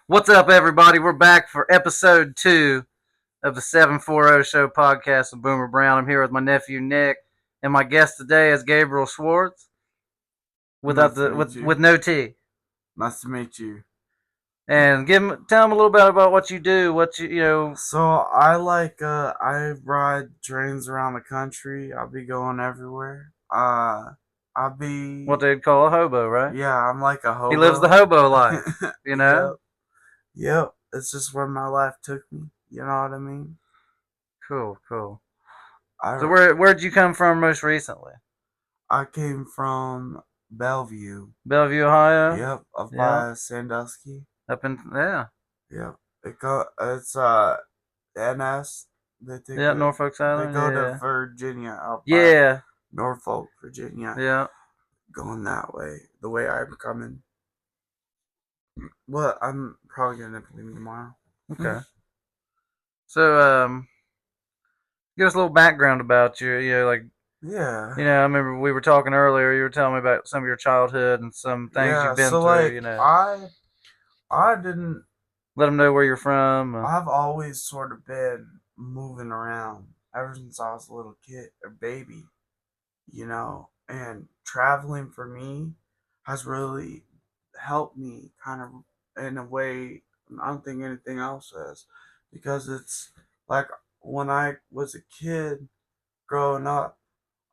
What's up, everybody? We're back for episode 2 of the 740 Show podcast with Boomer Brown. I'm here with my nephew Nick, and my guest today is Gabriel Schwarz, Nice with no T. Nice to meet you. And tell him a little bit about what you do. So I ride trains around the country. I'll be going everywhere. I'll be what they'd call a hobo, right? Yeah, I'm like a hobo. He lives the hobo life, you know. Yep. It's just where my life took me. You know what I mean? Cool. So where'd you come from most recently? I came from Bellevue, Ohio. Yep, up by Sandusky. Up in Yep. It's NS. Norfolk Southern. They go to Virginia up by Norfolk, Virginia. Yeah. Going that way, the way I'm coming. Well, I'm probably gonna leave tomorrow. Okay. So, give us a little background about you. Yeah. I remember we were talking earlier. You were telling me about some of your childhood and some things you've been through. I didn't let them know where you're from. I've always sort of been moving around ever since I was a little kid, a baby, and traveling for me has really helped me kind of in a way I don't think anything else has, because it's like when I was a kid growing up,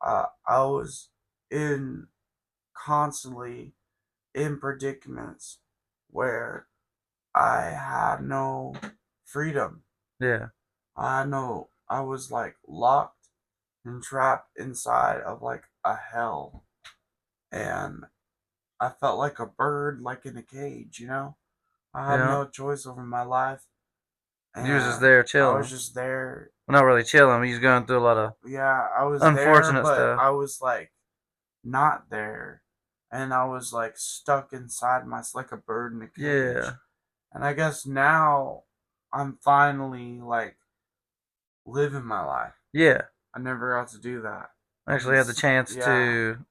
I was in constantly in predicaments where I had no freedom. Yeah. I was like locked and trapped inside of like a hell. And I felt like a bird, like in a cage, I had no choice over my life. And you was just there chilling. I was just there. Well, not really chilling. You was going through a lot of I was unfortunate there, but stuff. I was like not there, and I was like stuck inside like a bird in a cage. Yeah. And I guess now I'm finally like living my life. Yeah. I never got to do that. I actually had the chance to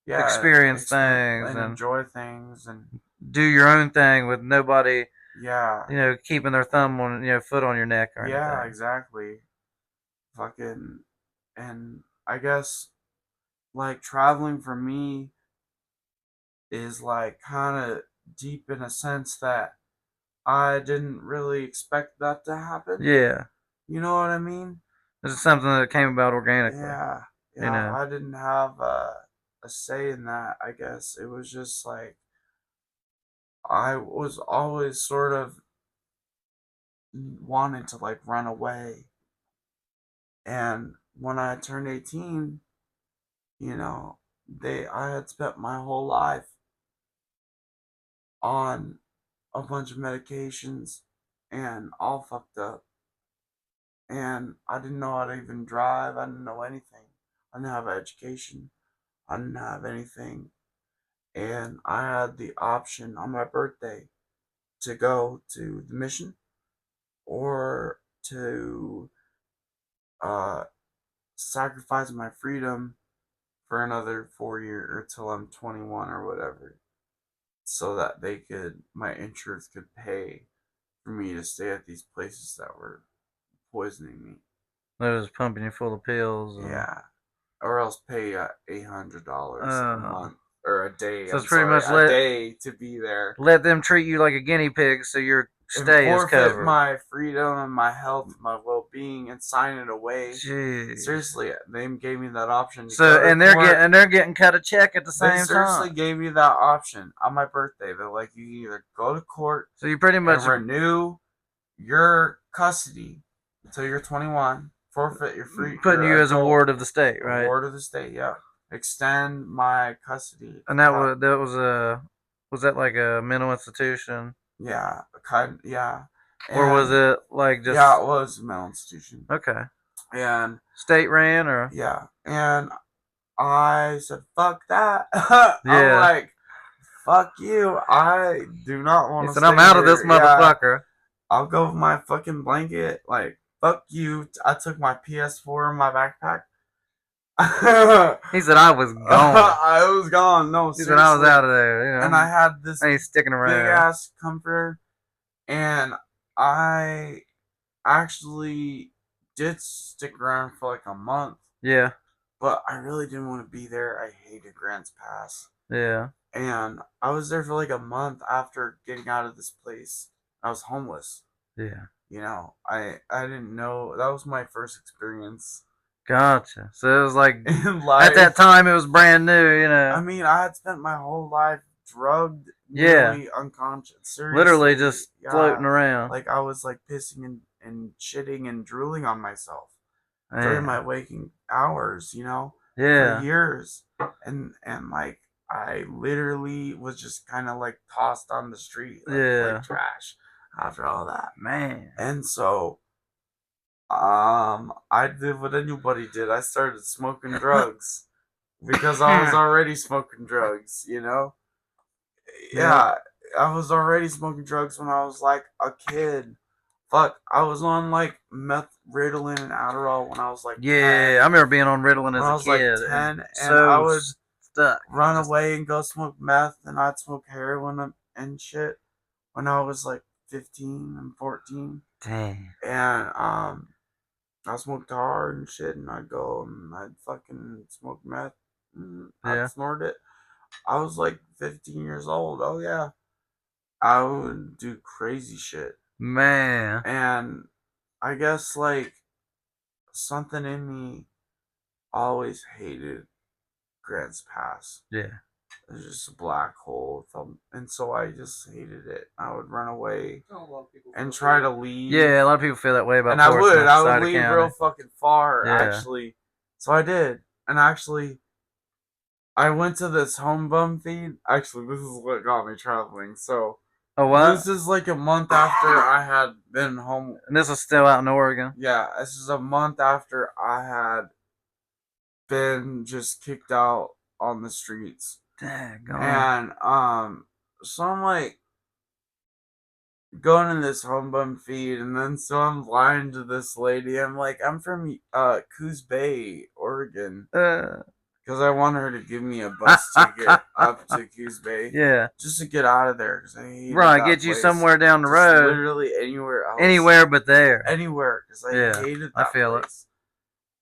experience things and enjoy things and do your own thing with nobody. Yeah. Keeping their thumb on foot on your neck or anything. Yeah, exactly. Fucking, and I guess like traveling for me is like kind of deep in a sense that I didn't really expect that to happen. Yeah. You know what I mean? This is something that came about organically. Yeah. I didn't have a say in that, I guess. It was just like I was always sort of wanted to like run away. And when I turned 18, I had spent my whole life on a bunch of medications and all fucked up. And I didn't know how to even drive. I didn't know anything. I didn't have an education. I didn't have anything. And I had the option on my birthday to go to the mission or to sacrifice my freedom for another 4 years or till I'm 21 or whatever, so that my insurance could pay for me to stay at these places that were poisoning me. They was pumping you full of pills. Yeah, or else pay $800 a month or a day. So it's pretty much a day to be there. Let them treat you like a guinea pig, so your stay is covered. My freedom and my health, my well-being, and sign it away. Jeez. Seriously, they gave me that option. So they're getting cut a check at the same time. They seriously gave me that option on my birthday. They're like, you either go to court, so you pretty much renew your custody until you're 21, forfeit your free, putting you as a ward of the state, right? Ward of the state, yeah. Extend my custody. And was that like a mental institution? Yeah, yeah. Or was it like just? Yeah, it was a mental institution. Okay. And state ran or? Yeah, and I said, "Fuck that." I'm like, "Fuck you! I do not want to." He said, "I'm out of this motherfucker." I'll go with my fucking blanket. Like, fuck you! I took my PS4 in my backpack. He said I was gone. I was gone. No, he said I was out of there. And I had this I ain't sticking around. Big ass comforter, And I actually did stick around for like a month, Yeah. but I really didn't want to be there. I hated Grants Pass. Yeah. And I was there for like a month after getting out of this place. I was homeless. Yeah. You know, I didn't know that was my first experience Gotcha. So it was like in at that life. time it was brand new, you I know. mean, I had spent my whole life drugged, Yeah. nearly unconscious. Literally Seriously, just yeah. floating around. Like I was like pissing and shitting and drooling on myself during my Man. waking hours, you know, for Yeah. years. And like I literally was just kind of like tossed on the street like Yeah. trash after all that. Man. And so I did what anybody did. I started smoking drugs because I was already smoking drugs, you know? Yeah. Yeah, I was already smoking drugs when I was like a kid. Fuck, I was on like meth, Ritalin, and Adderall when I was like Yeah. I 10. remember being on Ritalin When as I a was like kid and 10, and I so would stuck. run Just away and go smoke meth, and I'd smoke heroin and shit when I was like 15 and 14. dang. And I smoked hard and shit, and I'd go and I'd fucking smoke meth, and I'd Yeah. snort it. I was like 15 years old. Oh yeah, I would do crazy shit, Man. and I guess like something in me always hated Grants Pass. Yeah. It was just a black hole, and so I just hated it. I would run away and try to leave, Yeah, a lot of people feel that way about and I would. Portsmouth, I would side of leave real county. fucking far, Yeah. actually. So I did, and actually, I went to this home bum feed. Actually, this is what got me traveling. So Oh this what? is like a month after I had been home. And this is still out in Oregon. Yeah, this is a month after I had been just kicked out on the streets. Daggone. And so I'm like going in this home bum feed, and then so I'm lying to this lady. I'm like, I'm from Coos Bay, Oregon, Uh, because I want her to give me a bus ticket up to Coos Bay yeah. just to get out of there, because I hated Right, that get you place. somewhere down the Just road. literally anywhere else. Anywhere but there. Anywhere, because I Yeah. hated I that feel it. place.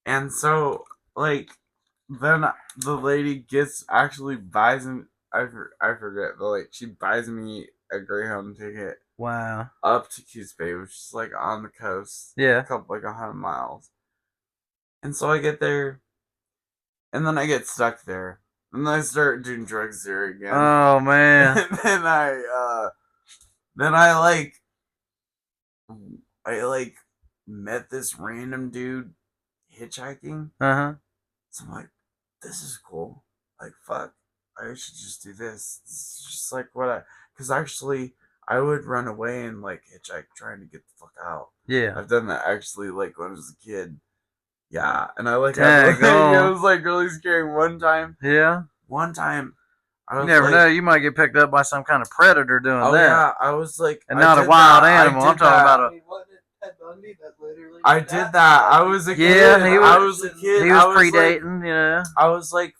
And so, like, then the lady gets actually buys me. I forget, but like she buys me a Greyhound ticket Wow. up to Coos Bay, which is like on the coast, a Yeah. couple like 100 miles. And so I get there, and then I get stuck there, and then I start doing drugs there again. Oh man. And then I met this random dude hitchhiking. Uh-huh. So I'm like, this is cool. Like, fuck, I should just do this. This is just like what because actually, I would run away and like hitchhike trying to get the fuck out. Yeah. I've done that actually, like when I was a kid. Yeah, and I like had to, like, Daggone. it was like really scary. Yeah. One time, I You was never like, know. You might get picked up by some kind of predator doing oh that. yeah, I was like, And I not a did wild that. animal. I'm talking about a. I did that. I was a kid. Yeah, I was a kid. He was I was like, predating, you know. I was like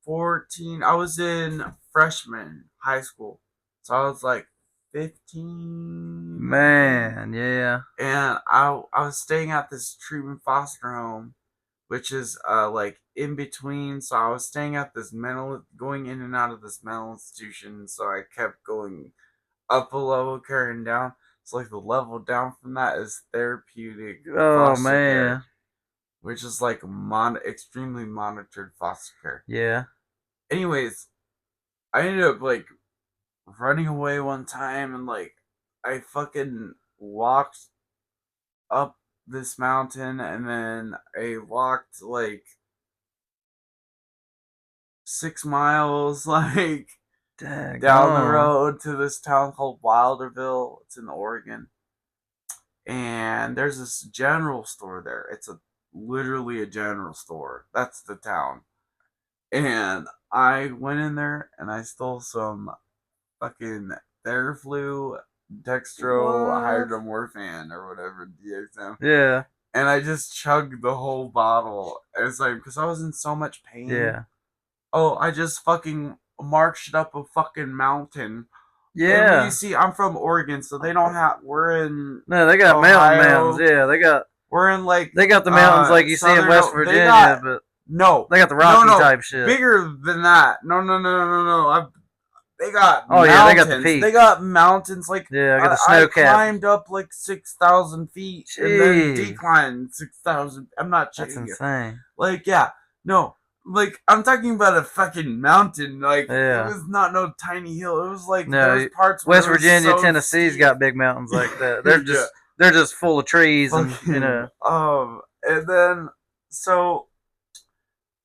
14. I was in freshman high school. So I was like 15. Man, yeah. And I was staying at this treatment foster home, which is like in between. So I was staying at this going in and out of this mental institution. So I kept going up a level, carrying down. So like the level down from that is therapeutic Oh foster care, man. which is like extremely monitored foster care. Yeah. Anyways, I ended up like running away one time, and like I fucking walked up this mountain, and then I walked like 6 miles like down the Daggone. road to this town called Wilderville. It's in Oregon. And there's this general store there. It's a literally a general store. That's the town. And I went in there and I stole some fucking Theraflu, Dextro, What? Hydromorphan, or whatever, DXM. Yeah. And I just chugged the whole bottle. And it's like, because I was in so much pain. Yeah. Oh, I just fucking marched up a fucking mountain And when you Yeah. see, I'm from Oregon, so they don't have. We're in No, they got mountains. Ohio. Yeah, We're in like they got the mountains like you see in southern. West They Virginia, got but no, they got the no, rocky no, type shit. bigger than that. No. They got Oh mountains. yeah, they got the peaks. They got mountains. Like Yeah, I got the I snow cap. climbed up like 6,000 feet and then declined 6,000. I'm not That's kidding you. insane. Like yeah, no. Like I'm talking about a fucking mountain. Like Yeah. it was not no tiny hill. It was like No, there's parts where West it was Virginia, so Tennessee's steep. got big mountains like that. They're just full of trees and Fucking, and then so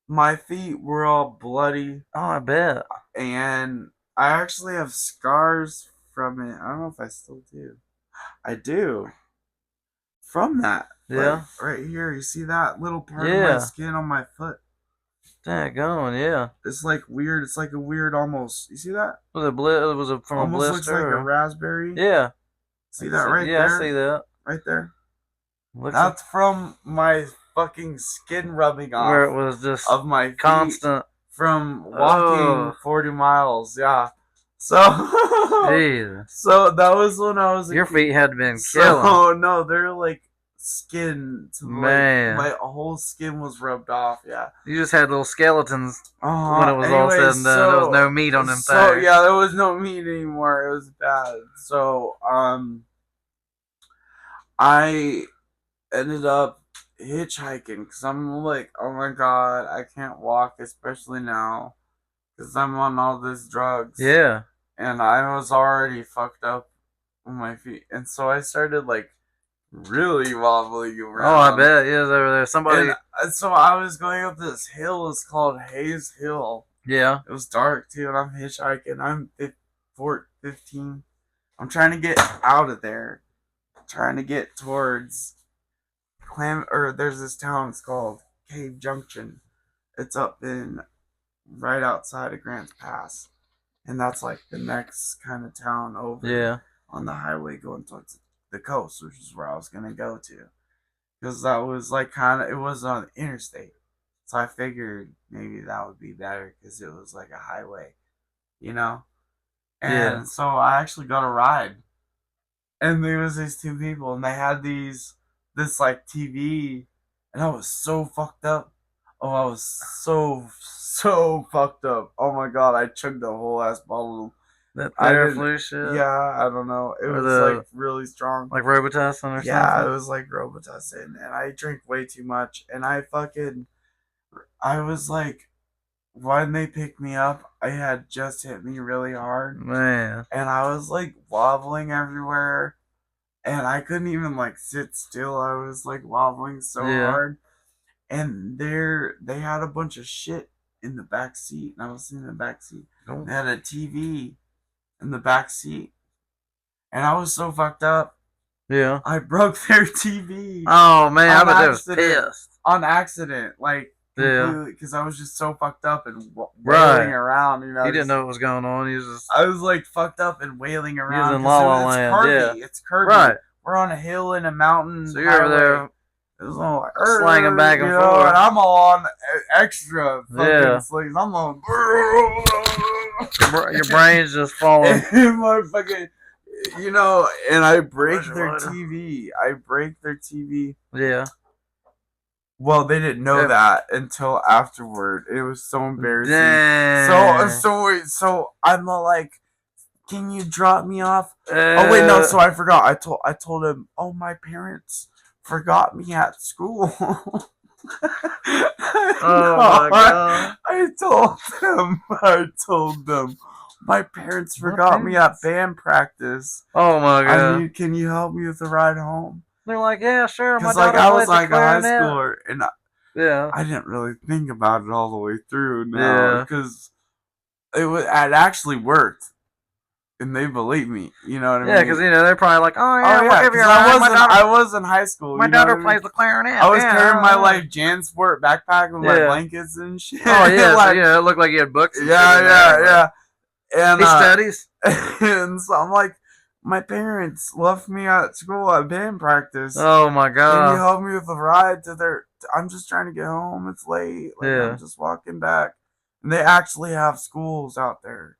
my feet were all bloody Oh, I bet. and I actually have scars from it. I don't know if I still do. I do. From that. Yeah. Like right here, you see that little part of Yeah. my skin on my foot? Daggone, yeah. It's like weird. It's like a weird almost. You see that? Was it from Almost a looks blister? like a raspberry. Yeah. See that right yeah, there? I see that. Right there. Looks That's from my fucking skin rubbing off. where it was just of my feet constant. from walking 40 miles. Yeah. So Jesus. so that was when I was Your feet had been killing. Oh no, they're like skin to Man. Like, my whole skin was rubbed off. Yeah. You just had little skeletons when it was all said and done. There was no meat on them things. So yeah, there was no meat anymore. It was bad. So I ended up hitchhiking because I'm like, oh my god, I can't walk, especially now because I'm on all this drugs. Yeah. And I was already fucked up on my feet, and so I started like really wobbling around. Oh, I bet. Yeah, over there. Somebody. And so I was going up this hill. It's called Hayes Hill. Yeah. It was dark too, and I'm hitchhiking. I'm 15. I'm trying to get out of there. I'm trying to get towards there's this town. It's called Cave Junction. It's up in right outside of Grants Pass, and that's like the next kind of town over. Yeah. On the highway going towards the coast, which is where I was gonna go to, because that was like it was on the interstate, so I figured maybe that would be better because it was like a highway, you know. And so I actually got a ride, and there was these two people, and they had this like TV, and I was so fucked up. Oh, I was so fucked up. Oh my god, I chugged the whole ass bottle. That Theraflu shit? Yeah, I don't know. It was like really strong. Like Robitussin or something? Yeah, it was like Robitussin. And I drank way too much. And I was like, when they picked me up, I had just hit me really hard. Man. And I was like wobbling everywhere. And I couldn't even like sit still. I was like wobbling so hard. And they had a bunch of shit in the back seat. And I was in the back seat. Oh. They had a TV in the back seat, and I was so fucked up. Yeah, I broke their TV. Oh man, I bet they was pissed on accident, like completely, because I was just so fucked up and wailing around. You know, you didn't know what was going on. I was like fucked up and wailing around. You was in La La Land. It's curvy. Right. We're on a hill in a mountain. So you're over there. It was all like, slanging back and forth. And I'm all on extra fucking sleeves. I'm on. Your brain's just falling. My fucking, and I break their TV. Yeah. Well, they didn't know that until afterward. It was so embarrassing. Dang. So I'm all like, can you drop me off? Oh wait, no. So I forgot. I told him, oh, my parents forgot me at school. Oh my god! I told them my parents forgot me at band practice. Oh my god! Can you help me with the ride home? They're like, yeah, sure. Because like I was like a high schooler, and I didn't really think about it all the way through. Now, because it actually worked. And they believe me, you know what I mean? Yeah, because they're probably like, oh yeah, we'll give you a ride. I was in high school. My daughter plays the clarinet. I was carrying my like JanSport backpack with my blankets and shit. Oh yeah, it looked like you had books. Yeah. And he studies. And so I'm like, my parents left me at school at band practice. Oh my god! Can you help me with a ride to their? I'm just trying to get home. It's late. Like, I'm just walking back, and they actually have schools out there.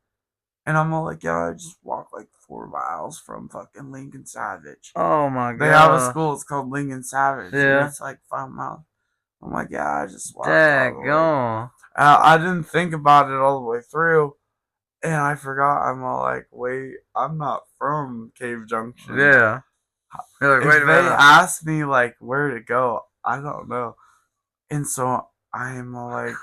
And I'm all like, yo, I just walked like 4 miles from fucking Lincoln Savage. Oh my They have a god. school, it's called Lincoln Savage, and Yeah. it's like 5 miles. I'm like, yeah, I just walked all the way. Daggone. I didn't think about it all the way through, and I forgot. I'm all like, wait, I'm not from Cave Junction. Yeah. You're like, wait If a they minute. ask me like where to go, I don't know. And so I am all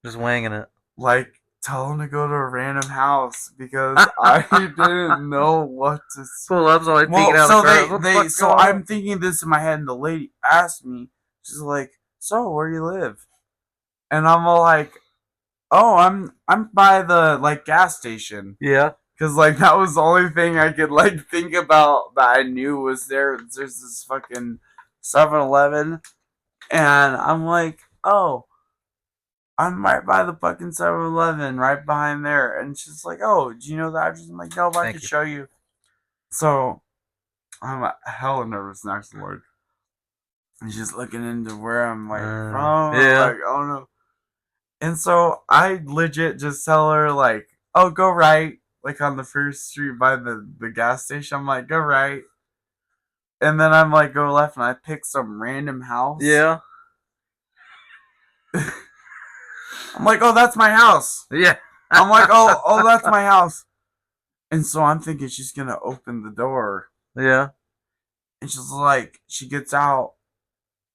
Just winging it. like tell them to go to a random house because I didn't know what to. Pull up, so peeking Well, out so the crowd. What the they fuck's so going I'm on? thinking this in my head, and the lady asked me, she's like, "So where you live?" And I'm all like, "Oh, I'm by the like gas station." Yeah. Cause like that was the only thing I could like think about that I knew was there. There's this fucking 7-Eleven, and I'm like, oh, I'm right by the fucking 7-Eleven, right behind there. And she's like, oh, do you know the address? I'm like, no, but I Thank could you. show you. So I'm hella nervous next to Lord. And she's looking into where I'm like from. I'm Yeah. like, oh no. And so I legit just tell her like, oh, go right, like on the first street by the gas station. I'm like, go right. And then I'm like, go left, and I pick some random house. Yeah. I'm like, oh, that's my house. Yeah. I'm like, oh, that's my house. And so I'm thinking she's gonna open the door. Yeah. And she's like, she gets out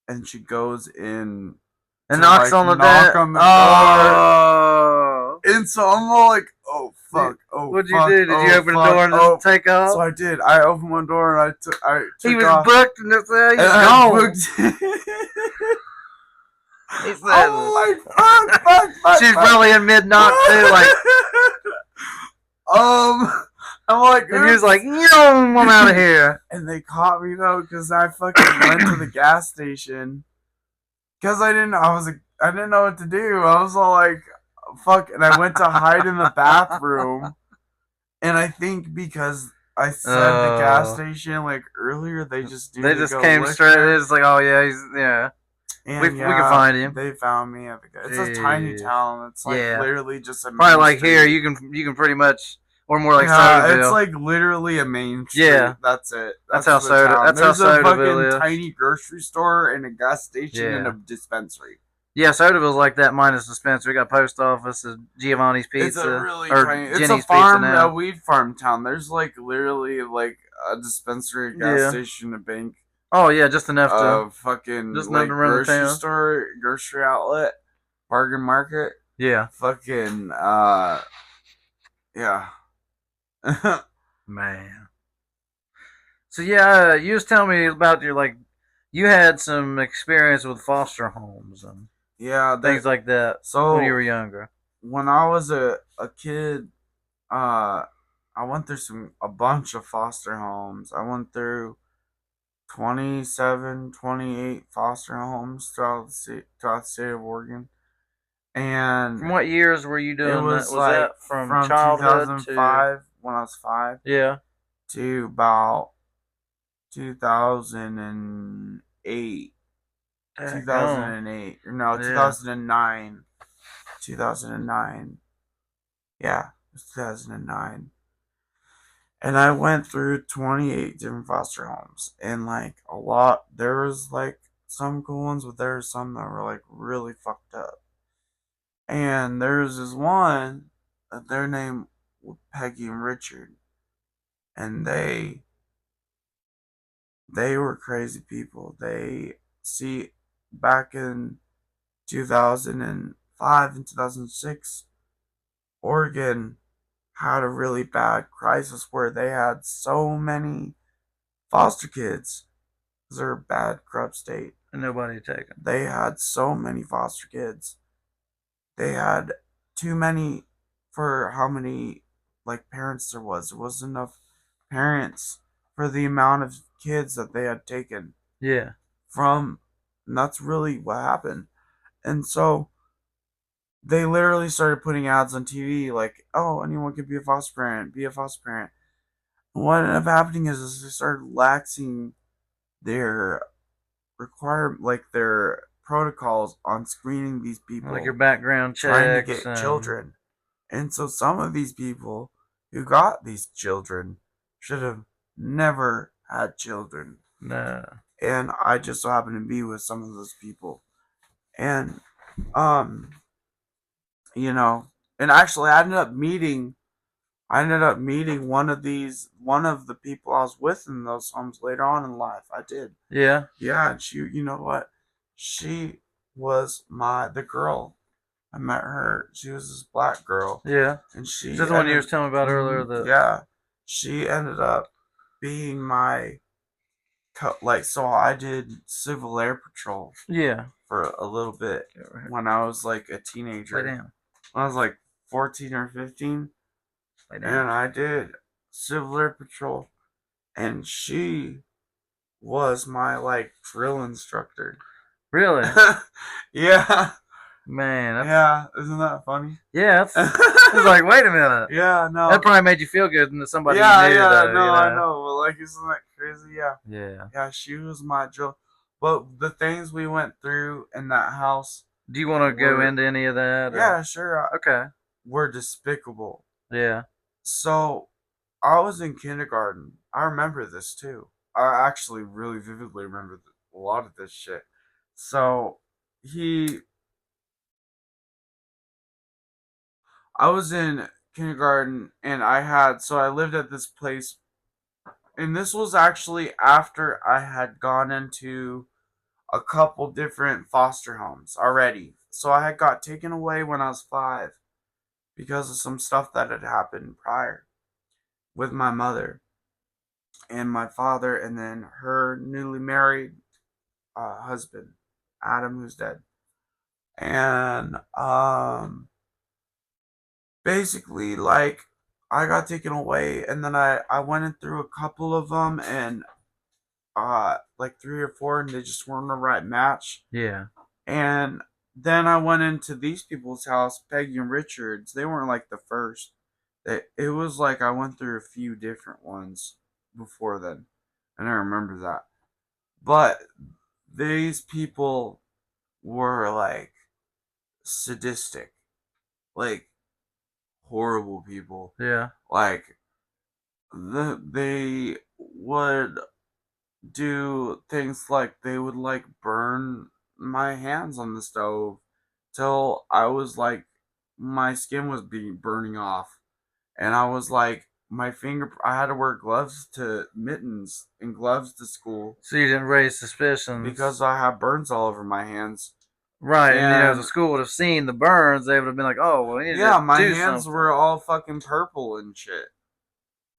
and she goes in And to, knocks like, on the knock door. on the door. Oh. And so I'm all like, oh fuck, oh What'd fuck, you do? Did oh you open fuck, the door and oh. just take off? So I did. I opened my door and I took He was off. booked and that's how he's And I gone. booked. He said, I'm like, fuck. she's probably in mid knock too, like. I'm like, And he was like, yo, I'm out of here. And they caught me though, because I fucking went to the gas station. Because I didn't know what to do. I was all like, fuck, and I went to hide in the bathroom. And I think because I said the gas station like earlier, they just They just came straight. It's like, oh yeah, yeah. And we can find him. They found me at the gas. It's a tiny town. It's like literally just a probably main like street. here. You can pretty much, or more like Sodaville. It's Sodaville. like literally a main street. Yeah, that's it. That's how the town. That's There's how a Sodaville fucking is. tiny grocery store and a gas station and a dispensary. Yeah, Sodaville's like that minus dispensary. We got post office, Giovanni's Pizza. It's a really or tiny. It's Jenny's a farm, Pizza now. a weed farm town. There's like literally like a dispensary, a gas station, a bank. Oh yeah, just enough to fucking just like enough to run grocery the town. store, grocery outlet, bargain market. Yeah. Fucking yeah. Man. So yeah, you was telling me about your you had some experience with foster homes and things like that. So when you were younger. When I was a kid, I went through a bunch of foster homes. I went through 27, 28 foster homes throughout the state of Oregon. And from what years were you doing that? Was like that from childhood 2005 when I was 5. Yeah. To about 2008. 2008. No, 2009. 2009. Yeah, it was 2009. And I went through 28 different foster homes. And like a lot, there was like some cool ones, but there were some that were like really fucked up. And there's this one, their name was Peggy and Richard. And they were crazy people. Back in 2005 and 2006, Oregon had a really bad crisis where they had so many foster kids. They're a bad, corrupt state. And nobody taken. They had so many foster kids. They had too many for how many parents there was. There wasn't enough parents for the amount of kids that they had taken. Yeah. And that's really what happened. And so they literally started putting ads on TV like, oh, anyone could be a foster parent, be a foster parent. And what ended up happening is they started laxing their their protocols on screening these people. Like your background checks. Trying to get children. And so some of these people who got these children should have never had children. No. And I just so happened to be with some of those people. And um, you know, and actually I ended up meeting one of the people I was with in those homes later on in life. I did. Yeah. Yeah, and you know what? She was the girl. I met her. She was this black girl. Yeah. And Is that the one you were telling me about earlier? Yeah. She ended up being my, so I did Civil Air Patrol. Yeah. For a little bit when I was like a teenager. Lay down. When I was like 14 or 15. And I did Civil Air Patrol. And she was my like drill instructor. Really? Yeah. Man. Yeah, isn't that funny? Yeah, it's like, wait a minute. Yeah, no. That probably made you feel good than somebody you knew. I know. But like, isn't that crazy? Yeah. Yeah. Yeah, she was my drill. But the things we went through in that house. Do you want to go into any of that? Yeah, sure. Okay. Were despicable. Yeah. So, I was in kindergarten. I remember this too. I actually really vividly remember a lot of this shit. So, I was in kindergarten and I lived at this place. And this was actually after I had gone into a couple different foster homes already. So I had got taken away when I was 5 because of some stuff that had happened prior with my mother and my father, and then her newly married husband, Adam, who's dead. And basically, like, I got taken away, and then I went in through a couple of them, and like 3 or 4, and they just weren't the right match. Yeah. And then I went into these people's house, Peggy and Richards. They weren't like the first. It was like I went through a few different ones before then, and I remember that. But these people were like sadistic, like horrible people. Yeah. Like they would do things like they would like burn my hands on the stove till I was like my skin was burning off, and I was like I had to wear mittens and gloves to school. So you didn't raise suspicions because I have burns all over my hands. Right, and the school would have seen the burns. They would have been like, "Oh, well, yeah, my hands were all fucking purple and shit,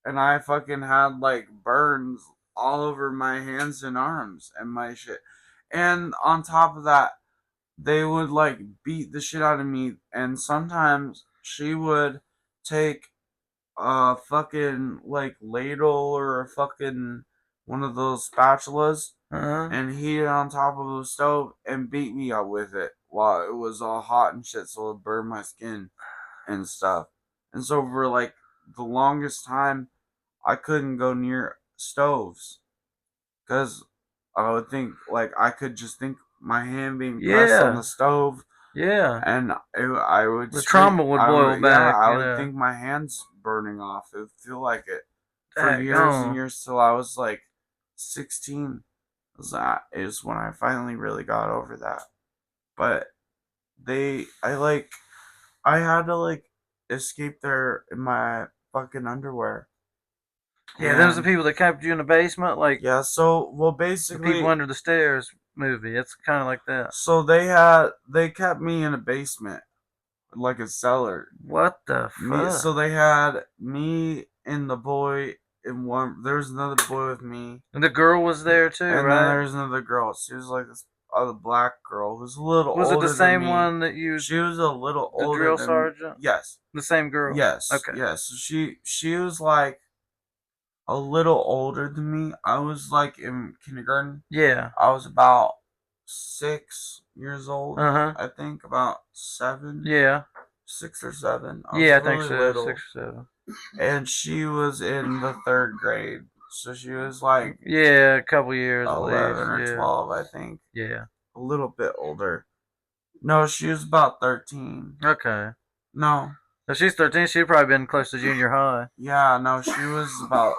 and I fucking had like burns all over my hands and arms and my shit. And on top of that, they would like beat the shit out of me, and sometimes she would take a fucking like ladle or a fucking one of those spatulas and heat it on top of the stove and beat me up with it while it was all hot and shit, so it burned my skin and stuff. And so for like the longest time, I couldn't go near stoves because I would think like I could just think my hand being pressed on the stove. Yeah. And I would. The trauma would boil back. Yeah, I would think my hands burning off. It would feel like it for years and years till I was like 16. That is when I finally really got over that. But I had to like escape there in my fucking underwear. Yeah, those are the people that kept you in the basement, like basically the people under the stairs movie. It's kind of like that. So they kept me in a basement, like a cellar. What the fuck? So they had me and the boy in one. There was another boy with me, and the girl was there too, and right? then there was another girl. She was like this other black girl who was a little older. Was it the same one that you? She was a little older. The drill sergeant. Yes. The same girl. Yes. Okay. Yes. She was like a little older than me. I was like in kindergarten. Yeah. I was about 6 years old. I think about 7. Yeah. 6 or 7. I think so. Little. 6 or 7. And she was in the 3rd grade, so she was like a couple years, 11 or 12, I think. Yeah. A little bit older. No, she was about 13. Okay. No. So she's 13. She'd probably been close to junior high. Yeah, no, she was about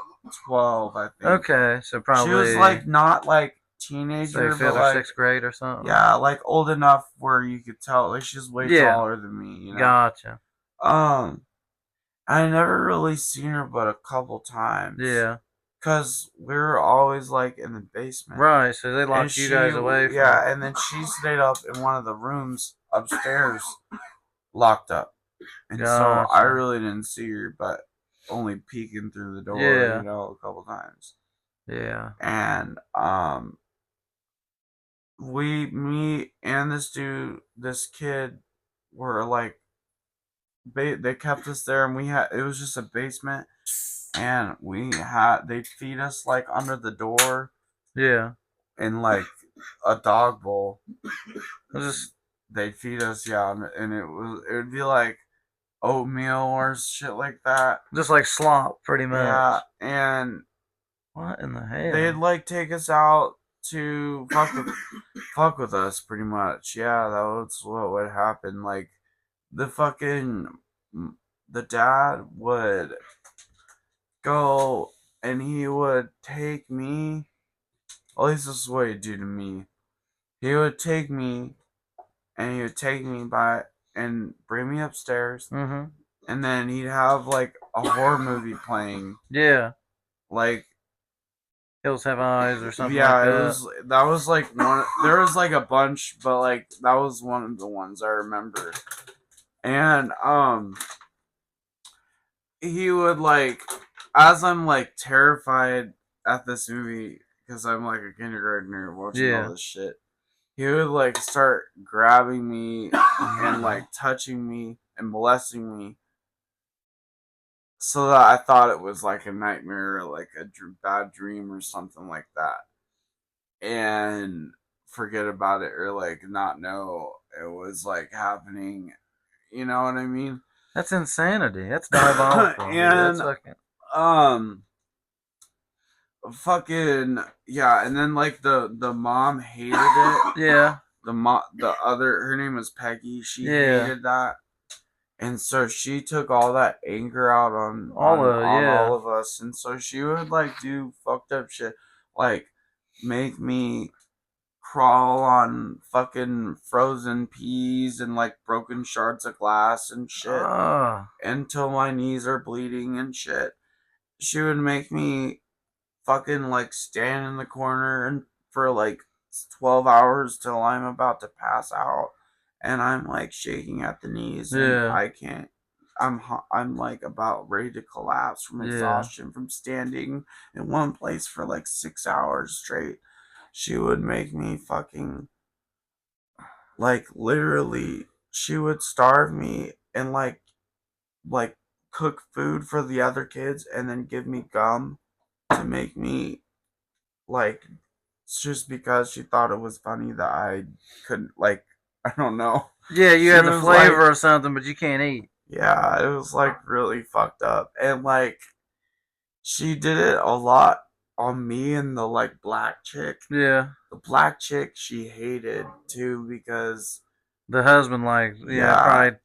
12, I think. Okay, so probably she was like not like say teenager, fifth but or like sixth grade or something. yeah, like old enough where you could tell like she's way taller than me, you know. Gotcha. I never really seen her but a couple times. Yeah. Cause we were always like in the basement. Right, so they And locked you guys away from yeah, and then she stayed up in one of the rooms upstairs locked up. And so I Gotcha. really didn't see her, but only peeking through the door, Yeah. you know, a couple times. Yeah. And me and this kid were like they kept us there, and it was just a basement, and they'd feed us like under the door Yeah. in like a dog bowl. Just They'd feed us, yeah, and it would be like oatmeal or shit like that. just like slop, pretty much. Yeah, and what in the hell? they'd like take us out to fuck with us, pretty much. Yeah, that was what would happen. Like the dad would go and he would take me. At least this is what he'd do to me. He would take me and he would take me by and bring me upstairs. Mm-hmm. And then he'd have like a horror movie playing. Yeah. Like Hills Have Eyes or something yeah, like that. That was like one. There was like a bunch, but like that was one of the ones I remember. And he would like, as I'm like terrified at this movie because I'm like a kindergartner watching all this shit. He would like start grabbing me and like touching me and molesting me, so that I thought it was like a nightmare or like a bad dream or something like that, and forget about it or like not know it was like happening. You know what I mean? That's insanity. That's diabolical. And that's fucking fucking yeah, and then like the mom hated it. Yeah. Her name was Peggy. She hated that, and so she took all that anger out on all of us, and so she would like do fucked up shit, like make me crawl on fucking frozen peas and like broken shards of glass and shit until my knees are bleeding and shit. She would make me fucking like stand in the corner and for like 12 hours till I'm about to pass out, and I'm like shaking at the knees and I can't. I'm like about ready to collapse from exhaustion from standing in one place for like 6 hours straight. She would make me fucking like literally. She would starve me and like cook food for the other kids and then give me gum to make me like, just because she thought it was funny that I couldn't, like, I don't know. Yeah, you had the flavor or something, but you can't eat. Yeah, it was like really fucked up. And like she did it a lot on me and the like black chick. Yeah. The black chick she hated too because the husband probably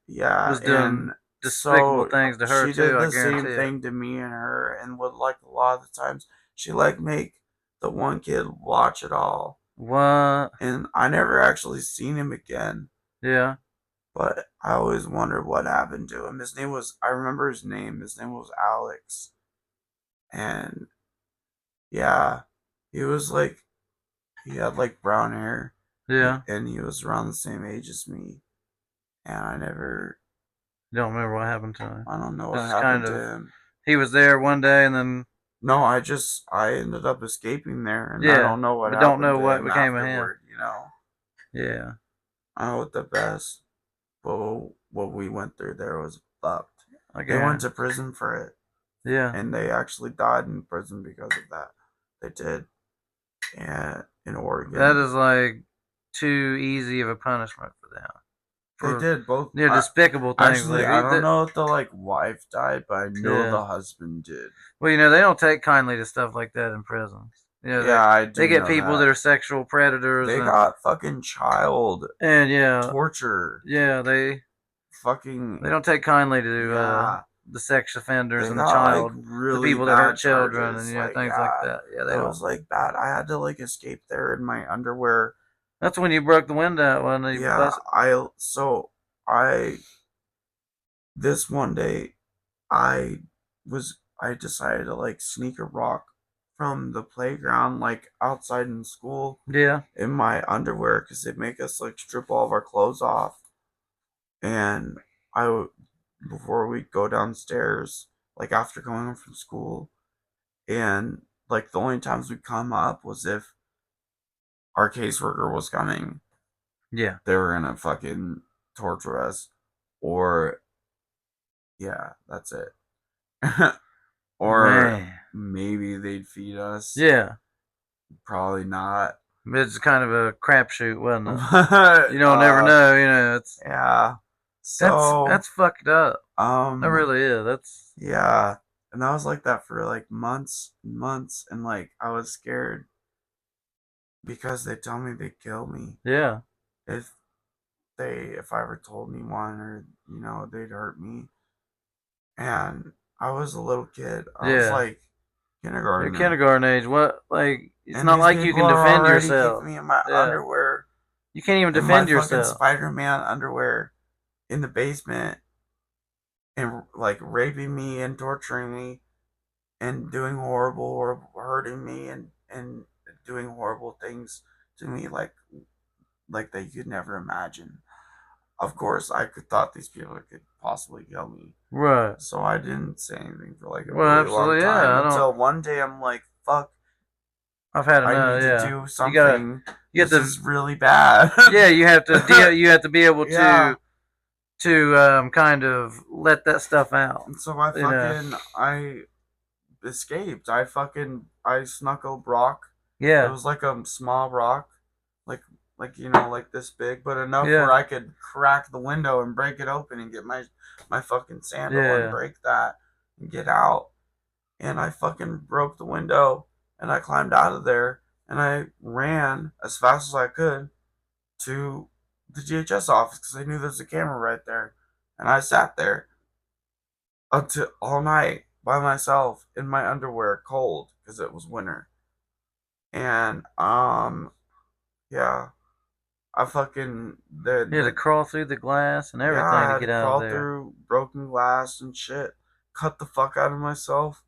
was doing despicable things to her too. She did the same thing to me and her, and would like a lot of the times she like make the one kid watch it all. What? And I never actually seen him again. Yeah. But I always wondered what happened to him. I remember his name. His name was Alex. And yeah, he had like brown hair. Yeah. And he was around the same age as me. And I never. You don't remember what happened to him? I don't know what happened to him. He was there one day and then. No, I ended up escaping there, and I don't know what happened. Don't know what became of him. You know. Yeah. I know the best. But what we went through there was fucked. Okay. They went to prison for it. Yeah. And they actually died in prison because of that. They did. And in Oregon. That is like too easy of a punishment for them. They did both. Yeah, despicable things. Actually, I don't know if the like wife died, but I know the husband did. Well, they don't take kindly to stuff like that in prisons. I do. They get people that are sexual predators. They got fucking child and torture. Yeah, they fucking They don't take kindly to yeah. the sex offenders They and the got like child, the really people that hurt bad children, and charges. Like things like yeah, that. Yeah, they it don't. was like bad. I had to like escape there in my underwear. That's when you broke the window out when they Yeah, busted. I this one day I decided to like sneak a rock from the playground like outside in school Yeah, in my underwear because they make us like strip all of our clothes off and before we go downstairs like after going home from school and like the only times we come up was if our caseworker was coming. yeah, They were gonna fucking torture us or yeah, that's it. Or man, maybe they'd feed us. yeah. Probably not. It's kind of a crapshoot, wasn't it? But You don't never know. It's yeah. that's So fucked up. That um really is. That's yeah. And I was like that for like months and months and like I was scared because they tell me they'd kill me yeah, if if I ever told me one or they'd hurt me. And I was a little kid. I was yeah. like You're kindergartner. kindergarten age. What like? It's And not these like you people can are defend already yourself. kicking me in my Yeah, underwear, you can't even in my defend fucking yourself. Spider-Man underwear in the basement and like raping me and torturing me and doing horrible hurting me and doing horrible things to me like that you could never imagine. Of course, I could thought these people could possibly kill me. Right. So I didn't say anything for like a Well, really long absolutely. time Yeah. I don't. until one day I'm like, fuck, I've had I enough. need to Yeah. do You gotta. something. You have This to. is really bad. Yeah. You have to deal. You have to be able Yeah. to kind of let that stuff out. And so I escaped. I snuck a rock. It Yeah. was like a small rock, like like this big, but enough where Yeah. I could crack the window and break it open and get my fucking sandal and Yeah. break that and get out. And I fucking broke the window and I climbed out of there and I ran as fast as I could to the GHS office because I knew there's a camera right there. And I sat there until all night by myself in my underwear, cold because it was winter. And yeah, I fucking You had to crawl through the glass and yeah, everything I to had to get out of crawl there. through broken glass and shit, cut the fuck out of myself,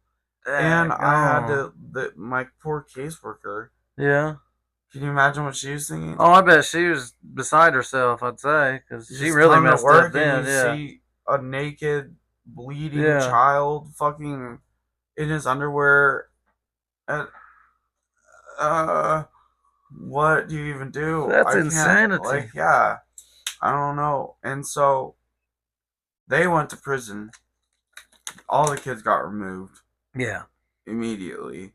and I had Daggone. to my poor caseworker. Yeah. Can you imagine what she was thinking? Oh, I bet she was beside herself. I'd say because You she just really come to messed up work and you then. Yeah. see a naked, bleeding Yeah. child fucking in his underwear. And, uh, what do you even do? That's I can't, insanity. like, yeah, I don't know. And so they went to prison. All the kids got removed Yeah. immediately.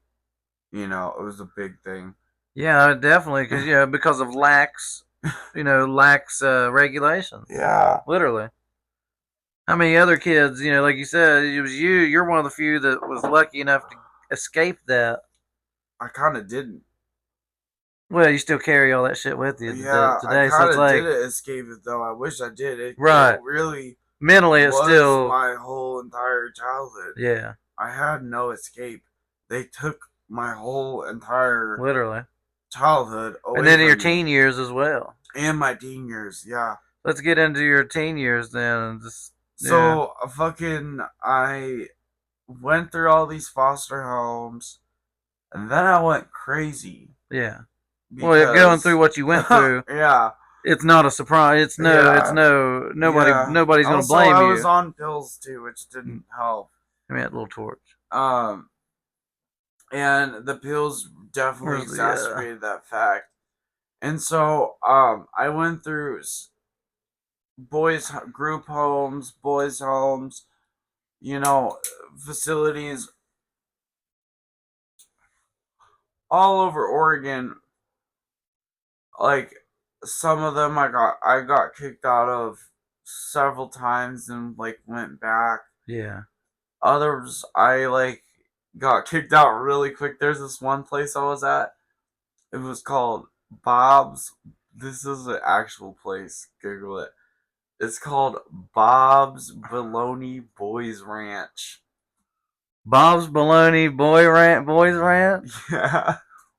It was a big thing. Yeah, definitely, because because of lax regulations. Yeah, Literally, how many other kids? Like you said, it was you. You're one of the few that was lucky enough to escape that. I kind of didn't. Well, you still carry all that shit with you Yeah, I today, so kind it's of like did escape it though. I wish I did. It right. really Mentally, it's was still my whole entire childhood. yeah, I had no escape. They took my whole entire literally, childhood and away then in your from me teen years as well. and my teen years. Yeah. Let's get into your teen years then. And just yeah, So I went through all these foster homes, and then I went crazy yeah. Well, going through because what you went through, yeah, it's not a surprise. It's yeah, no nobody. yeah. Nobody's gonna Also, blame I was you. on pills too, which didn't help. I mean, that little torch. Um, and the pills definitely Where's the exacerbated that fact. And so, I went through boys group homes, boys homes, you know, facilities all over Oregon. Like some of them I got kicked out of several times and like went back. yeah, Others I like got kicked out really quick. There's this one place I was at. It was called Bob's. This is an actual place. Google it. It's called Bob's Baloney Boys Ranch. Bob's Baloney Boys Ranch. Yeah.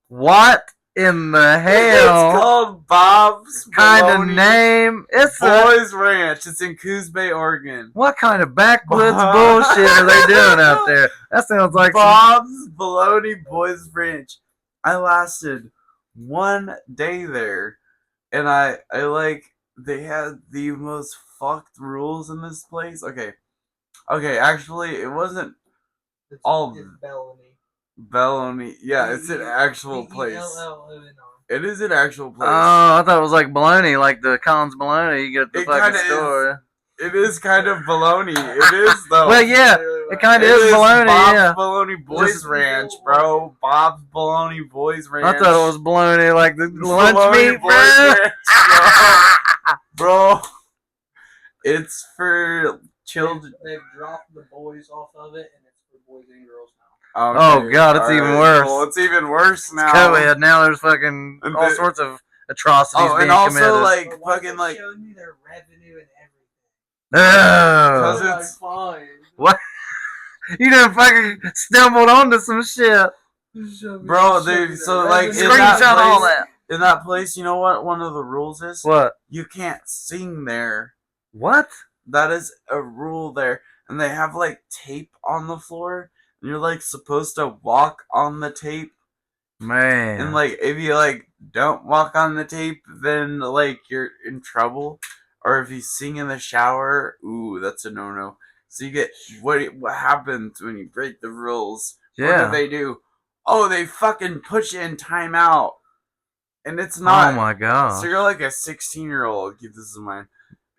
What in the It's hell called Bob's kind of Baloney name? It's a Boys Ranch. It's in Coos Bay, Oregon. what kind of backwoods bullshit are they doing out there? That sounds like Bob's Baloney Boys Ranch. I lasted one day there, and I like they had the most fucked rules in this place. Okay. Actually, it wasn't all Baloney. Yeah, it's an actual place. It is an actual place. Oh, I thought it was like bologna, like the Collins bologna you get at the It fucking kinda store. It is kind of baloney. It is though. Well, yeah, it kind of is bologna. Bob's Yeah, Baloney Boys Ranch, bro. Bob's Baloney Boys Ranch. I thought it was bologna, like the lunch Baloney meat, Boys bro. Ranch, bro. It's for children. They've dropped the boys off of it, and it's for boys and girls now. Okay. Oh god, it's even worse. Well, it's even worse now. COVID. Now there's fucking And all the- sorts of atrocities Oh, being and also committed. like But why fucking they like showed me their revenue and everything. Because Oh, it's- fine. what? You done fucking stumbled onto some shit. Bro, dude, so, like, in Screenshot that all place- that. in that place. You know what? One of the rules is What? you can't sing there. What? That is a rule there, and they have like tape on the floor, and you're like supposed to walk on the tape. Man. And like if you like don't walk on the tape, then like you're in trouble. Or if you sing in the shower, ooh, that's a no. So you get what happens when you break the rules? Yeah. What do? Oh, they fucking put you in timeout, and it's not. Oh my god. So you're like a 16-year-old. Keep this in mind.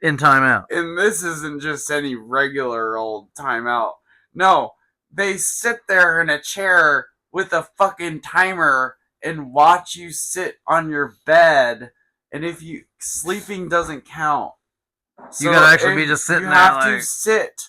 In timeout. And this isn't just any regular old timeout. No, they sit there in a chair with a fucking timer and watch you sit on your bed. And if you sleeping doesn't count, You gotta actually if be just sitting you there, have like- to sit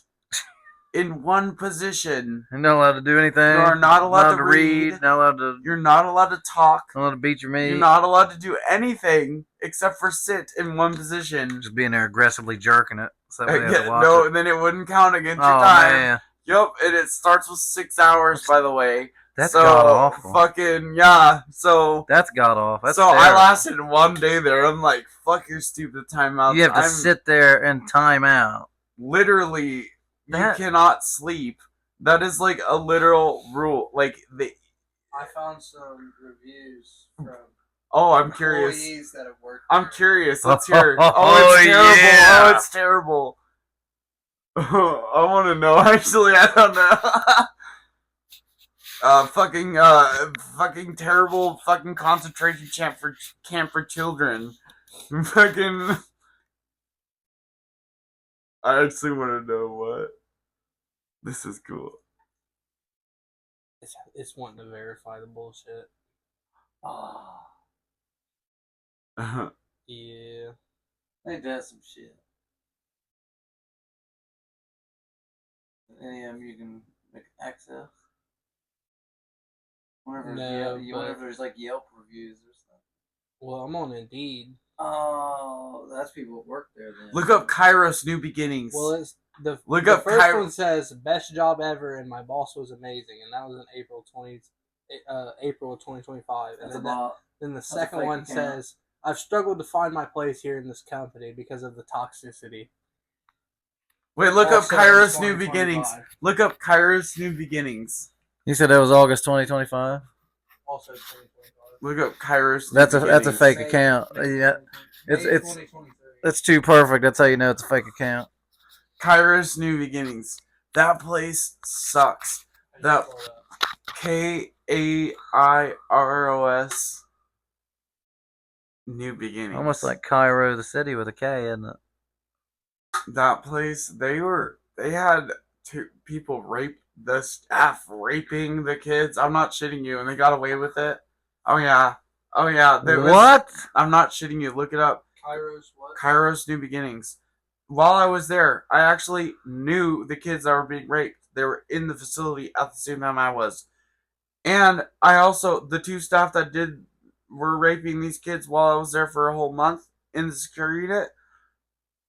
in one position. You're not allowed to do anything. You are not allowed to read. Not allowed to. You're not allowed to talk. Not allowed to beat your meat. You're not allowed to do anything except for sit in one position. Just being there aggressively jerking it. So they have to watch No, it. then it wouldn't count against your Oh time. man, Yep, and it starts with 6 hours, by the way. that's so, god awful. Fucking, yeah. So, That's god awful. That's I terrible. lasted one day there. I'm like, fuck your stupid timeouts. You have to sit there and time out. Literally, That- you cannot sleep. That is like a literal rule. Like, I found some reviews from oh, I'm curious. employees that have worked. I'm there. curious. Let's hear it. Oh, Oh, it's terrible. yeah. Oh, it's terrible. I want to know. Actually, I don't know. Fucking terrible fucking concentration camp for children. Fucking. I actually want to know what. This is cool. It's wanting to verify the bullshit. Yeah. They did some shit. Any of them you can make access. Whenever, whenever there's like Yelp reviews or stuff. Well, I'm on Indeed. Oh, that's people that work there then. Look up Kairos New Beginnings. Well, it's the up first Kyra- one says best job ever, and my boss was amazing, and that was in April of 2025. And That's then, about. then the a second fake one account. says I've struggled to find my place here in this company because of the toxicity. Wait, look up Also in Kairos New 2025. Beginnings. Look up Kairos New Beginnings. You said that was August 2025. Also 2025. Look up Kairos. That's New a Beginnings. fake account. Yeah, it's 2023. that's too perfect. That's how you know it's a fake account. Kairos New Beginnings. That place sucks. I just That- pulled it up. Kairos New Beginnings. Almost like Cairo, the city with a K, isn't it? that place. They had two people rape the staff, raping the kids. I'm not shitting you, and they got away with it. Oh yeah. What? I'm not shitting you. Look it up. Kairos what? Kairos New Beginnings. While I was there, I actually knew the kids that were being raped. They were in the facility at the same time I was. And I also, the two staff that were raping these kids while I was there for a whole month in the security unit,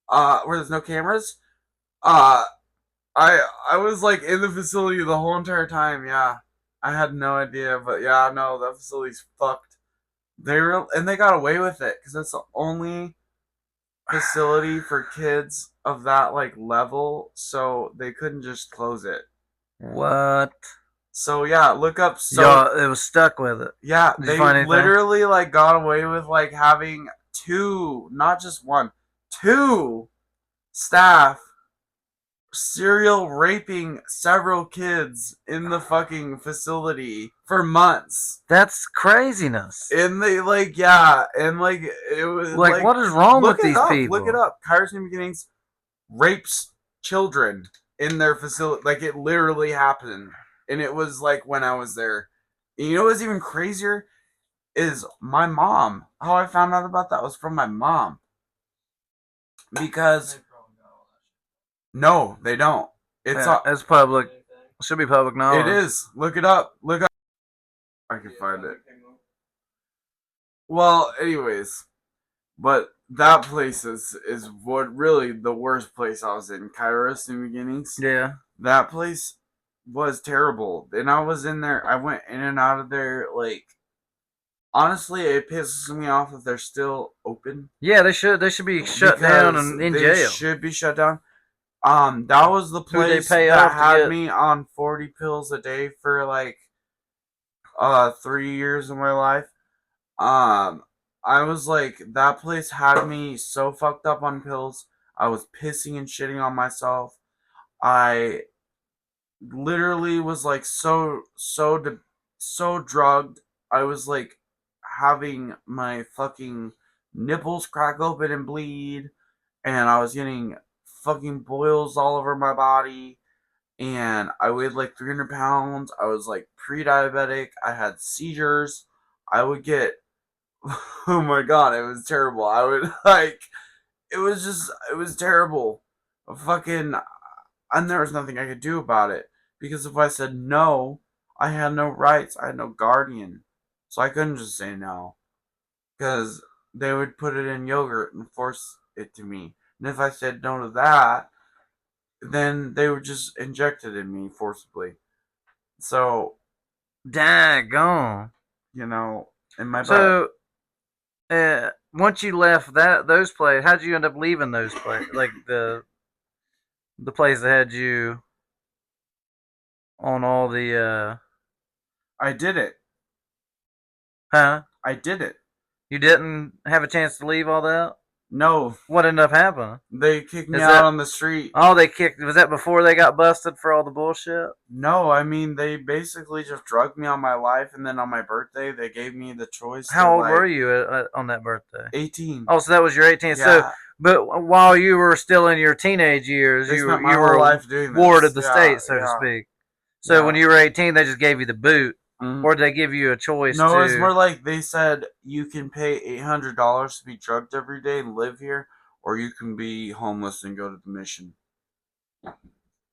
where there's no cameras. Uh, I was like in the facility the whole entire time. Yeah, I had no idea, but yeah, no, that facility's fucked. They got away with it because it's the only facility for kids of that like level, so they couldn't just close it. What? So yeah, look up. So Y'all, it was stuck with it. yeah, Did you they find anything? literally like got away with like having two, not just one, two staff serial raping several kids in the fucking facility for months. That's craziness. And they like yeah, and like it was Like, what is wrong with look it these up, people? Look it up. Kairos New Beginnings rapes children in their facility. Like it literally happened, and it was like when I was there. And you know what's even crazier is my mom. How I found out about that was from my mom. Because no, they don't. It's public. It should be public knowledge. It is. Look it up. Look up. I can find it. Well, anyways, but that place is what really the worst place I was in. Kairos New Beginnings. Yeah. That place was terrible. And I was in there. I went in and out of there like. Honestly, it pisses me off that they're still open. Yeah, they should be shut down and in jail. They should be shut down. That was the place that had me on 40 pills a day for like 3 years of my life. I was like, that place had me so fucked up on pills. I was pissing and shitting on myself. I literally was like so drugged. I was like having my fucking nipples crack open and bleed, and I was getting fucking boils all over my body, and I weighed like 300 pounds. I was like pre-diabetic. I had seizures. I would get, oh my god, it was terrible. I would like, it was terrible. Fucking, and there was nothing I could do about it, because if I said no, I had no rights. I had no guardian. So I couldn't just say no, because they would put it in yogurt and force it to me. And if I said no to that, then they would just inject it in me forcibly. So, daggone. You know, in my butt. So, once you left those places, how'd you end up leaving those places? Like the place that had you on all the. I did it. Huh? I did it. You didn't have a chance to leave all that? No. What ended up happening? They kicked me out on the street. Oh, they kicked. Was that before they got busted for all the bullshit? No, I mean, they basically just drugged me on my life, and then on my birthday, they gave me the choice. How old were you on that birthday? 18. Oh, so that was your 18th. Yeah. So, but while you were still in your teenage years, you were life doing ward of the state, so to speak. So when you were 18, they just gave you the boot. Mm-hmm. Or did they give you a choice? No, it's more like they said you can pay $800 to be drugged every day and live here, or you can be homeless and go to the mission.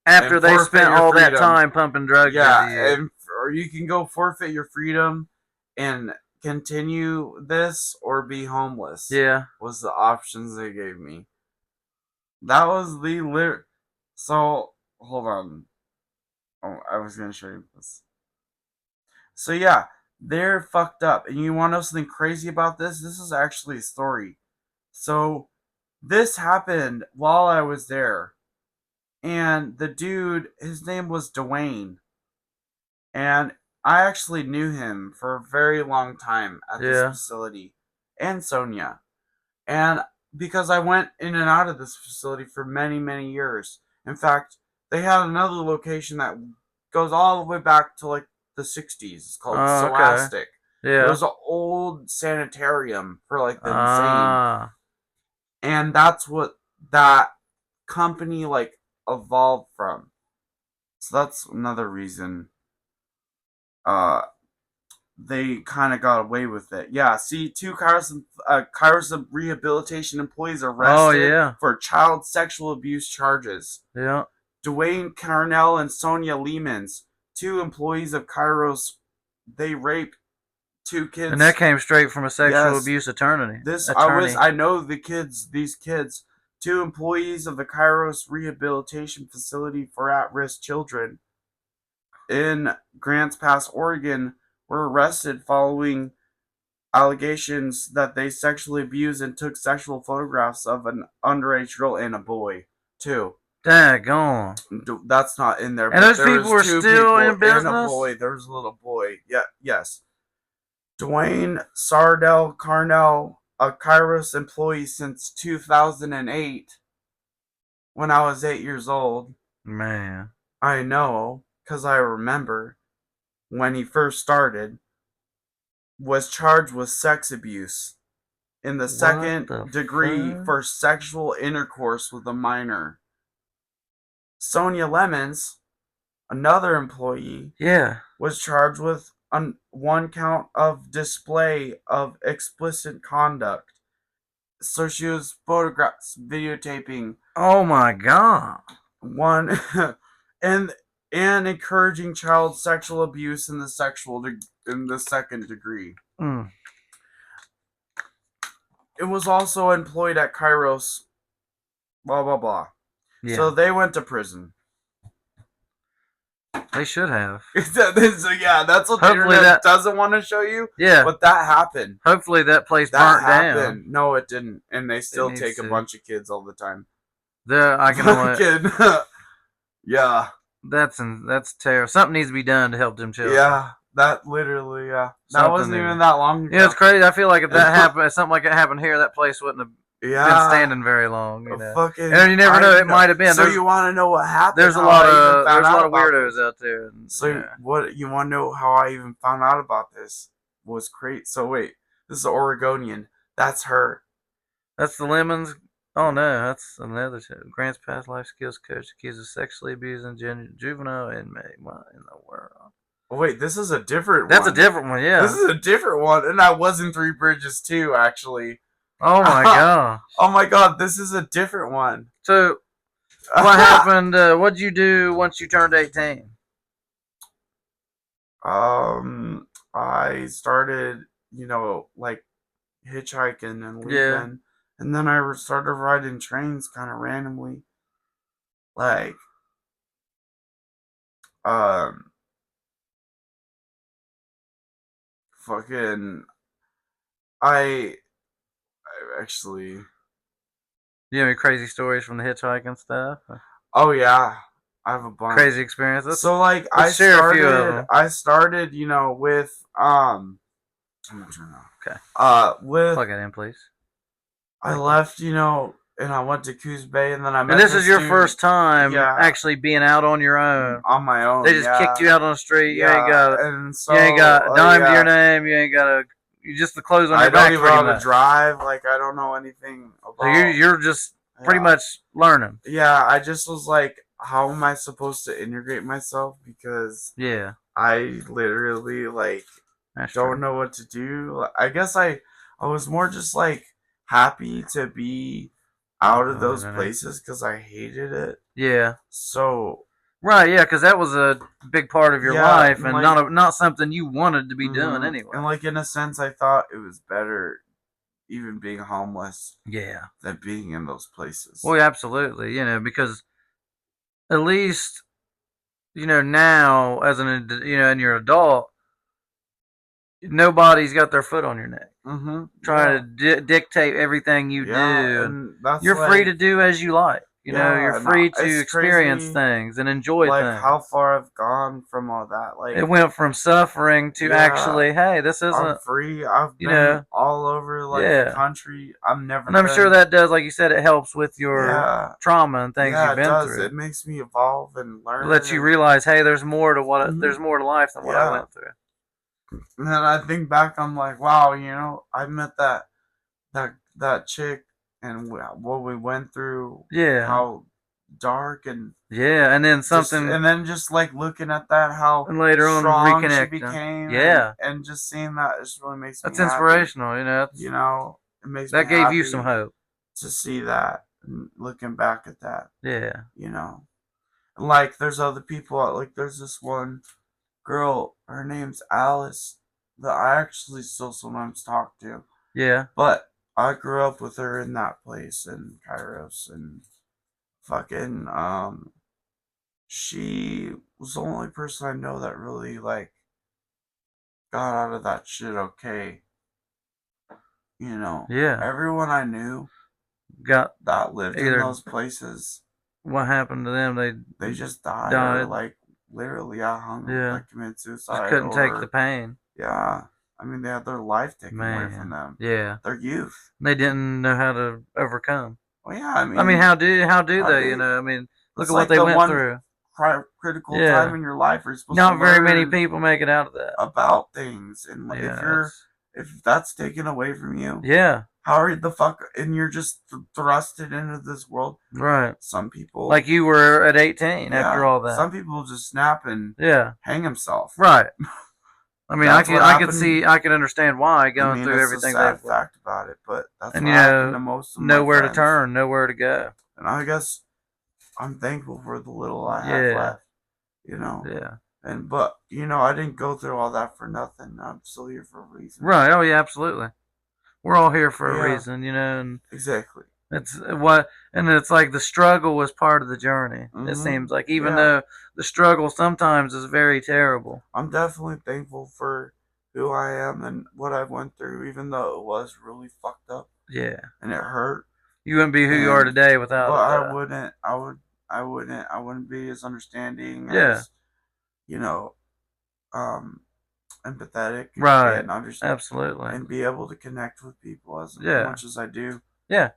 After they spent all that time pumping drugs into you. Or you can go forfeit your freedom and continue this, or be homeless. Yeah. Was the options they gave me. That was the So, hold on. Oh, I was going to show you this. So yeah, they're fucked up. And you want to know something crazy about this? This is actually a story. So this happened while I was there. And the dude, his name was Dwayne. And I actually knew him for a very long time at this facility. And Sonia. And because I went in and out of this facility for many, many years. In fact, they had another location that goes all the way back to like the 60s. It's called Scholastic. Okay. Yeah. It was an old sanitarium for like the insane. And that's what that company like evolved from. So that's another reason they kind of got away with it. Yeah, see, 2 Kairos rehabilitation employees arrested for child sexual abuse charges. Yeah. Dwayne Carnell and Sonia Lehmans, 2 employees of Kairos, they raped 2 kids. And that came straight from a sexual abuse attorney. I know these kids. 2 employees of the Kairos Rehabilitation Facility for at-risk children in Grants Pass, Oregon, were arrested following allegations that they sexually abused and took sexual photographs of an underage girl and a boy, too. Daggone. That's not in there. And those people were still in business? And a boy. There was a little boy. Yeah, yes. Dwayne Sardell Carnell, a Kairos employee since 2008, when I was 8 years old. Man. I know, because I remember when he first started, was charged with sex abuse in the second degree for sexual intercourse with a minor. Sonia Lemons, another employee, was charged with one count of display of explicit conduct. So she was photographs, videotaping. Oh my God. One and encouraging child sexual abuse in the second degree. Mm. It was also employed at Kairos. Blah blah blah. Yeah. So they went to prison. They should have. So yeah, that's what hopefully the internet doesn't want to show you. Yeah. But that happened. Hopefully that place burnt down. No, it didn't. And they still take a bunch of kids all the time. I can only... Yeah. That's terrible. Something needs to be done to help them children. Yeah. That literally, that wasn't even that long ago. Yeah, it's crazy. I feel like if that happened, something like that happened here, that place wouldn't have been standing very long. You know? And you never know; it might have been. So you want to know what happened? There's a lot of weirdos out there. So what you want to know how I even found out about this was crazy. So wait, this is an Oregonian. That's her. That's the Lemons. Oh no, that's another Grants Pass life skills coach accused of sexually abusing juvenile inmate. What in the world? Oh, wait, this is a different That's a different one, yeah. This is a different one, and I was in Three Bridges too, actually. Oh my god. Oh my god, this is a different one. So, what happened? What'd you do once you turned 18? I started, like hitchhiking and leaving, and then I started riding trains kind of randomly, like, fucking, I actually. Do you have any crazy stories from the hitchhiking stuff? Oh yeah, I have a bunch. Crazy experiences. So like, I started, with I'm gonna turn it off. Okay. With plug it in, please. I left, and I went to Coos Bay, and then I met. And this is your first time actually being out on your own. On my own. They just kicked you out on the street. Yeah. You ain't got you ain't got a dime to your name. You ain't got just the clothes on your back. I don't even know how to drive. Like, I don't know anything about. So you're just pretty much learning. Yeah, I just was like, how am I supposed to integrate myself? Because I literally don't know what to do. I guess I was more just like happy to be out of those places because I hated it. Yeah. So. Right, yeah, because that was a big part of your life, and not something you wanted to be doing anyway. And in a sense, I thought it was better, even being homeless. Yeah. Than being in those places. Well, absolutely, because at least, now as and you're an adult, nobody's got their foot on your neck. Mm-hmm. Trying to dictate everything you do. And you're free to do as you like. You're free to experience things and enjoy things. How far I've gone from all that. It went from suffering to actually, hey, this isn't. I'm free. I've been all over the country. I'm sure that does, like you said, it helps with your trauma and things you've been through. It makes me evolve and learn. It lets you realize, hey, there's more to there's more to life than what I went through. And then I think back, I'm like, wow, I met that chick. And what we went through, how dark and and then something, and then just looking at that, how and later on strong reconnect she became, and just seeing that just really makes me. That's inspirational, it makes that me gave you some hope to see that, and looking back at that, there's other people, there's this one girl, her name's Alice, that I actually still sometimes talk to, but I grew up with her in that place in Kairos, and fucking she was the only person I know that really like got out of that shit okay. You know, Yeah. everyone I knew Got that lived in either those places, what happened to them, they just died or died. like literally out hung, Yeah. like committed Just suicide couldn't take the or pain. yeah. I mean, they had their life taken away from Man. them, Yeah. their youth. They didn't know how to overcome. Well, yeah, I I mean, mean, how do how they? do I mean, look it's at what like they the went one through. critical time Yeah. in your life where you're supposed to Not very many learn people make it out of that. about things, and Yeah. if that's taken away from you, Yeah. how are you the fuck, and you're just thrusted into this world. Right. Some people, Like you were at 18 after yeah, all that. some people just snap and Yeah. hang himself. Right. I mean, That's what I can happened. see, I can understand why I going mean, through it's a everything they've sad went, fact about it, but that's and what happened to most of my nowhere to friends. turn, nowhere to go. And I guess I'm thankful for the little I have Yeah. left, you know. Yeah. And but you know, I didn't go through all that for nothing. I'm still here for a reason. Right. Oh yeah, absolutely. We're all here for a Yeah, reason, and exactly. it's what, and it's like the struggle was part of the journey. It seems like, even Yeah. though the struggle sometimes is very terrible. I'm definitely thankful for who I am and what I went through, even though it was really fucked up Yeah. and it hurt. You wouldn't be who you are And today without but it. I wouldn't be as understanding Yeah. as, you know, um empathetic Right. and understand Absolutely. and be able to connect with people as Yeah. much as I do. Yeah.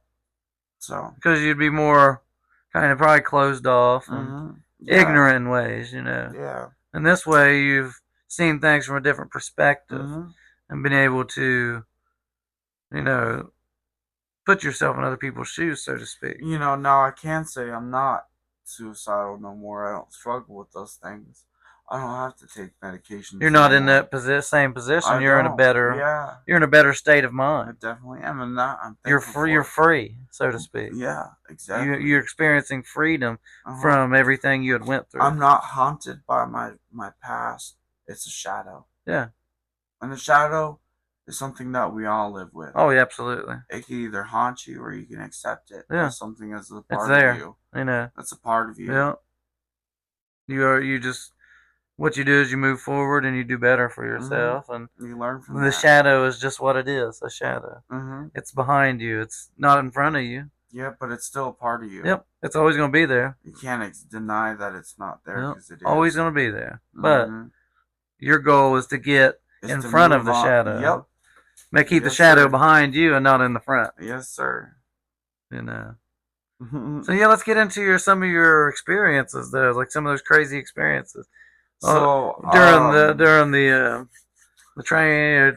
So Because you'd be more kind of probably closed off and yeah, ignorant in ways, yeah. And this way, you've seen things from a different perspective hmm and been able to, you know, put yourself in other people's shoes, so to speak. You know, now I can say I'm not suicidal no more. I don't struggle with those things. I don't have to take medications. You're not no in more. that same position. I You're in a don't. better, Yeah, you're in a better state of I mind. definitely am, and that I'm You're thankful free. You're for. free, so to speak. Yeah, exactly. You're experiencing freedom Uh-huh. from everything you had went through. I'm not haunted by my past. It's a shadow. Yeah. And the shadow is something that we all live with. Oh, yeah, absolutely. It can either haunt you or you can accept it Yeah. as something as a It's part there. of you. That's a part of you. Yeah. You just, what you do is you move forward and you do better for yourself, and You learn from the that. shadow is just what it is, a shadow. Mm-hmm. It's behind you. It's not in front of you. Yeah, but it's still a part of you. Yep. It's always going to be there. You can't deny that it's not there Yep. because it is. Always going to be there. But Mhm. your goal is to get Is in to front of move the on. shadow. Yep. Keep the Yes, shadow sir. behind you and not in the front. Yes, sir. So yeah, let's get into some of your experiences though, like some of those crazy experiences. So during the train train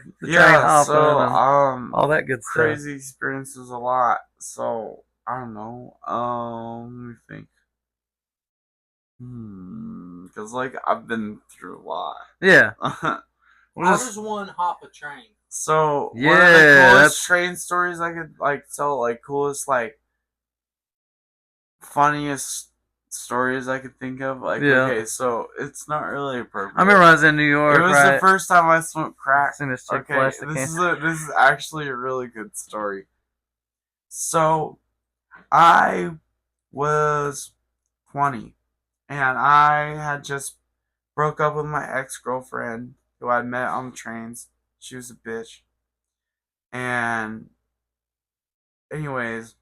hopping and all that good stuff. crazy experiences a lot. So I don't know. Let me think. Because like I've been through a lot. Yeah. How does one hop a train? So Yeah, one of the coolest that's- train stories I could like tell, like coolest like funniest stories I could think of. Like Yeah. okay, so it's not really appropriate. I remember I was in New York. It was right? the first time I smoked crack. Seen this chick Okay, flash the this can. is actually a really good story. So I was 20 and I had just broke up with my ex-girlfriend who I met on the trains. She was a bitch. And anyways,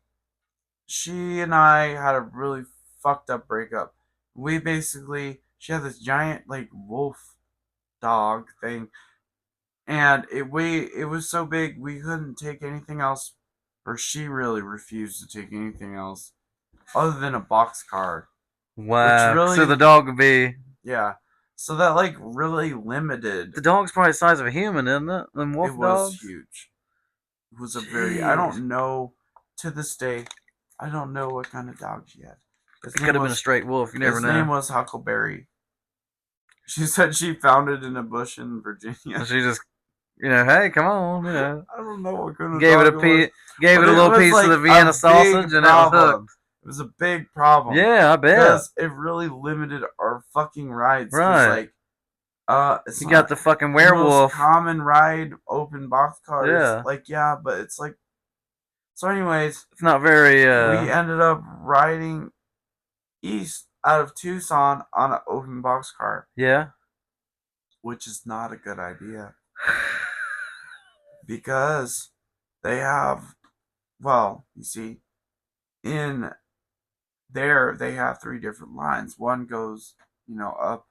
she and I had a really fucked up breakup. She had this giant like wolf dog thing, and it was so big we couldn't take anything else, or she really refused to take anything else other than a boxcar. Wow. Really, so the dog would be. Yeah. So that like really limited. The dog's probably the size of a human, isn't it? Them wolf It was dogs. huge. It was a very. I don't know. To this day, I don't know what kind of dog she had. It could have been a straight wolf. You never His know. name was Huckleberry. She said she found it in a bush in Virginia. She just, hey, come on, I don't know what kind of gave dog it a piece, But a little piece like of the Vienna a sausage, big and it was problem. hooked. It was a big problem. Yeah, I bet. Because it really limited our fucking rides. Right. Like, it's You not got the fucking the werewolf. most common ride, open box cars. Yeah. Like, yeah, but it's like So, anyways, It's not very. we ended up riding east out of Tucson on an open boxcar, Yeah. which is not a good idea because they have, well, you see, in there they have 3 different lines. One goes, up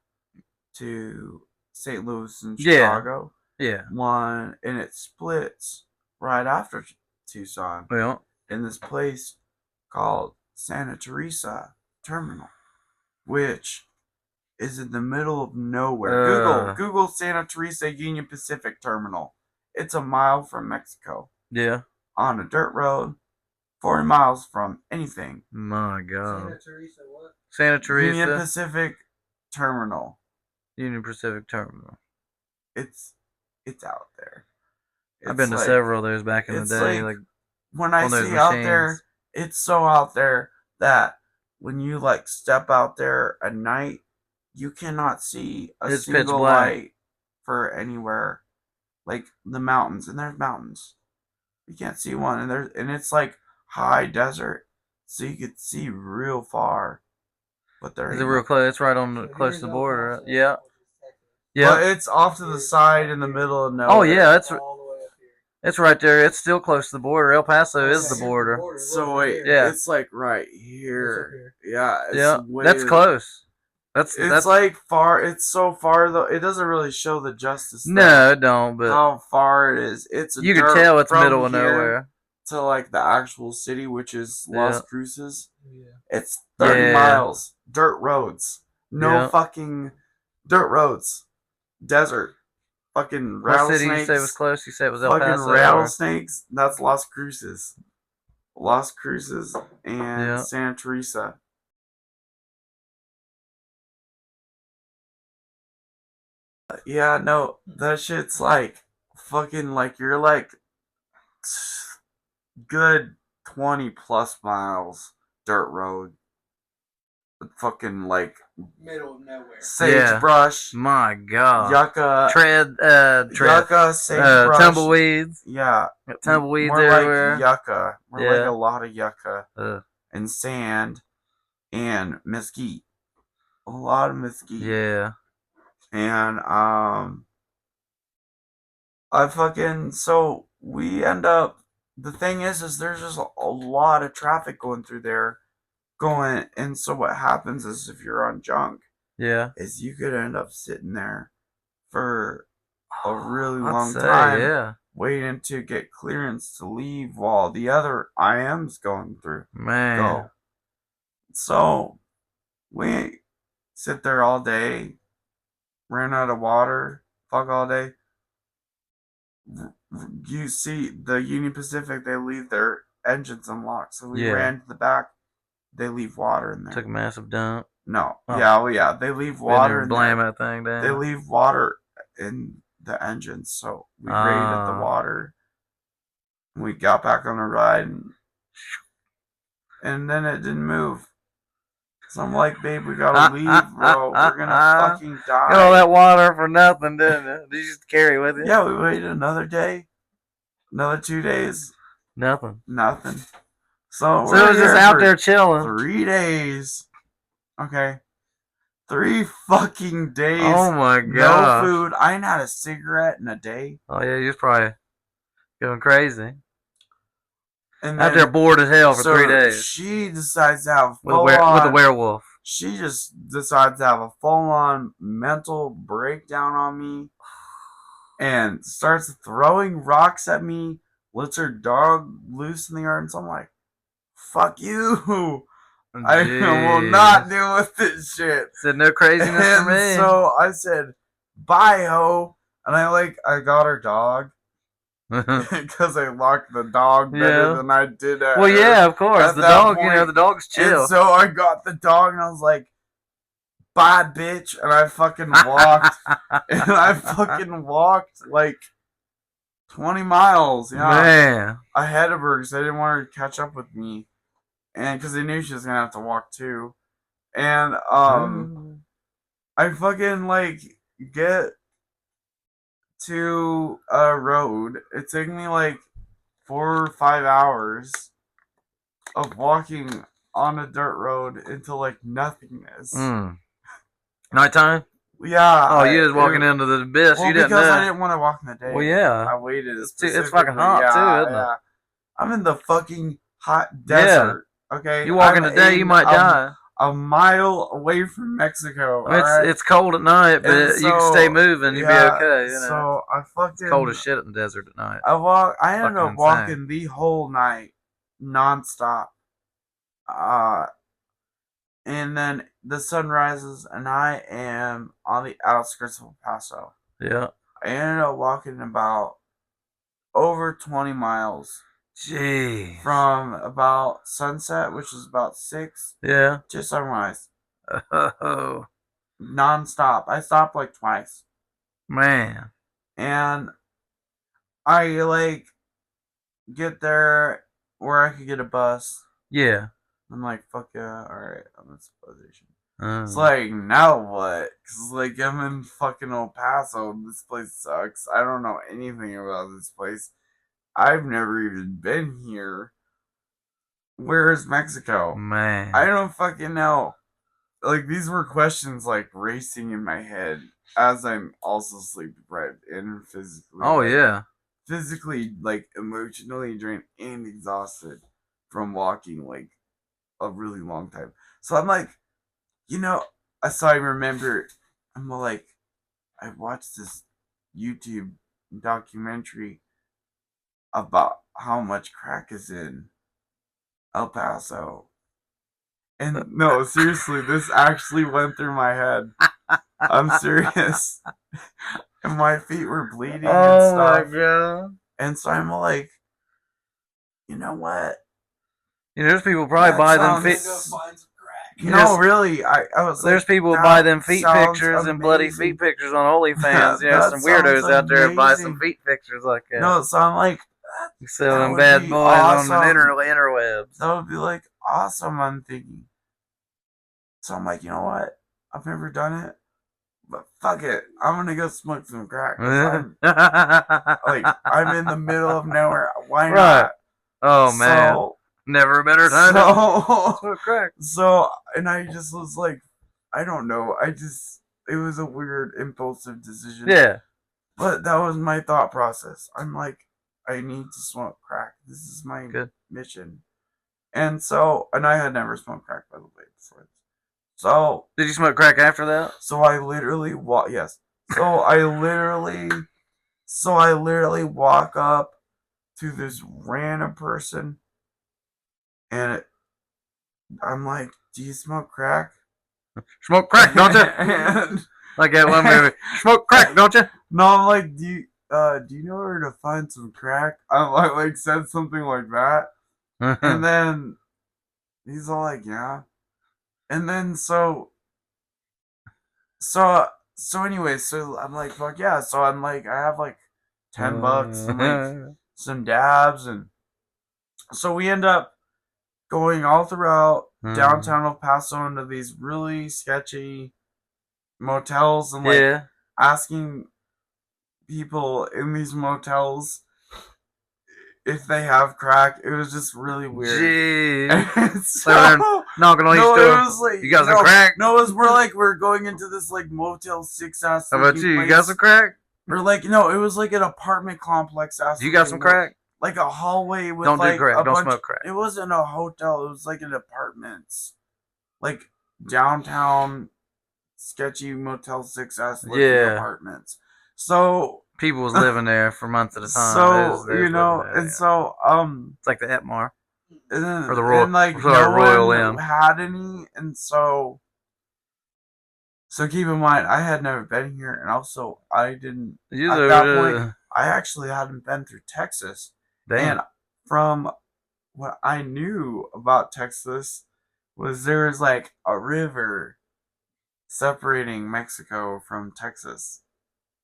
to St. Louis and Yeah. Chicago. Yeah. One, and it splits right after Tucson Well. in this place called Santa Teresa Terminal, which is in the middle of nowhere. Google Santa Teresa Union Pacific Terminal. It's a mile from Mexico. Yeah. On a dirt road, 40 miles from anything. My God. Santa Teresa, what? Santa Teresa Union Pacific Terminal. Union Pacific Terminal. It's out there. I've been to several of those back in the day. Like when I say out there, it's so out there that when you step out there at night, you cannot see a single light for anywhere. Like the mountains, and there's mountains. You can't see one, and it's high desert, so you could see real far. But there is it real close? It's right on close to the border. Yeah. Yeah. But it's off to the side in the middle of nowhere. Oh yeah, it's right there. It's still close to the border. El Paso is the border. So wait, yeah, it's right here. Yeah, yeah, that's close. That's far. It's so far though. It doesn't really show the justice. No, it don't. But how far it is. You can tell it's middle of nowhere. To the actual city, which is Las Cruces. Yeah. It's 30 miles. Dirt roads. No fucking dirt roads. Desert. Fucking rattlesnakes. What city you say was close? You said it was El Paso. Fucking rattlesnakes. That's Las Cruces. Las Cruces and Santa Teresa. Yeah, no, that shit's fucking you're good 20 plus miles dirt road. Fucking middle of nowhere. Sagebrush. My God. Yucca. Tread. Yucca, sagebrush. Tumbleweeds. Yeah. Tumbleweeds more everywhere. Yucca. More a lot of yucca. And sand. And mesquite. A lot of mesquite. Yeah. And so we end up, the thing is there's just a lot of traffic going through there. And so what happens is if you're on junk, is you could end up sitting there for a really long time, waiting to get clearance to leave while the other IM's going through. Man. So we sit there all day, ran out of water, fuck all day. You see the Union Pacific, they leave their engines unlocked, so we ran to the back. They leave water in there. Took a massive dump. No. Oh. They leave water in blame there. That thing down. They leave water in the engines, so we raided the water. We got back on the ride, and then it didn't move. So I'm like, babe, we gotta leave, bro. We're gonna fucking die. Got all that water for nothing, didn't it? Did you just carry with you? Yeah, we waited another day. Another 2 days. Nothing. So it was just out there chilling. 3 days. Okay. 3 fucking days. Oh my God. No food. I ain't had a cigarette in a day. Oh yeah, you was probably going crazy. And out there bored as hell for 3 days. She decides to have with a werewolf. She just decides to have a full-on mental breakdown on me and starts throwing rocks at me, lets her dog loose in the yard, and so I'm like, fuck you. I will not deal with this shit. Said no craziness for me. So I said, bye, ho. And I got her dog. Because I locked the dog better than I did at well, yeah, of course. The dog, the dog's chill. And so I got the dog and I was like, bye, bitch. And I fucking walked. And I fucking walked 20 miles. Man. Ahead of her because I didn't want her to catch up with me. And because I knew she was going to have to walk too. And I fucking get to a road. It took me 4 or 5 hours of walking on a dirt road into like nothingness. Nighttime? Yeah. Oh, you was walking into the abyss. Well, You didn't because know. I didn't want to walk in the day. Well, yeah. I waited. It's fucking hot too, isn't it? I'm in the fucking hot desert. Okay. You walk in the day, you might die. A mile away from Mexico. I mean, it's cold at night, but you can stay moving. You'll be okay. You know? So I fucking. It's cold as shit in the desert at night. I ended up walking the whole night, nonstop. And then the sun rises, and I am on the outskirts of El Paso. Yeah. I ended up walking about over 20 miles. Jeez. From about sunset, which is about 6, to sunrise. Oh. Non-stop. I stopped like twice. Man. And I like get there where I could get a bus. Yeah. I'm like, fuck yeah, alright, I'm in civilization. Oh. It's like, now what? Because like I'm in fucking El Paso. This place sucks. I don't know anything about this place. I've never even been here. Where is Mexico? Man. I don't fucking know. Like, these were questions, like, racing in my head as I'm also sleep deprived and physically. Oh, yeah. Physically, like, emotionally drained and exhausted from walking, like, a really long time. So I'm like, I remember, I'm like, I watched this YouTube documentary about how much crack is in El Paso. And no, seriously, this actually went through my head. I'm serious. And my feet were bleeding and stuff. Oh my god. And so I'm like, you know what? There's people probably buy them feet. No, really. I was there's like, people who buy them feet pictures and bloody feet pictures on OnlyFans. Some weirdos out there buy some feet pictures like that. No, so I'm like, you sell them bad boys on the interwebs. That would be like awesome, I'm thinking. So I'm like, you know what? I've never done it, but fuck it. I'm gonna go smoke some crack. I'm in the middle of nowhere. Why not? Oh man. Never a better time to smoke crack. So, and I just was like, I don't know. It was a weird, impulsive decision. Yeah. But that was my thought process. I'm like, I need to smoke crack. This is my mission. And I had never smoked crack, by the way, before this. So. Did you smoke crack after that? So I literally yes. So I literally walk up to this random person, and I'm like, "Do you smoke crack?" Smoke crack, don't you? Like that one movie. Smoke crack, don't you? No, I'm like, do you know where to find some crack? I like said something like that, and then he's all like, "Yeah," and then so anyway, so I'm like, fuck yeah. So I'm like, I have like $10 and like some dabs, and so we end up going all throughout downtown El Paso into these really sketchy motels and like asking people in these motels if they have crack. It was just really weird. Jeez. So knocking on each door. It was like, you got some crack? No, we're going into this like Motel 6 ass. How about you? You got some crack? We're like, no, it was like an apartment complex ass. You got some crack? Like a hallway with don't like do crack. Don't bunch, smoke crack. It wasn't a hotel. It was like an apartments, like downtown, sketchy Motel 6 ass apartments. So people was living there for months at a time. So so it's like the Etmar or the Royal, and like no Royal one had any, and so keep in mind I had never been here, and also I didn't at that point. I actually hadn't been through Texas. Damn. And from what I knew about Texas was there was like a river separating Mexico from Texas.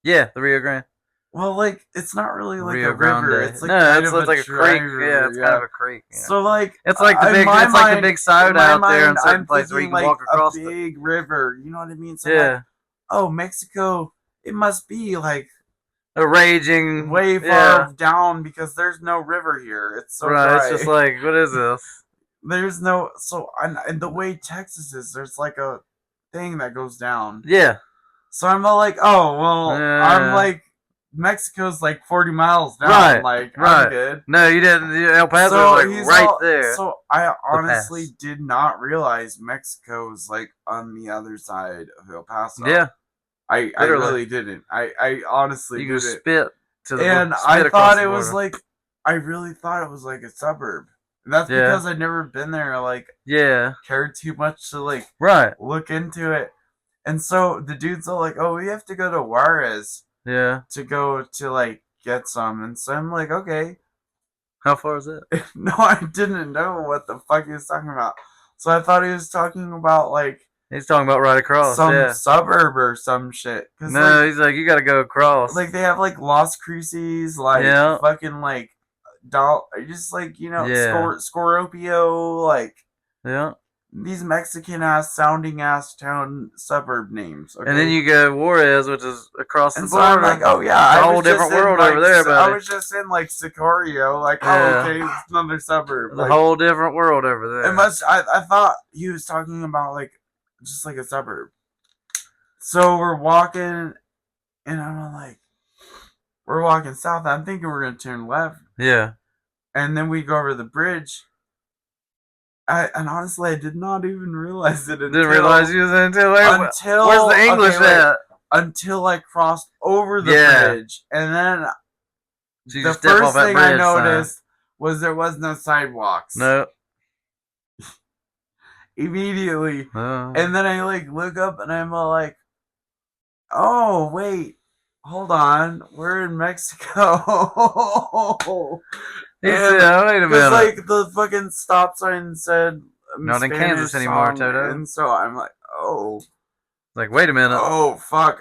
Yeah, the Rio Grande. Well, like it's not really like Rio a river. Grande. It's like it's like a creek. Yeah, it's kind of a creek. Yeah. So like it's like the big, it's like the big side out there in certain places where you can like walk across a big river. You know what I mean? So yeah. Like, oh, Mexico. It must be like a raging way far down because there's no river here. It's so right. dry. It's just like, what is this? There's no and the way Texas is, there's like a thing that goes down. Yeah. So I'm all like, oh well, I'm like Mexico's like 40 miles down. Right, Like right. I'm good. No, you didn't. El Paso So was like right there. So I honestly did not realize Mexico was like on the other side of El Paso. Yeah. I really didn't. I honestly you didn't. can spit to the And spit I across thought the it was border. like, I really thought it was like a suburb. And that's Yeah. because I'd never been there, or like Yeah. cared too much to like Right. look into it. And so the dude's all like, oh, we have to go to Juarez Yeah. to go to like get some. And so I'm like, okay. How far is it? No, I didn't know what the fuck he was talking about. So I thought he was talking about like He's talking about right across. some suburb or some shit. No, like, he's like, you got to go across. like they have like Las Cruces, like fucking like just like, you know, Scorpio, like these Mexican ass sounding ass town suburb names. Okay? And then you go Juarez, which is across the border. So I'm like, oh yeah, it's a whole different world over there, buddy. I was just in like Sicario, like oh okay, it's another suburb. It's a whole different world over there. I thought he was talking about like just like a suburb. So we're walking, and I'm like, we're walking south. I'm thinking we're gonna turn left. Yeah. And then we go over the bridge. And honestly, I did not even realize it. Didn't realize you was until where's the English at? Until I crossed over the bridge, and then so the first thing I noticed was there was no sidewalks. No. Immediately, and then I like look up, and I'm like, oh wait, hold on, we're in Mexico. Yeah, wait a minute. Like the fucking stop sign said not in Kansas anymore, Toto. And so I'm like, oh. Like, wait a minute. Oh fuck.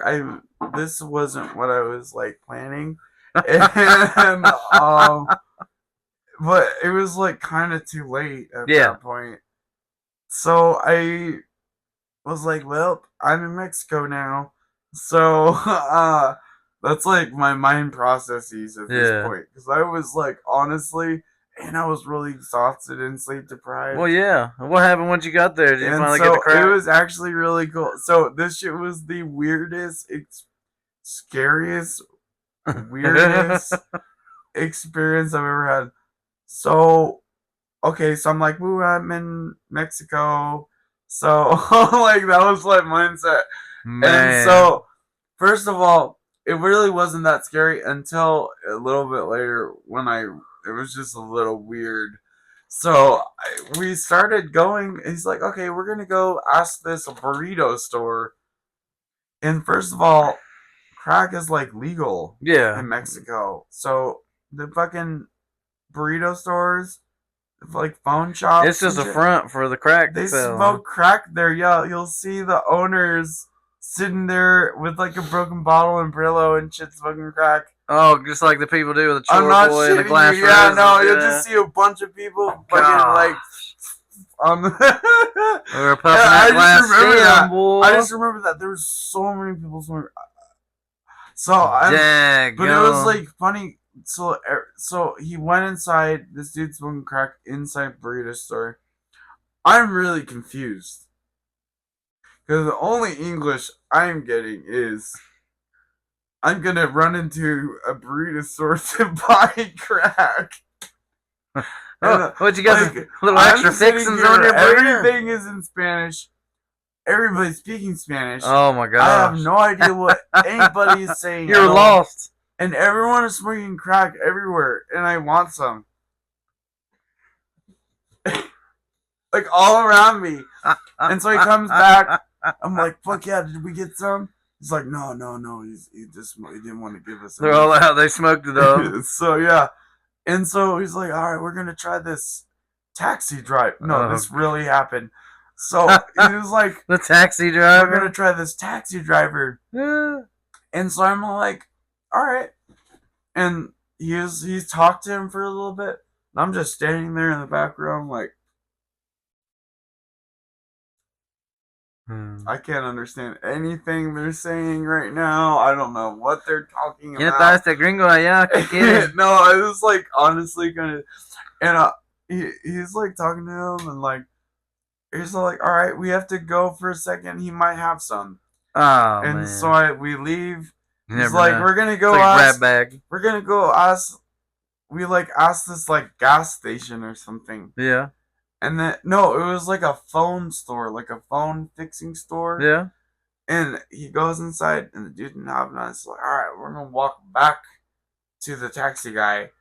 This wasn't what I was like planning. And but it was like kinda too late at that point. So I was like, well, I'm in Mexico now. So that's like my mind processes at this point. Because I was like, honestly, and I was really exhausted and sleep deprived. Well, yeah. What happened once you got there? Did you finally get the crack? It was actually really cool. So this shit was the weirdest, scariest, weirdest experience I've ever had. So, okay, so I'm like, woo, I'm in Mexico. So, like, that was like mindset. Man. And so, first of all, it really wasn't that scary until a little bit later when it was just a little weird. So we started going. He's like, okay, we're going to go ask this burrito store. And first of all, crack is like legal in Mexico. So the fucking burrito stores, like phone shops. It's just a front for the crack. They smoke crack there. Yeah, you'll see the owners sitting there with like a broken bottle and Brillo and shit smoking crack. Oh, just like the people do with the chore boy and the glass roses. Yeah, no, you'll just see a bunch of people fucking like on the or puffing that glass stem, boy. I just remember that there was so many people smoking. So but it was like funny. So he went inside. This dude smoking crack inside burrito store. I'm really confused. Because the only English I'm getting is I'm going to run into a burrito store to buy crack. What you got? Like, little extra fixings on your burrito? Everything is in Spanish. Everybody's speaking Spanish. Oh my god! I have no idea what anybody is saying. You're lost. And everyone is smoking crack everywhere, and I want some. Like all around me. And so he comes back. I'm like, fuck yeah, did we get some? He's like, no. He didn't want to give us some. They're all out. They smoked it up. So yeah. And so he's like, all right, we're going to try this taxi drive. No, this really happened. So he was like, the taxi driver? We're going to try this taxi driver. Yeah. And so I'm like, all right. And he's talked to him for a little bit. And I'm just standing there in the background like, I can't understand anything they're saying right now. I don't know what they're talking ¿Quién está about. este gringo allá? ¿Qué quiere? No, I was like honestly kind of, and he's like talking to him and like he's like, all right, we have to go for a second. He might have some, Oh, and man. so we leave. You He's never like, know. we're gonna go It's like ask. grab bag. We're gonna go ask. We like asked this like gas station or something. Yeah. And then no, it was like a phone store, like a phone fixing store. Yeah. And he goes inside, and the dude didn't have none. It's like, all right, we're gonna walk back to the taxi guy.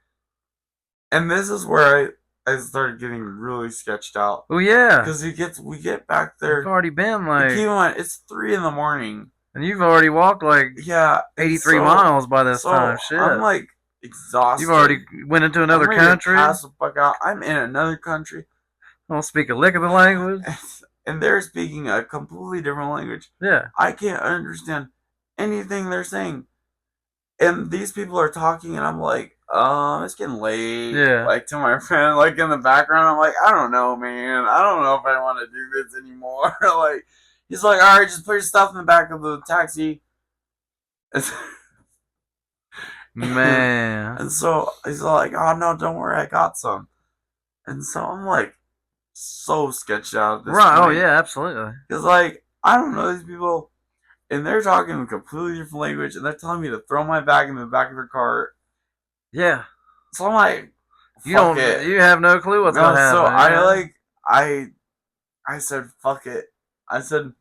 And this is where I started getting really sketched out. Oh, yeah. Because we get back there. You've already been like. Keep in mind, it's 3 a.m. And you've already walked like 83 miles by this time. Shit. I'm like exhausted. You've already went into another country. Pass the fuck out. I'm in another country. I don't speak a lick of the language. And they're speaking a completely different language. Yeah. I can't understand anything they're saying. And these people are talking, and I'm like, it's getting late. Yeah. Like, to my friend, like, in the background, I'm like, I don't know, man. I don't know if I want to do this anymore. Like, he's like, all right, just put your stuff in the back of the taxi. Man. And so he's like, oh, no, don't worry, I got some. And so I'm like, so sketched out at this Right, point. oh yeah, absolutely. Because, like, I don't know these people, and they're talking a completely different language, and they're telling me to throw my bag in the back of their car. Yeah. So I'm like, you have no clue what's going to happen. So I said, fuck it. I said,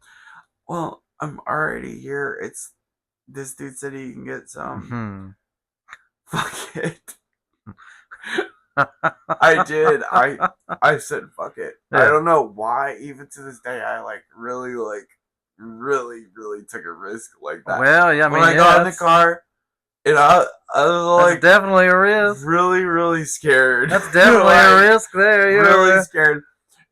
well, I'm already here. This dude said he can get some. Fuck it. I did. I said fuck it. Yeah. I don't know why. Even to this day, I really took a risk like that. Well, yeah. When I got in the car, and I was like, that's definitely a risk. Really scared. That's definitely a risk there. You're really scared.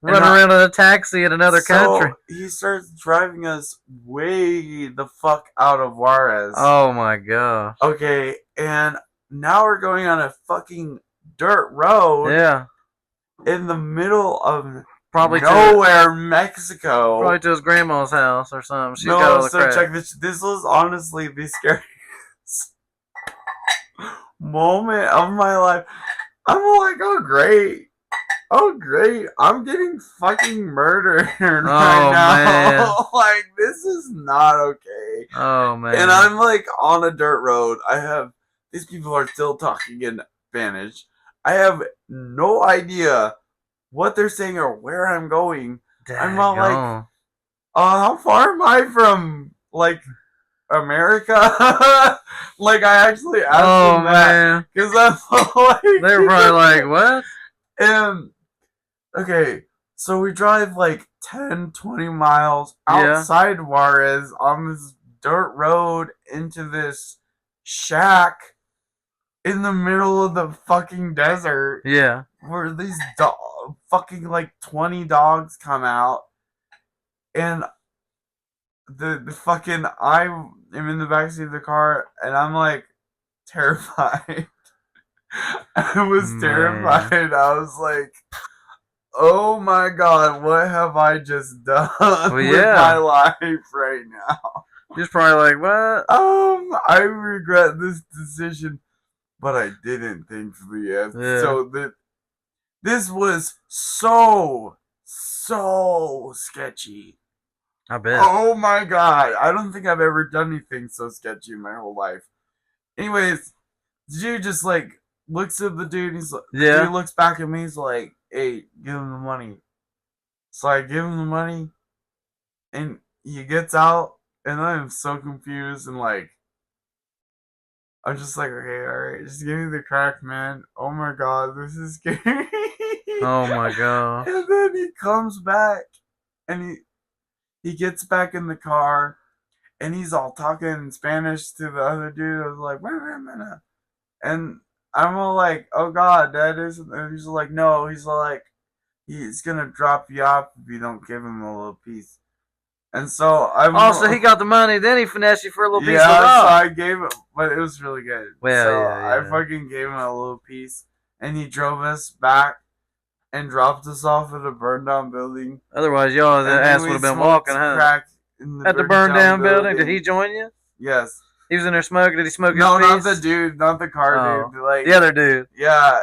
Running around in a taxi in another country. He starts driving us way the fuck out of Juarez. Oh my god. Okay, and now we're going on a fucking dirt road. Yeah. In the middle of probably nowhere, Mexico. Probably to his grandma's house or something. She's got all the crap. Check this. This was honestly the scariest moment of my life. I'm like, oh great, I'm getting fucking murdered right now. Man. Like, this is not okay. Oh man. And I'm like on a dirt road. These people are still talking in Spanish. I have no idea what they're saying or where I'm going. I'm all like, how far am I from, like, America? Like, I actually asked them that. Because I'm like... They were probably like, what? And, okay, so we drive, like, 10, 20 miles outside Juarez on this dirt road into this shack in the middle of the fucking desert. Yeah. Where these fucking like 20 dogs come out. And the fucking I am in the backseat of the car, and I'm like terrified. I was terrified. I was like, oh my god, what have I just done with my life right now? You're probably like, what? I regret this decision. But I didn't, thankfully. Yeah. So this was so sketchy. I bet. Oh my god. I don't think I've ever done anything so sketchy in my whole life. Anyways, the dude just like looks at the dude, and he's like, the dude looks back at me, he's like, hey, give him the money. So I give him the money, and he gets out, and I am so confused, and like, I'm just like, okay, alright, just give me the crack, man. Oh my god, this is scary. Oh my god. And then he comes back, and he gets back in the car, and he's all talking in Spanish to the other dude. I was like, wait a minute. And I'm all like, oh god, that isn't. And he's like, no. He's like, he's gonna drop you off if you don't give him a little piece. And so so he got the money, then he finessed you for a little piece of rock. rock. So I gave him, but it was really good. Well, so I fucking gave him a little piece, and he drove us back. and dropped us off at a burned down building. Otherwise, y'all's And then ass we would have been smoked walking home. crack in the At the burned down building? Did he join you? Yes. He was in there smoking. Did he smoke No, his not piece? the dude, not the car dude. Like the other dude. Yeah.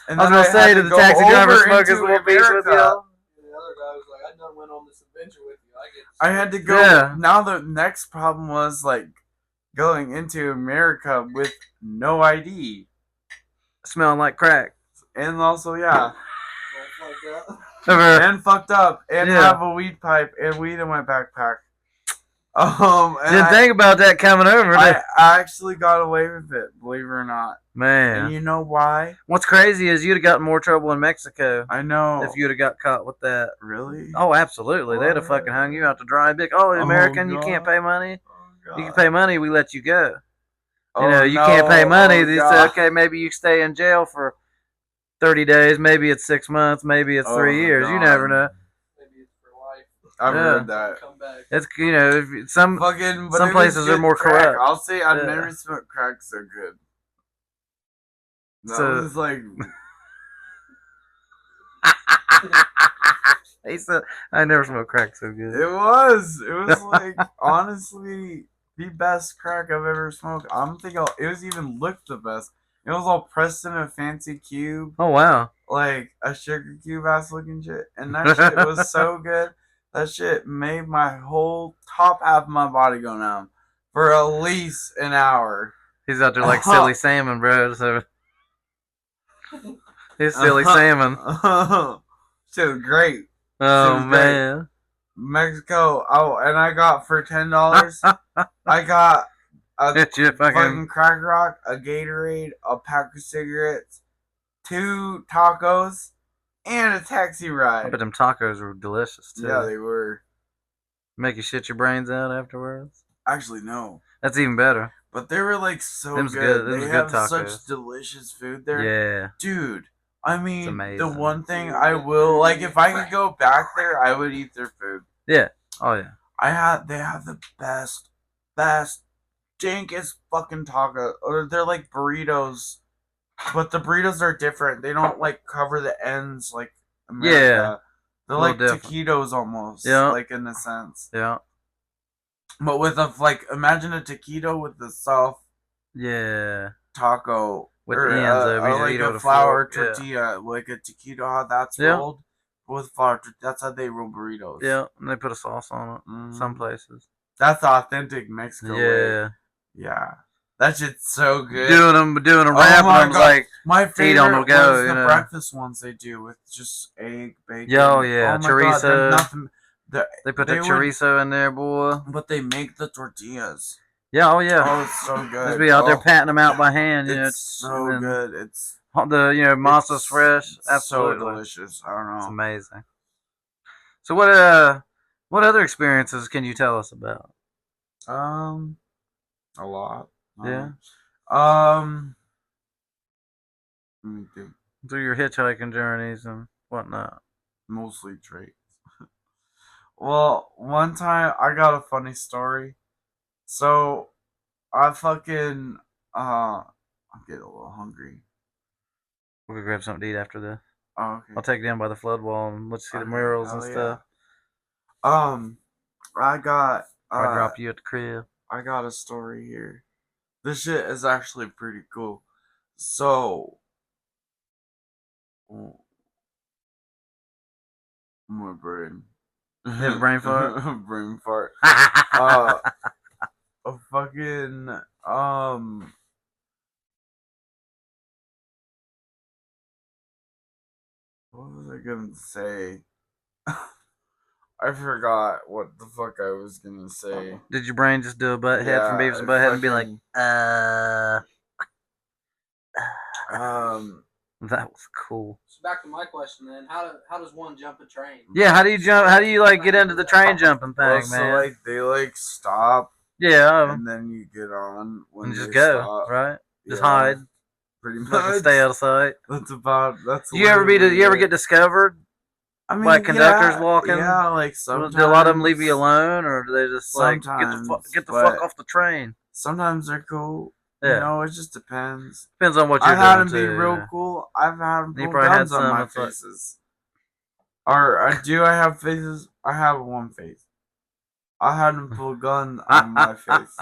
And I was then gonna say, had did to the go taxi driver over smoke his into little piece with America. y'all? And the other guy was like, I done went on this adventure with you. I had to go. Yeah. Now the next problem was like going into America with no ID, Smelling like crack. and also yeah, Ever- and fucked up, and Yeah. have a weed pipe and weed in my backpack. And Didn't think about that coming over. I actually got away with it, believe it or not. Man, And you know why? what's crazy is you'd have gotten more trouble in Mexico I know. if you'd have got caught with that. Really? Oh, absolutely. They'd have fucking hung you out to dry. Big. Oh, American, you can't God. pay money. Oh, You can pay money, we let you go. Oh, You can't pay money. Oh, They God. say, okay, maybe you stay in jail for 30 days. Maybe it's 6 months. Maybe it's 3 years. You God. never know. Maybe it's for life. I've Yeah. heard that. Come back. It's if some Fucking, but some it places was are good more crack. corrupt. I'll say I've Yeah. never smoked crack so good. That So- was like, he said, "I never smoked crack so good." it was like honestly the best crack I've ever smoked. I'm thinking it was even looked the best. It was all pressed in a fancy cube, Oh wow! like a sugar cube ass looking shit, and that shit was so good. That shit made my whole top half of my body go numb for at least an hour. He's out there like silly salmon, bro. So he's silly salmon. Shit was great. Oh was great. man! Mexico. Oh, and I got for $10. I got a Hit you fucking crack rock, a Gatorade, a pack of cigarettes, 2 tacos, and a taxi I ride. bet them tacos were delicious too. Yeah, they were. Make you shit your brains out afterwards. Actually, no. That's even better. But they were like so Them's good. good. Them's They good have tacos. such delicious food there. Yeah. Dude, I mean, amazing. the one thing I will, like, if I could go back there, I would eat their food. Yeah. Oh yeah. They have the best, dankest fucking taco. Or they're like burritos, but the burritos are different. They don't like cover the ends like America. Yeah. They're A like little different. taquitos almost. Yeah. Like in a sense. Yeah. But with imagine a taquito with the soft Yeah. taco. With or, ends over, you or like eat it a with a flour fork, yeah. tortilla, like a taquito, how that's Yeah. rolled with flour. That's how they roll burritos. Yeah. And they put a sauce on it. Mhm. Some places. That's authentic Mexico way. Yeah. Yeah. That shit's so good. Doing them, Oh wrapping my them God. like My favorite on the go, was you the know. breakfast ones they do with just egg, bacon. Yo, yeah, Oh my God, they're chorizo. nothing. they put they the would- chorizo in there, boy. But they make the tortillas. Yeah. Oh yeah. Oh, it's so good. Just be out there Oh, patting them out by hand. You know, it's so and then good. It's The massa's it's fresh. so Absolutely. delicious. I don't It's know. amazing. So what other experiences can you tell us about? A lot. Yeah. Let me think. Through your hitchhiking journeys and whatnot. Mostly traits. Well, one time I got a funny story. So I fucking I'm getting a little hungry. We'll go grab something to eat after this. Oh, okay. I'll take you down by the flood wall and let's see the Okay, murals and hell stuff. I got I drop you at the crib. I got a story here. This shit is actually pretty cool. So my brain. You have a brain fart? Brain fart. A fucking what was I gonna say? I forgot what the fuck I was gonna say. Did your brain just do a butt head from Yeah, Beavis and Butthead and be like, Um that was cool. So back to my question then, how does one jump a train? Yeah, how do you jump? How do you like get into the train jumping thing, well, man? so like they like stop yeah, and then you get on when and just they go, stop. right? Just Yeah, hide, pretty fucking much. stay out of sight. That's Do you ever literally you ever it. get discovered? I mean, like conductors yeah, walking? Yeah, like Do sometimes. a lot of them leave you alone, or do they just like Sometimes, get the but- fuck off the train? Sometimes they're cool. You Yeah. know, it just depends. Depends on what you're I've had doing them be too. real Yeah. cool. I've had them You pull probably had guns on some. my It's like, faces. Or do I have faces? I have one face. I had them pull a gun on my face.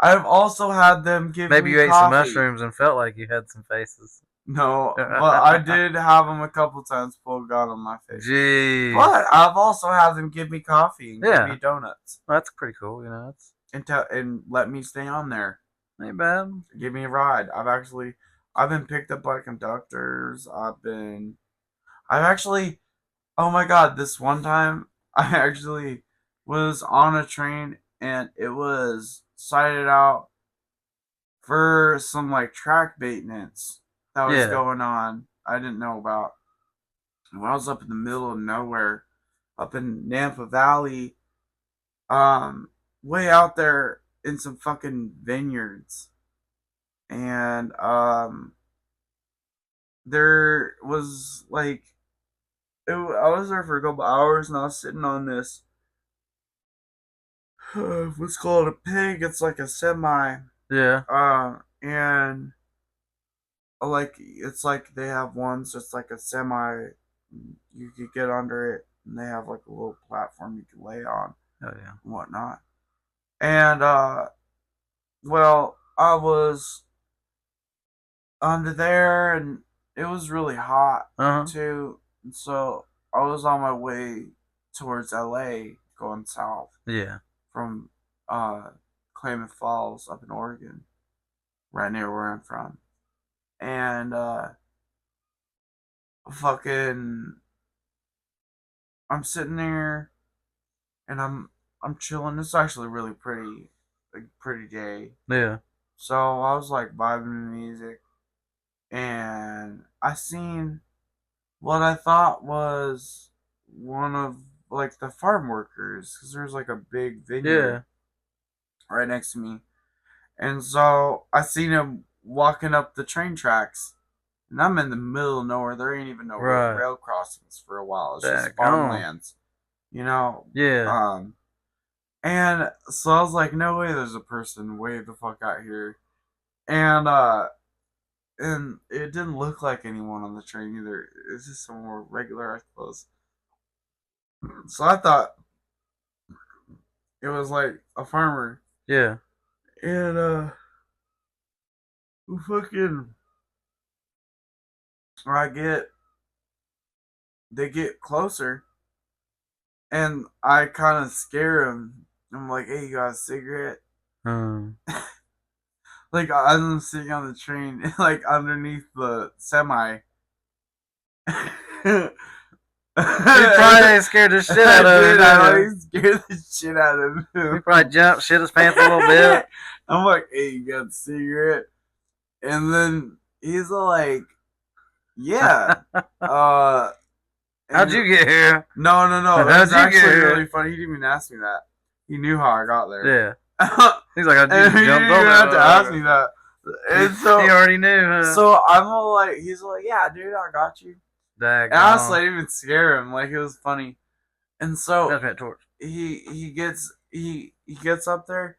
I've also had them give maybe me you ate some coffee. mushrooms and felt like you had some faces. No, but I did have them a couple times pull a gun on my face. Jeez. But I've also had them give me coffee and give me donuts. Well, that's pretty cool. You know, that's And let me stay on there. ain't bad. Give me a ride. I've been picked up by conductors. Oh my god, this one time I actually was on a train and it was sighted out for some like track maintenance that was going on. I didn't know about. When I was up in the middle of nowhere, up in Nampa Valley, way out there in some fucking vineyards, and there was like I was there for a couple hours, and I was sitting on this what's called a pig. It's like a semi. Yeah. And like it's like they have ones that's like a semi. You could get under it, and they have like a little platform you can lay on. Oh yeah. And whatnot. And well, I was under there, and it was really hot too. And so I was on my way towards LA, going south. Yeah. From Klamath Falls up in Oregon, right near where I'm from. And fucking I'm sitting there and I'm chilling. It's actually really pretty, like pretty day. Yeah. So I was like vibing to music, and I seen what I thought was one of like the farm workers, because there's like a big vineyard right next to me. And so I seen him walking up the train tracks, and I'm in the middle of nowhere. There ain't even no rail crossings for a while. It's just farmlands, you know. Yeah. And so I was like, no way, there's a person way the fuck out here, and it didn't look like anyone on the train either. It's just some more regular, I suppose. So I thought it was like a farmer. Yeah. And fucking they get closer, and I kind of scare him. I'm like, hey, you got a cigarette? Like, I'm sitting on the train, like, underneath the semi. You probably scared the shit out of him. I scared the shit out of him. He probably jumped, shit his pants a little bit. I'm like, hey, you got a cigarette? And then he's like, yeah. How'd you get here? No. It was actually really funny. He didn't even ask me that. He knew how I got there. Yeah. He's like, I just he jumped didn't even over. have to ask me that. And so he already knew. Huh? So I'm all like, he's like, yeah, dude, I got you. And honestly, I didn't even scare him. Like, it was funny. And so he gets up there,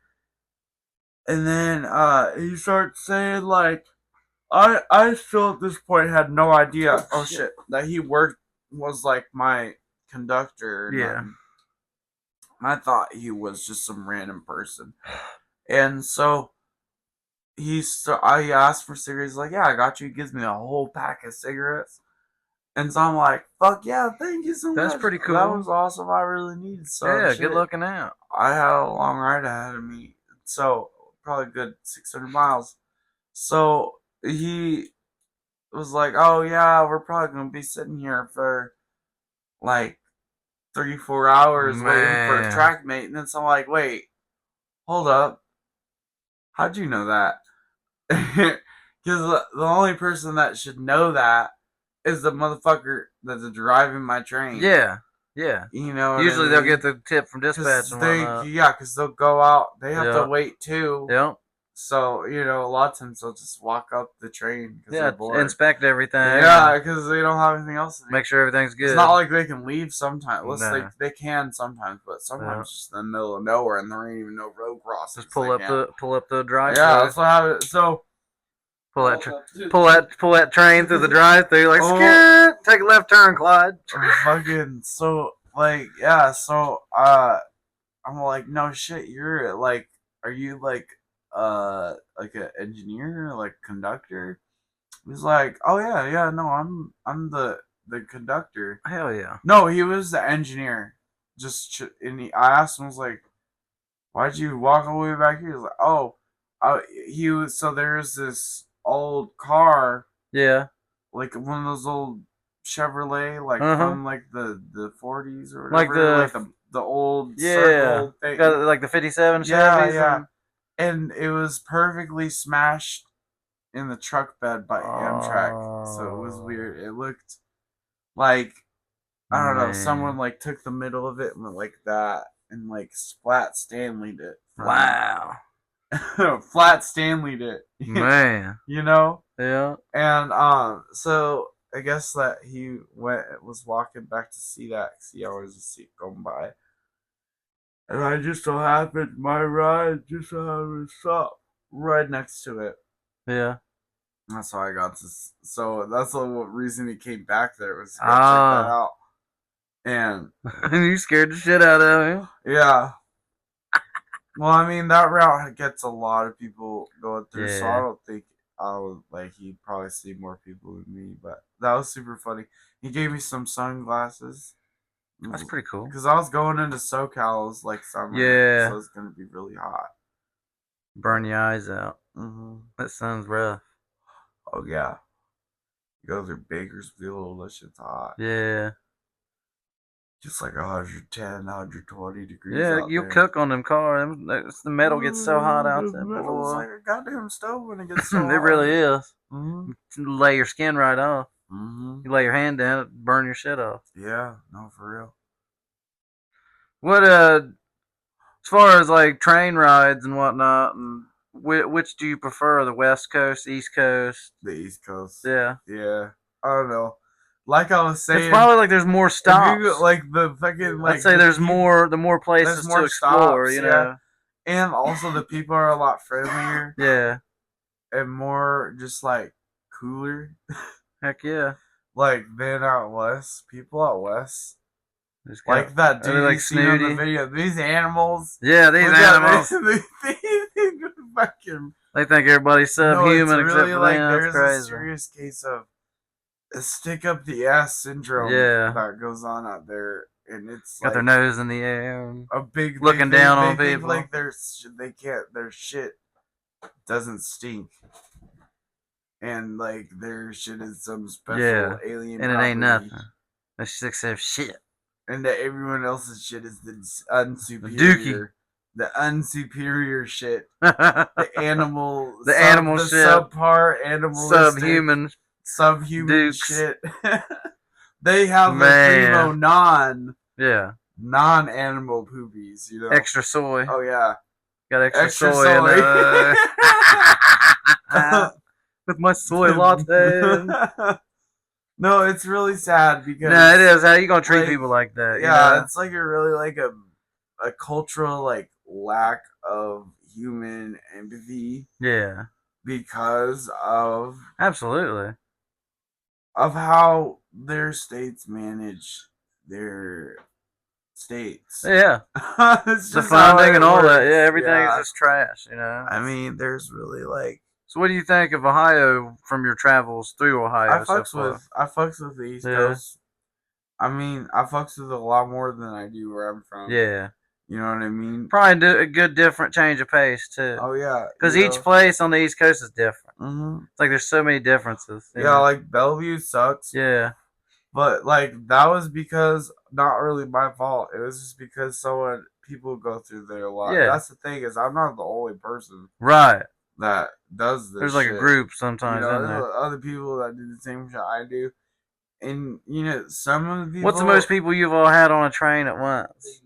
and then he starts saying like, I still at this point had no idea. Oh shit, that he was like my conductor. Yeah. I thought he was just some random person. And so I asked for cigarettes. He's like, yeah, I got you. He gives me a whole pack of cigarettes. And so I'm like, fuck yeah, thank you so much. That's pretty cool. That was awesome. I really needed some. Yeah, good looking out. I had a long ride ahead of me. So probably a good 600 miles. So he was like, oh yeah, we're probably going to be sitting here for like 3-4 hours waiting for track maintenance. I'm like, wait, hold up. How'd you know that? Because the only person that should know that is the motherfucker that's driving my train. Yeah. You know, usually they'll get the tip from dispatch and whatnot. Yeah, because they'll go out. They have to wait too. Yep. So, a lot of times they'll just walk up the train because Yeah, they're bored. inspect everything. Yeah, because they don't have anything else to do. Make sure everything's good. It's not like they can leave sometimes. No. They can sometimes, but sometimes just in the middle of nowhere and there ain't even no road crossings. Just pull up the drive. Yeah, that's what happened. So pull that train through the drive-through. Like, take a left turn, Clyde. Fucking so I'm like, no shit, you're like, are you like an engineer, like conductor? He's like, oh yeah, no, I'm the conductor. Hell yeah. No, he was the engineer. I asked him, I was like, why'd you walk all the way back here? He's like, oh, he was. So there's this old car. Yeah. Like one of those old Chevrolet, like from like the 40s or whatever. Like the old circle thing. Got like the 57 Chevys. Yeah. And it was perfectly smashed in the truck bed by Amtrak. So it was weird. It looked like, I don't know, someone like took the middle of it and went like that and like flat Stanley'd it. Wow. Flat Stanley'd it. Man. Yeah. And so I guess that he was walking back to see that because he always would see it going by. And I just so happened, my ride just so happened to stop right next to it. Yeah. That's how I got to. So that's the reason he came back there was to go check that out. And you scared the shit out of him. Yeah. Well, I mean, that route gets a lot of people going through, so I don't think he'd probably see more people than me, but that was super funny. He gave me some sunglasses. That's pretty cool. Because I was going into SoCal, it was like summer, so it's going to be really hot. Burn your eyes out. Mm-hmm. That sounds rough. Oh, yeah. You go through Bakersfield, that shit's hot. Yeah. Just like 110, 120 degrees. Yeah, you'll cook on them cars. The metal gets so hot out there. It's like a goddamn stove when it gets so hot. It really is. Mm-hmm. You lay your skin right off. Mm-hmm. You lay your hand down, it burn your shit off. Yeah, no, for real. What as far as like train rides and whatnot, and which do you prefer? The West Coast, East Coast? The East Coast. Yeah. Yeah. I don't know. Like I was saying, it's probably like there's more stops. Like the fucking like. Let's say there's more places to explore. Stops, yeah. And also the people are a lot friendlier. Yeah. And more just like cooler. Heck yeah. Like than out west, people out west. Like that dude like snooty in the video. These animals. Yeah, these animals. They think everybody's subhuman except for like, them. There's a serious case of a stick up the ass syndrome that goes on out there, and it's got their nose in the air, a big looking down on people. Like their shit doesn't stink, and like their shit is some special alien and property. It ain't nothing. That's six of shit. And that everyone else's shit is the unsuperior. The unsuperior shit. The animal shit. Subpar animal. Subhuman shit. They have the primo non-animal poopies, Extra soy. Oh yeah. Got extra soy in with my soy latte. No, it's really sad because it is. How you gonna treat people like that? Yeah, it's like a cultural like lack of human empathy. Yeah. Because of absolutely of how their states manage their states. Yeah. It's the funding and all that. Yeah, everything is just trash, I mean, there's really like. So what do you think of Ohio from your travels through Ohio? I fucks with the East Coast. I mean, I fucks with it a lot more than I do where I'm from. Yeah. You know what I mean? Probably a good different change of pace too. Oh yeah. Because each place on the East Coast is different. Mm-hmm. It's like there's so many differences. Yeah, like Bellevue sucks. Yeah. But like that was because not really my fault. It was just because people go through there a lot. Yeah. That's the thing is I'm not the only person. Right. That does this. There's like a group sometimes. There's other people that do the same shit I do. And some of the people. What's the most people you've all had on a train at once?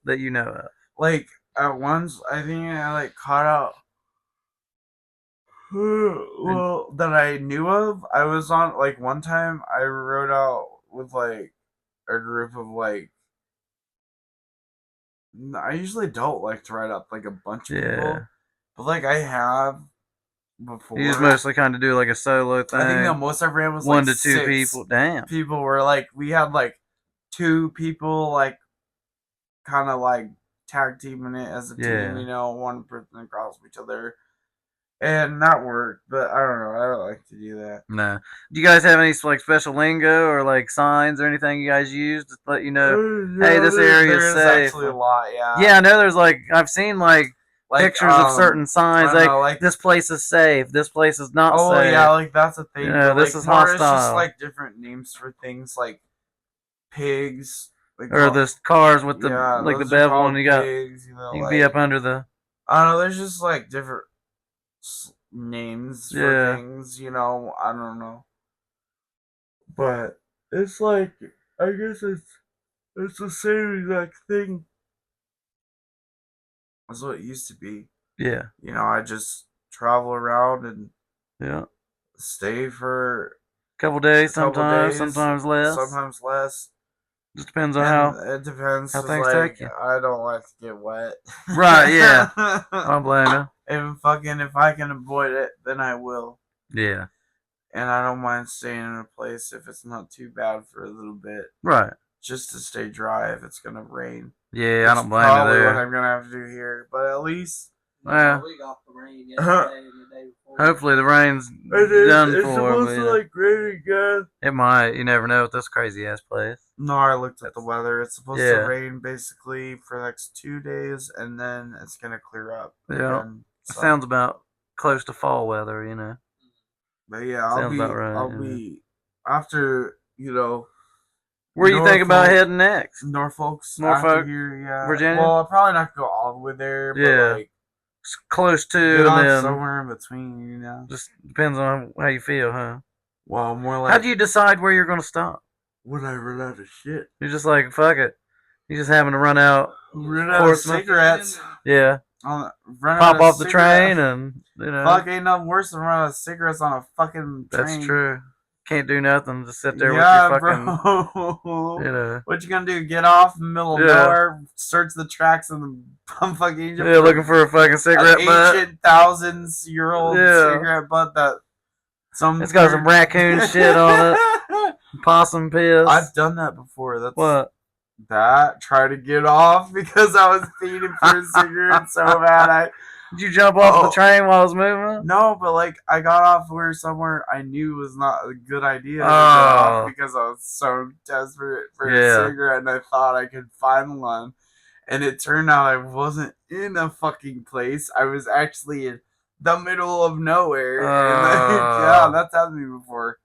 That you know of. Like at once, I think I like caught out Well, that I knew of, I was on like one time I rode out with like a group of like. I usually don't like to ride out like a bunch of people, Yeah. but like I have You just before. mostly kind of do like a solo thing. I think the most I ran was One like to two 6 people. Damn. people. Were like we had like 2 people like kind of like tag teaming it as a team, Yeah. you know, one person across each other, and that worked. But I don't know, I don't like to do that. No. Do you guys have any like special lingo or like signs or anything you guys use to let you know, hey, this area is there is safe? actually a lot, yeah. Yeah, I know. There's like I've seen like Like pictures of certain signs. I don't Like know, like this place is safe. This place is not oh safe. yeah, like that's a thing. You know, But this like is more, it's just hostile. like different names for things like pigs. Or the cars with the yeah, like the those are bevel, called and you got pigs. You know, you can like be up under the I don't know. There's just like different names for yeah. things. You know, I don't know. But it's like I guess it's the same exact thing as what it used to be. Yeah. You know, I just travel around and Yeah. stay for Couple days a couple sometimes, days, sometimes less. sometimes less. Just depends on And it depends. how 'Cause, things like take you. I don't like to get wet. Right, yeah. I don't blame you. If I can avoid it, then I will. Yeah. And I don't mind staying in a place if it's not too bad for a little bit, Right. just to stay dry if it's gonna rain. Yeah, I don't blame you Probably what there. I'm gonna have to do here, but at least Well, we got the rain yesterday and the day before. hopefully the rain's it's done for. supposed to But, like rain again. it might. You never know with this crazy ass place. No, I looked at the weather. It's supposed to Yeah. rain basically for the next 2 days, and then it's gonna clear up Yeah. again. It So, sounds about close to fall weather, you know. but yeah, Sounds about right. I'll yeah. be after Where you think about heading next? Norfolk's Norfolk, after here, yeah. Virginia? Well, I'll probably not go all the way there, but Yeah. like It's close to, get and off then somewhere in between, you know. just depends on how you feel, huh? Well, more like How do you decide where you're going to stop? when I run out of shit. You're just like, fuck it. You're just having to run out. Run out of Portsmouth. cigarettes. Yeah. Run Pop out of off the cigarette- train and, you know. Fuck, ain't nothing worse than running out of cigarettes on a fucking train. That's true. Can't do nothing. Just sit there Yeah, with your fucking, bro. you know. What you gonna do? Get off in the middle of Yeah. nowhere, search the tracks in the bumfuck Egypt? Yeah, looking for a fucking cigarette an butt. ancient thousands-year-old Yeah. cigarette butt that some. It's got some raccoon shit on it. Possum piss. I've done that before. That's What? that. Try to get off because I was feeding for a cigarette so bad. Did you jump off the train while I was moving? No, but like I got off where somewhere I knew was not a good idea to get Oh. off because I was so desperate for Yeah. a cigarette and I thought I could find one. And it turned out I wasn't in a fucking place. I was actually in the middle of nowhere. And yeah, that's happened to me before.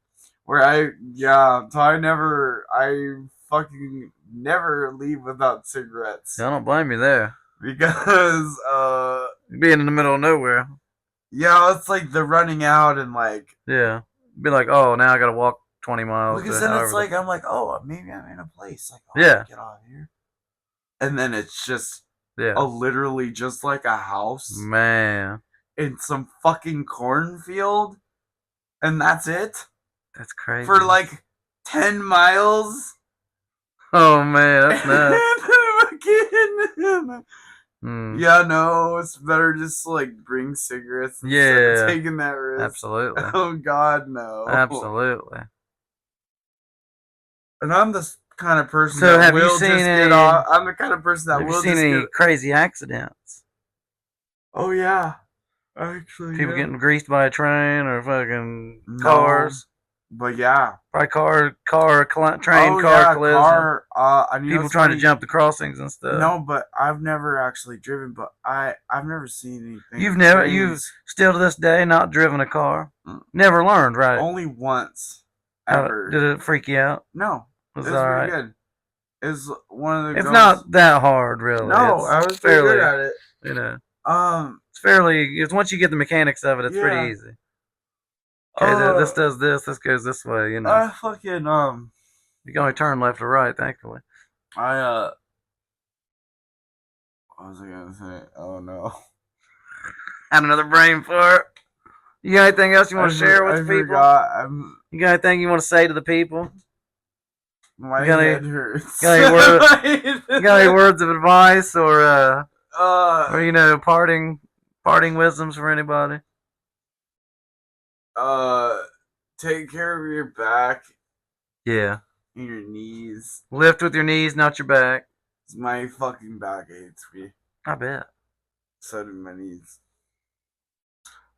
Where so I fucking never leave without cigarettes. I don't blame you there. Because, Being in the middle of nowhere. yeah, it's like the running out and like. Yeah. Be like, oh, now I gotta walk 20 miles. Because then it's like, I'm like, oh, maybe I'm in a place. Like, oh, Yeah. get out of here. And then it's just yeah. literally just like a house. Man. In some fucking cornfield. And that's it. That's crazy. For like 10 miles. Oh, man, that's nuts. Yeah, no, it's better just to like bring cigarettes instead of taking that risk. Absolutely. Oh God, no. Absolutely. And I'm the kind of person So that have will you just seen get off. I'm the kind of person that have will you seen just any get. crazy accidents? Oh yeah, actually. People yeah. getting greased by a train or fucking cars. But yeah, Probably train car collision. Car. People trying to jump the crossings and stuff. No, but I've never actually driven. But I've never seen anything. You've still to this day not driven a car. Never learned, right? Only once. Ever. Did it freak you out? No, it was pretty alright. good. It's one of the. It's not that hard, really. No, I was fairly good at it. You know, it's fairly. It's once you get the mechanics of it, it's pretty easy. Okay, this does this. This goes this way. You know. I fucking You can only turn left or right, thankfully. what was I gonna say? Oh no. Had another brain fart. You got anything else you want to share with I the people? forgot. You got anything you want to say to the people? My You got any- head hurts. got you got any words of advice or you know parting wisdoms for anybody? Take care of your back Yeah. and your knees. Lift with your knees, not your back. My fucking back aches me. I bet. So do my knees.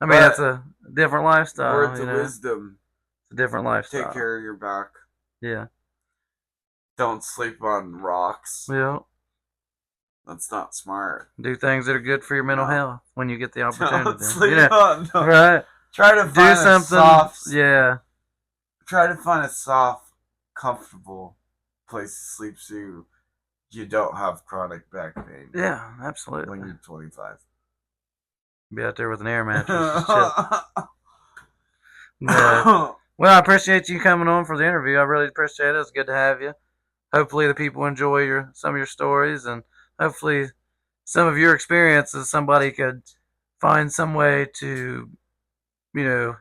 I mean, But it's a different lifestyle. words You of know, wisdom. it's a different lifestyle. Take care of your back. Yeah. Don't sleep on rocks. Yeah. That's not smart. Do things that are good for your mental health when you get the opportunity. Don't sleep You know, on. No. right? Try to Do find something. a soft. Yeah. Try to find a soft, comfortable place to sleep so you don't have chronic back pain. Yeah, absolutely. When you're 25. Be out there with an air mattress. Yeah. Well, I appreciate you coming on for the interview. I really appreciate it. It's good to have you. Hopefully, the people enjoy some of your stories, and hopefully, some of your experiences. Somebody could find some way to,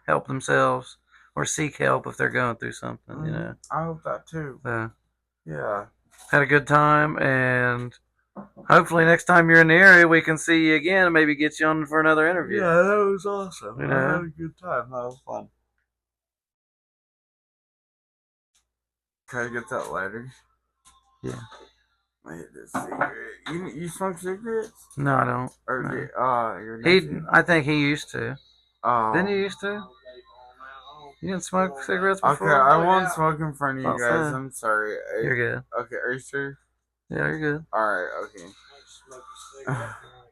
help themselves or seek help if they're going through something. You know. I hope that too. So, Yeah. had a good time, and hopefully, next time you're in the area, we can see you again and maybe get you on for another interview. Yeah, that was awesome. You I know? had a good time. That was fun. Can I get that lighter? Yeah. I hate this cigarette. You smoke cigarettes? No, I don't. Or No. your He, nephew? I think he used to. Oh. Didn't you used to? You didn't smoke cigarettes Okay, before? I won't smoke in front of you Thought guys. so. I'm sorry. You're good. Okay, are you sure? Yeah, you're good. Alright, okay.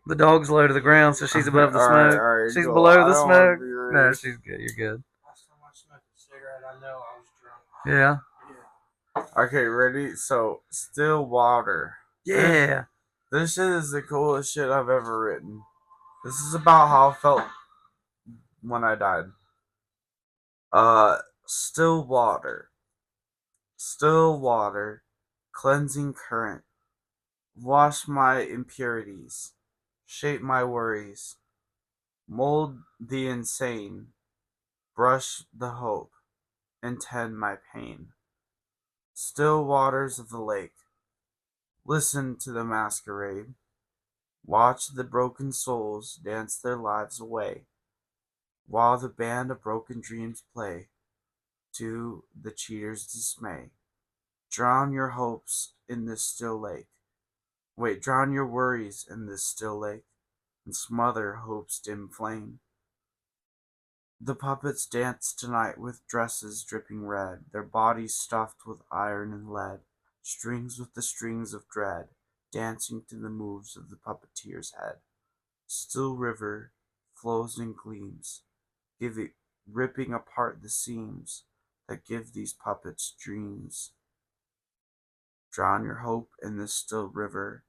The dog's low to the ground, so she's above the smoke. Alright, She's cool. below the I don't wanna smoke. be rude. No, she's good. You're good. Last time I smoked a cigarette, I know I was drunk. Yeah. Okay, ready? So, still water. Yeah. This shit is the coolest shit I've ever written. This is about how I felt when I died. Still water. Still water. Cleansing current. Wash my impurities. Shape my worries. Mold the insane. Brush the hope. And tend my pain. Still waters of the lake. Listen to the masquerade. Watch the broken souls dance their lives away, while the band of broken dreams play, to the cheater's dismay. Drown your hopes in this still lake. Wait, drown your worries in this still lake, and smother hope's dim flame. The puppets dance tonight with dresses dripping red, their bodies stuffed with iron and lead, strings with the strings of dread, dancing to the moves of the puppeteer's head. Still river flows and gleams, ripping apart the seams that give these puppets dreams. Drown your hope in this still river.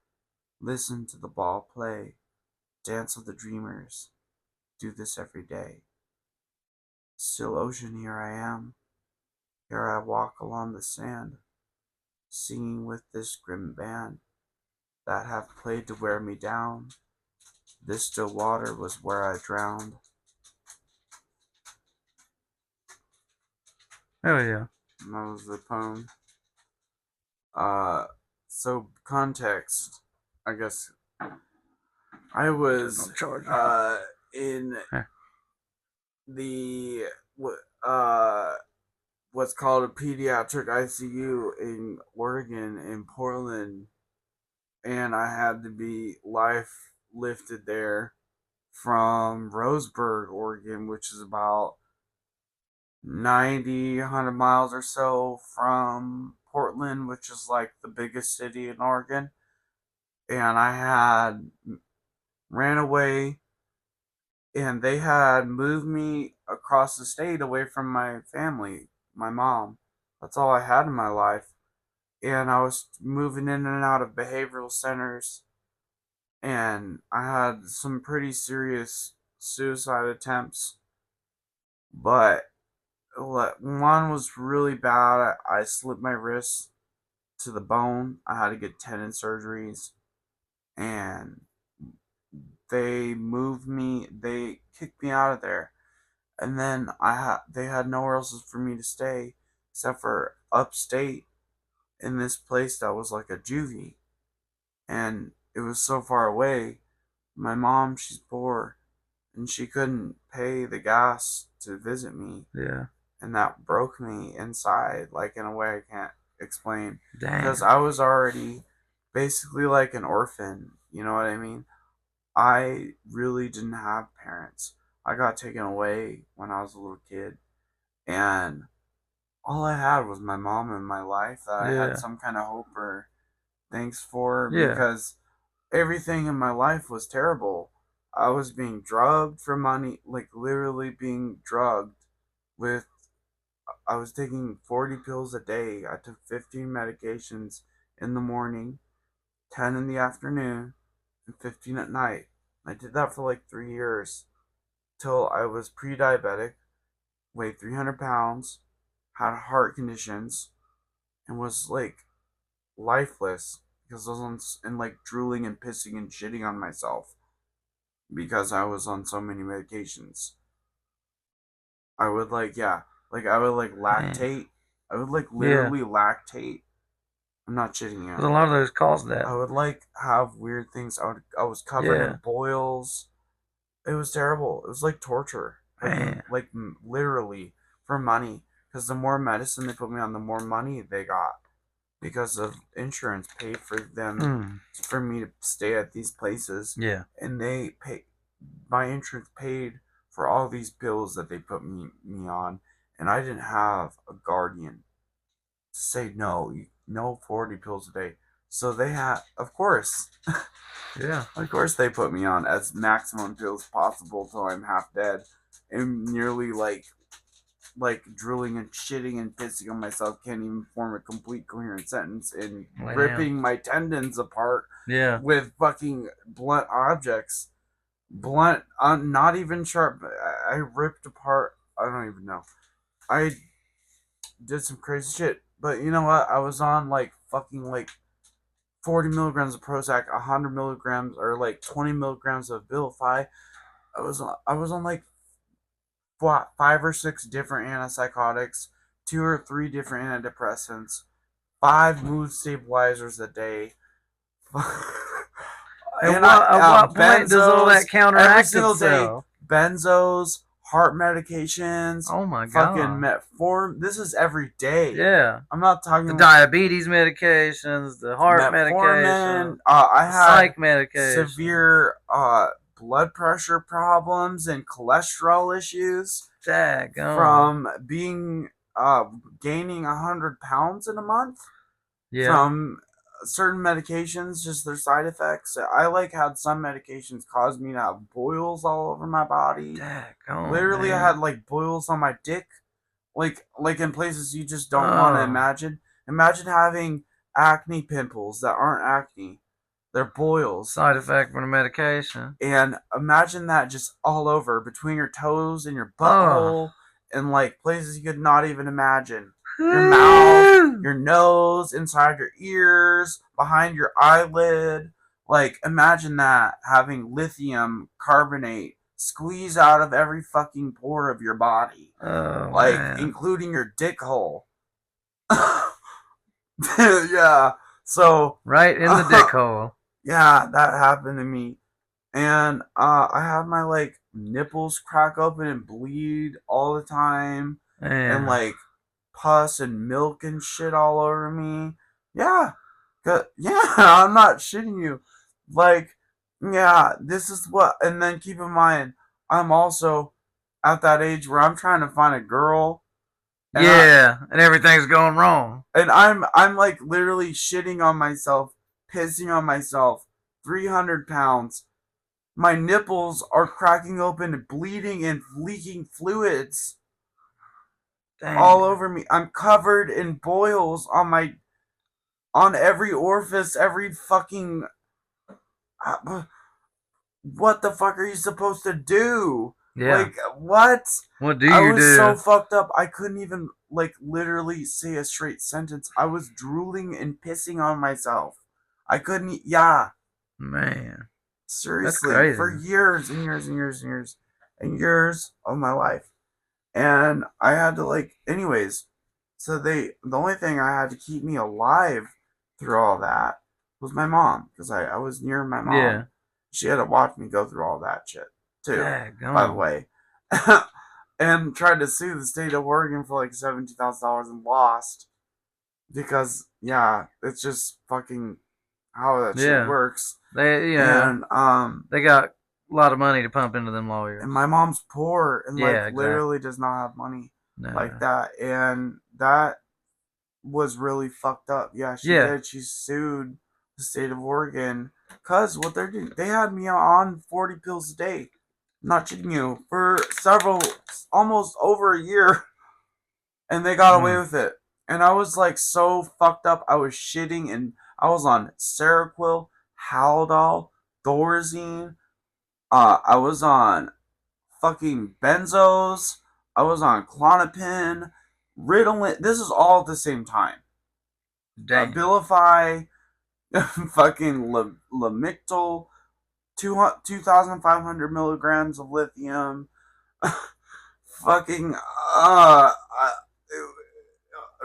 Listen to the ball play. Dance with the dreamers. Do this every day. Still ocean, here I am. Here I walk along the sand, singing with this grim band that have played to wear me down. This still water was where I drowned. Hell yeah. And that was the poem. So context, I guess I was in the what's called a pediatric ICU in Oregon, in Portland, and I had to be life lifted there from Roseburg, Oregon, which is about 90, 100 miles or so from Portland, which is like the biggest city in Oregon. And I had ran away, and they had moved me across the state away from my family, my mom. That's all I had in my life. And I was moving in and out of behavioral centers, and I had some pretty serious suicide attempts. But one was really bad. I slipped my wrist to the bone. I had to get tendon surgeries, and they kicked me out of there. And then they had nowhere else for me to stay except for upstate in this place that was like a juvie, and it was so far away. My mom, she's poor, and she couldn't pay the gas to visit me, Yeah. and that broke me inside, like in a way I can't explain, because Damn. I was already basically like an orphan. You know what I mean? I really didn't have parents. I got taken away when I was a little kid, and all I had was my mom in my life that I had Yeah. some kind of hope or thanks for, Yeah. because everything in my life was terrible. I was being drugged for money, like literally being drugged with, I was taking 40 pills a day. I took 15 medications in the morning, 10 in the afternoon, and 15 at night. I did that for like 3 years till I was pre diabetic, weighed 300 pounds, had heart conditions, and was like lifeless because I was like drooling and pissing and shitting on myself because I was on so many medications. I would like, yeah, like I would like Man. lactate. I would like Yeah. literally lactate. I'm not shitting Because you. a lot of those cause that. I would like have weird things. I was covered Yeah. in boils. It was terrible. It was like torture. Man. Like literally for money. Because the more medicine they put me on, the more money they got. Because of insurance paid for them Hmm. for me to stay at these places, Yeah. and they pay, my insurance paid for all these pills that they put me on, and I didn't have a guardian to say no, no 40 pills a day. So they had, Yeah. of course they put me on as maximum pills possible till I'm half dead and nearly like drooling and shitting and pissing on myself, can't even form a complete coherent sentence, and Damn. ripping my tendons apart Yeah. with fucking blunt objects. Blunt, not even sharp. I ripped apart. I don't even know. I did some crazy shit. But you know what? I was on like fucking like 40 milligrams of Prozac, 100 milligrams, or like 20 milligrams of Abilify. I was on like 5 or 6 different antipsychotics, 2 or 3 different antidepressants, 5 mood stabilizers a day. At And what point does all that benzos every counteract single day. itself? Benzos, heart medications, Oh my fucking god. metformin. This is every day. Yeah. I'm not talking The about diabetes medications, the heart metformin. medications, I the had psych medications. severe blood pressure problems and cholesterol issues Daggone. from being uh, gaining 100 pounds in a month Yeah. from certain medications, just their side effects. I like had some medications cause me to have boils all over my body. Daggone, Literally, I had man. like boils on my dick, like in places you just don't want to Oh. imagine. Imagine having acne pimples that aren't acne; they're boils. Side effect from the medication. And imagine that just all over between your toes and your Oh. butthole and like places you could not even imagine. Your mouth, your nose, inside your ears, behind your eyelid. Like, imagine that having lithium carbonate squeeze out of every fucking pore of your body, Oh like, man. including your dick hole. Yeah. So, Right in the dick hole. yeah, that happened to me. And I had my like nipples crack open and bleed all the time, and Man. like pus and milk and shit all over me. Yeah, yeah, I'm not shitting you. Like, yeah, this is what. And then keep in mind, I'm also at that age where I'm trying to find a girl, and Yeah, and everything's going wrong. I'm like literally shitting on myself, pissing on myself, 300 pounds. My nipples are cracking open and bleeding and leaking fluids all Damn. over me. I'm covered in boils on every orifice, every fucking what the fuck are you supposed to do? Yeah. Like what? What do I you was so do? fucked up. I couldn't even like literally say a straight sentence. I was drooling and pissing on myself. I couldn't yeah, Man. That's seriously, for crazy. years and years and years and years and years of my life. And I had to like, anyways. So the only thing I had to keep me alive through all that was my mom, because I was near my mom. Yeah. She had to watch me go through all that shit too. By the Daggone. way, and tried to sue the state of Oregon for like $17,000 and lost because yeah, it's just fucking how that shit Yeah. works. They they got a lot of money to pump into them lawyers. And my mom's poor and Yeah, like exactly. literally does not have money No. like that, and that was really fucked up. Yeah, she Yeah. did. She sued the state of Oregon because what they're doing, they had me on 40 pills a day. I'm not cheating you, for almost over a year, and they got away with it. And I was like so fucked up. I was shitting, and I was on Seroquel, Haldol, Thorazine. I was on fucking benzos. I was on Klonopin, Ritalin. This is all at the same time. Damn. Abilify, fucking Lamictal, 2,500 milligrams of lithium, fucking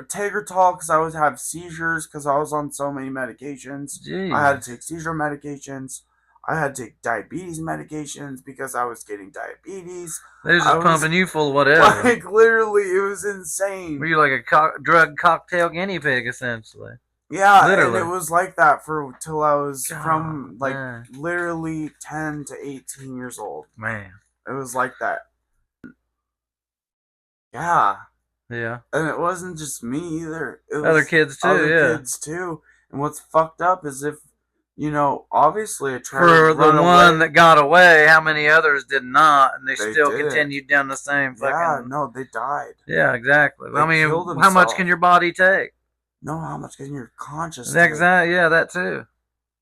Tegretol, because I would have seizures because I was on so many medications. Jeez. I had to take seizure medications. I had to take diabetes medications because I was getting diabetes. They're just pumping you full of whatever. Like, literally, it was insane. Were you like a drug cocktail guinea pig, essentially? Yeah, literally. And it was like that for till I was from like man. literally 10 to 18 years old. Man. It was like that. Yeah. Yeah. And it wasn't just me either. It was other kids too, other kids too. And what's fucked up is if, obviously I tried for to run the away. one that got away, how many others did not, and they still did. continued down the same fucking. Yeah, no, they died. Yeah, exactly. They I mean, killed how much themselves. can your body take? No, how much can your conscious Exactly. Yeah, that too.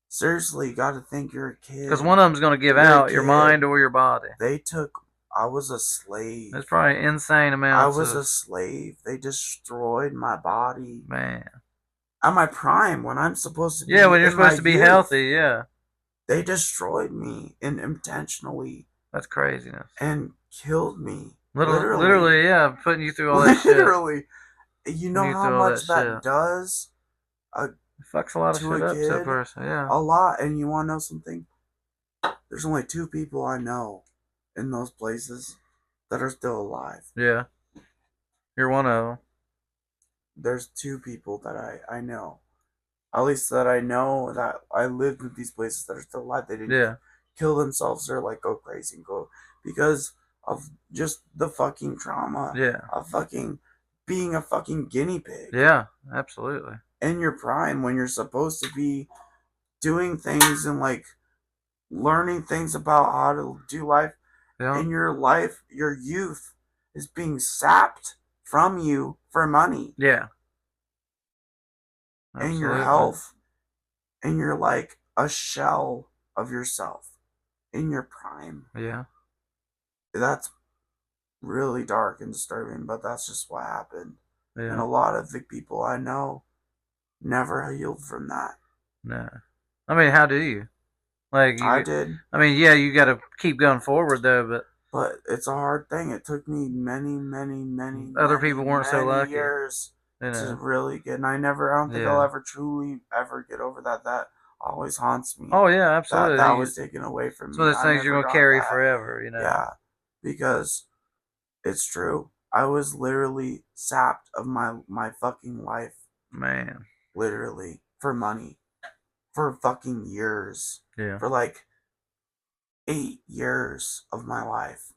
Seriously, you got to think you're a kid. Because one of them's going to give You're a out, your kid. mind or your body. I was a slave. That's probably insane amounts. I was a slave. They destroyed my body. Man. At my prime, when I'm supposed to be. Yeah, when you're supposed to be youth, healthy, yeah. They destroyed me intentionally. That's craziness. And killed me. Literally, yeah, putting you through all that shit. Literally. You know how much that does? It fucks a lot of shit up to a person, yeah. A lot. And you want to know something? There's only 2 people I know in those places that are still alive. Yeah. You're one of them. There's 2 people that I know. At least that I know that I lived with these places that are still alive. They didn't kill themselves or like go crazy and go because of just the fucking trauma. Yeah. Of fucking being a fucking guinea pig. Yeah, absolutely. In your prime, when you're supposed to be doing things and like learning things about how to do life. Yeah. In your life, your youth is being sapped from you for money. Yeah. Absolutely. And your health, and you're like a shell of yourself in your prime. Yeah. That's really dark and disturbing, but that's just what happened. Yeah. And a lot of the people I know never healed from that. No. I mean, how do you? Like I did. I mean, yeah, you got to keep going forward though, but it's a hard thing. It took me many other people weren't so lucky years to really get. And I don't think I'll ever truly ever get over that. That always haunts me. Oh yeah, absolutely. That was taken away from me. So those things you're gonna carry forever, Yeah, because it's true. I was literally sapped of my fucking life. Man. Literally for money, for fucking years. Yeah. For like 8 years of my life,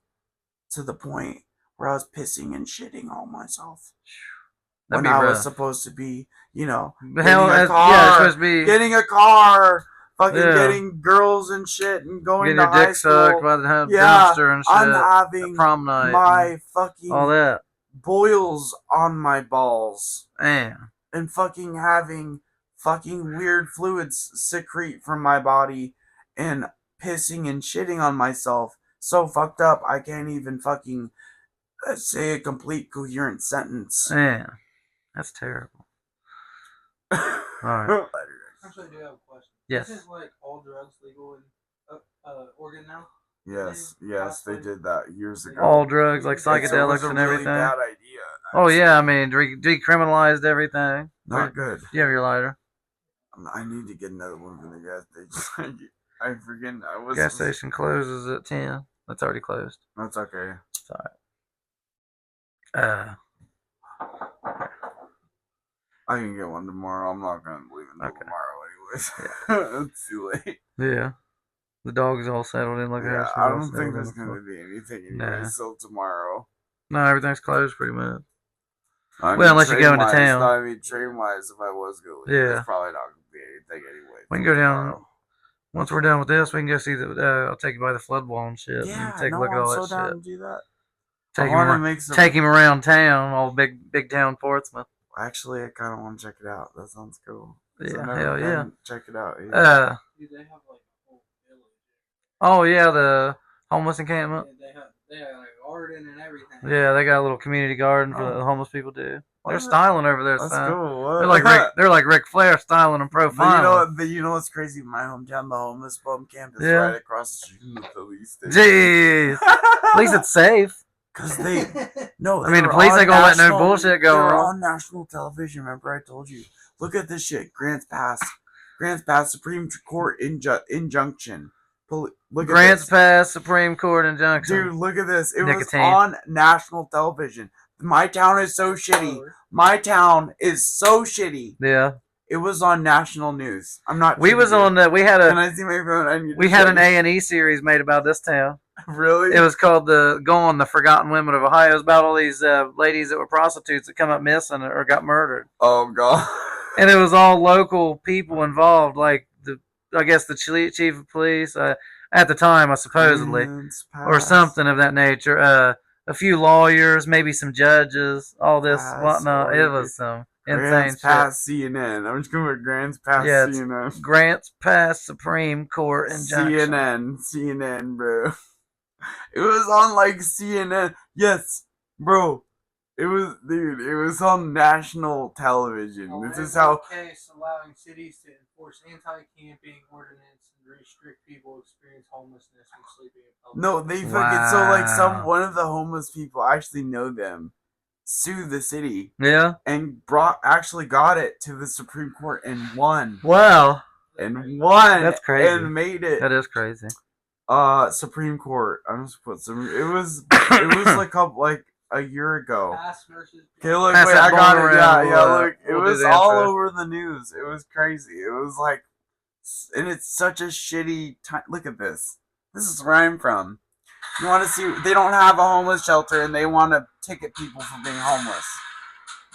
to the point where I was pissing and shitting all myself. When I was supposed to be, getting a car, supposed to be getting a car, fucking getting girls and shit, and going to high school. Getting your dick sucked by the dumpster and shit. I'm having prom night, my fucking all that boils on my balls, man, and fucking having fucking weird fluids secrete from my body, and pissing and shitting on myself so fucked up I can't even fucking say a complete coherent sentence. Man, that's terrible. Alright. Actually, I do have a question. Yes. Isn't like all drugs legal in Oregon now? Yes, they did that years ago. All drugs, like It was psychedelics a and really everything. bad idea. Oh yeah, I mean, decriminalized everything. Not good. You have your lighter. I need to get another one from the gas station. I forget. Gas station closes at 10. That's already closed. That's okay. It's alright. I can get one tomorrow. I'm not gonna leave until tomorrow, anyways. It's too late. Yeah. The dog's all settled in. Like Yeah, I don't think there's gonna be anything anyway till tomorrow. No, everything's closed pretty much. I mean, unless you go into town. No, I mean, train-wise, if I was going to leave, there's probably not going to be anything anyway. We can go down. Once we're done with this, we can go see the. I'll take you by the flood wall and shit. Yeah, and take a look at all that shit. down to do that. Take him around town, all big town Portsmouth. Actually, I kind of want to check it out. That sounds cool. Yeah, hell yeah. Check it out. Yeah. Dude, they have like a whole village. Oh yeah, the homeless encampment. Yeah, they have like a garden and everything. Yeah, they got a little community garden for the homeless people do. They're styling over there. That's cool. What? They're like Ric Flair styling and profiling. You know what's crazy? My hometown, the homeless bum camp is right across the street from the police station. Jeez. At least it's safe. Cause they no, I mean the police ain't gonna let no bullshit go on. They're on national television. Remember, I told you. Look at this shit. Grants Pass, Supreme Court injunction. Look at Grants Pass Supreme Court injunction. Dude, look at this. It was on national television. My town is so shitty. My town is so shitty. Yeah. It was on national news. I'm not. We was on the. We had a. Can I see my phone? We had an A&E series made about this town. Really? It was called The Forgotten Women of Ohio. It was about all these ladies that were prostitutes that come up missing or got murdered. Oh god. And it was all local people involved, like I guess the chief of police at the time, supposedly, or something of that nature. A few lawyers, maybe some judges, all this whatnot. It was some insane Pass CNN. I'm just going with Grants Pass CNN. Grants Pass Supreme Court injunction. CNN, bro. It was on like CNN. Yes, bro. It was on national television. This is how. Case allowing cities to enforce anti-camping ordinance and restrict people who experience homelessness when sleeping in public. No, they fucking one of the homeless people actually know them, sued the city. Yeah. And actually got it to the Supreme Court and won. Wow. And won. That's crazy. And made it. That is crazy. Supreme Court. I'm just put some. It was like a year ago. Okay, look, wait, I got it. Yeah, look, it was all over the news. It was crazy. It was like, and it's such a shitty time. Look at this. This is where I'm from. You want to see? They don't have a homeless shelter, and they want to ticket people for being homeless.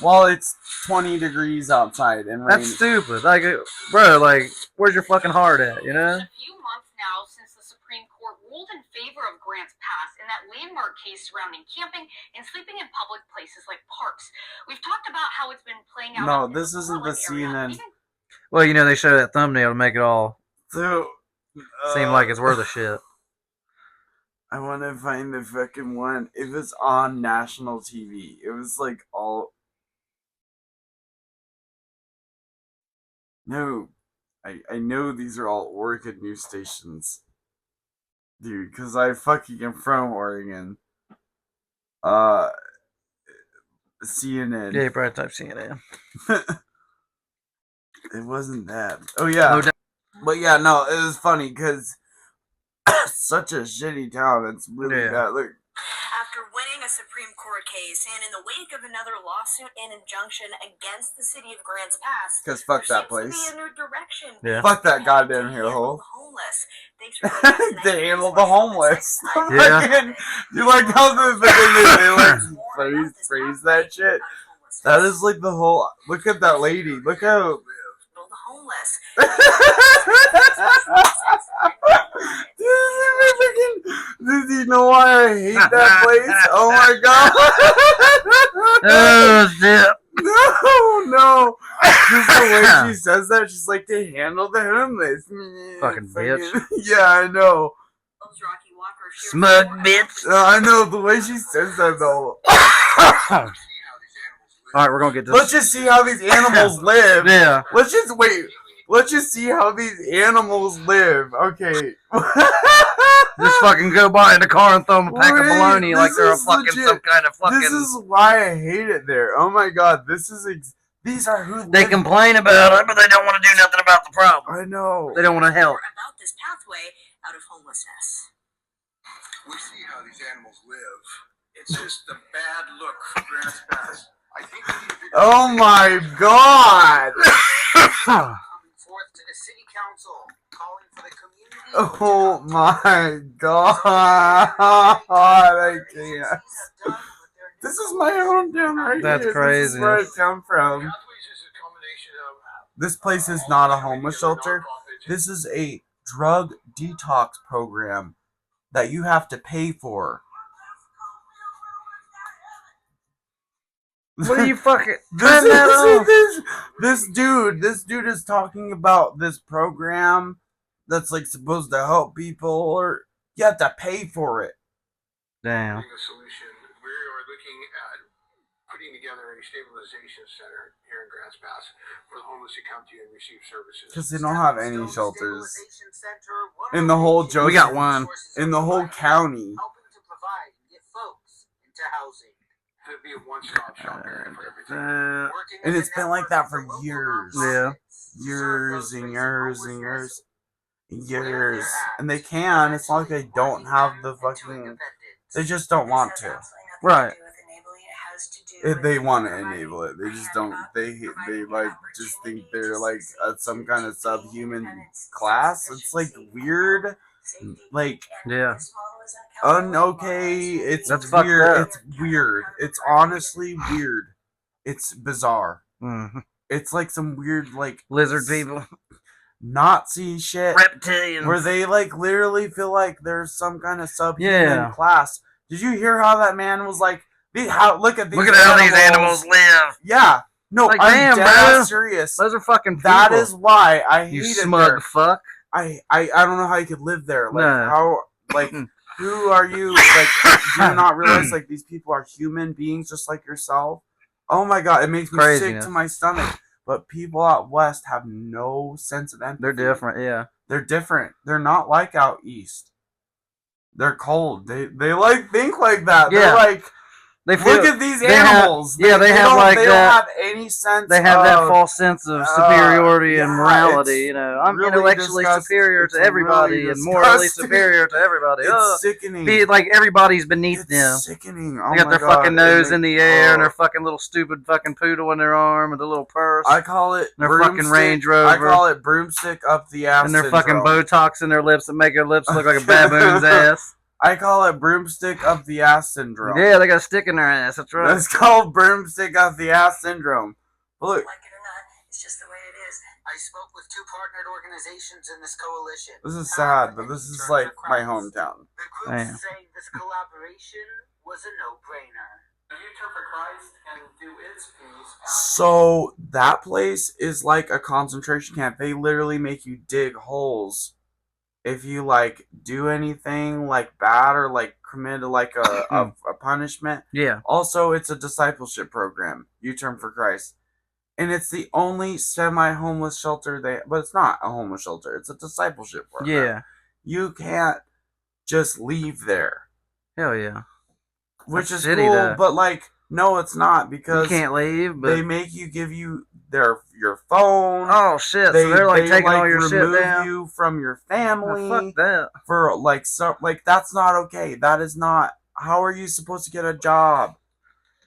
While it's 20 degrees outside and rainy. That's stupid. Like, bro, like, where's your fucking heart at? You know. A few months now since the Supreme Court ruled in favor of Grants Pass in that landmark case surrounding camping and sleeping in public places like parks. We've talked about how it's been playing out. No, this isn't the CNN. Well, you know, they show that thumbnail to make it all seem like it's worth a shit. I want to find the fucking one. It was on national TV. It was like all. No, I know these are all Oregon news stations. Dude, because I fucking am from Oregon. CNN. Yeah, you probably type CNN. It wasn't that. Oh, yeah. But yeah, no, it was funny because such a shitty town. It's really bad. Look. After winning a Supreme Court case and in the wake of another lawsuit and injunction against the city of Grants Pass, because fuck that place. To be a new direction. Yeah. Fuck that goddamn hellhole. They handle the homeless. Yeah. You like how they like phrase that shit? That is like the whole. Look at that lady. Look how. Homeless. Do you know why I hate that place? Oh my god! Oh shit! No! Just the way she says that, she's like, they handle the homeless. Fucking bitch. Yeah, I know. Smug bitch. I know the way she says that though. Alright, we're gonna get this. Let's just see how these animals live. Yeah. Let's just see how these animals live. Okay. Just fucking go by in the car and throw them a pack of Wait, bologna like this they're a is fucking legit. some kind of fucking. This is why I hate it there. Oh my god, this is these are who They complain about it, but they don't want to do nothing about the problem. I know. They don't want to help. More about this pathway out of homelessness. We see how these animals live. It's just a bad look for Grants Pass. I think we need to figure Oh my god. coming forth to the city council, calling for the community. Oh my god. I can't. This is my hometown right That's here. crazy. This is where I come from. Pathways is a combination of This place is not a homeless shelter. This is a drug detox program that you have to pay for. What are you fucking? Turn that off. This dude is talking about this program that's like supposed to help people, or you have to pay for it. Damn. a solution. We are looking at putting together a stabilization center here in Grants Pass for the homeless to come to and receive services. Because they don't have any shelters in the whole We got one. in the whole county. Helping to provide and get folks into housing. It'll be a one-stop shop area for everything. Working And as it's a been like network that of for local years. Yeah. Years and years and years and years. And they can. It's not like they don't have the fucking. They just don't want to. Right. If they want to enable it, they just don't. They like just think they're like some kind of subhuman class. It's like weird. Like Yeah. okay, it's That's fucked weird. up. It's weird. It's honestly weird. It's bizarre. Mm. It's like some weird like Lizard people. Nazi shit Reptilians. where they like literally feel like there's some kind of subhuman Yeah. class. Did you hear how that man was like? Look at these. Look at how these animals live. Yeah. No, Like, I'm damn, dead bro. ass serious. Those are fucking people. That is why I hate You it smug there. fuck. I don't know how you could live there. Like No. how like who are you? Like do you not realize like these people are human beings just like yourself? Oh my god, it makes me sick Craziness. to my stomach. But people out west have no sense of empathy. They're different, yeah. They're different. They're not like out east. They're cold. They like think like that. Yeah. They're like They feel, look at these they have- animals. yeah, they have like they that- don't have any sense. they have that of, false sense of superiority and yeah, morality. it's You know, I'm really intellectually disgusting. superior It's to everybody really and morally disgusting. superior to everybody. It's sickening. Be like everybody's beneath It's them. sickening. Oh They got my their God. fucking nose It in the makes- air and oh. their fucking little stupid fucking poodle in their arm and their little purse I call it their fucking broomstick- Range I Rover. call it broomstick up the ass and their fucking syndrome. Botox in their lips that make their lips look like a baboon's ass. I call it broomstick up the ass syndrome. Yeah, they got a stick in their ass. That's right. That's called broomstick up the ass syndrome. Look, Like it or not, it's just the way it is. I spoke with two partnered organizations in this coalition. this is sad, but this is like my hometown. The groups Damn. saying this collaboration was a no-brainer. The U-Turn for Christ can do its piece. So that place is like a concentration camp. They literally make you dig holes if you like do anything like bad or like commit like a punishment. Yeah. Also, it's a discipleship program, U-Turn for Christ. And it's the only semi-homeless shelter but it's not a homeless shelter. It's a discipleship program. Yeah. You can't just leave there, Hell yeah. which That's is shitty, cool, though. but like, no, it's not You because can't leave, but they make you give you your phone. oh shit! So they're like they, taking all your shit remove down. you from your family. Oh, fuck that. For like that's not okay. That is not. How are you supposed to get a job?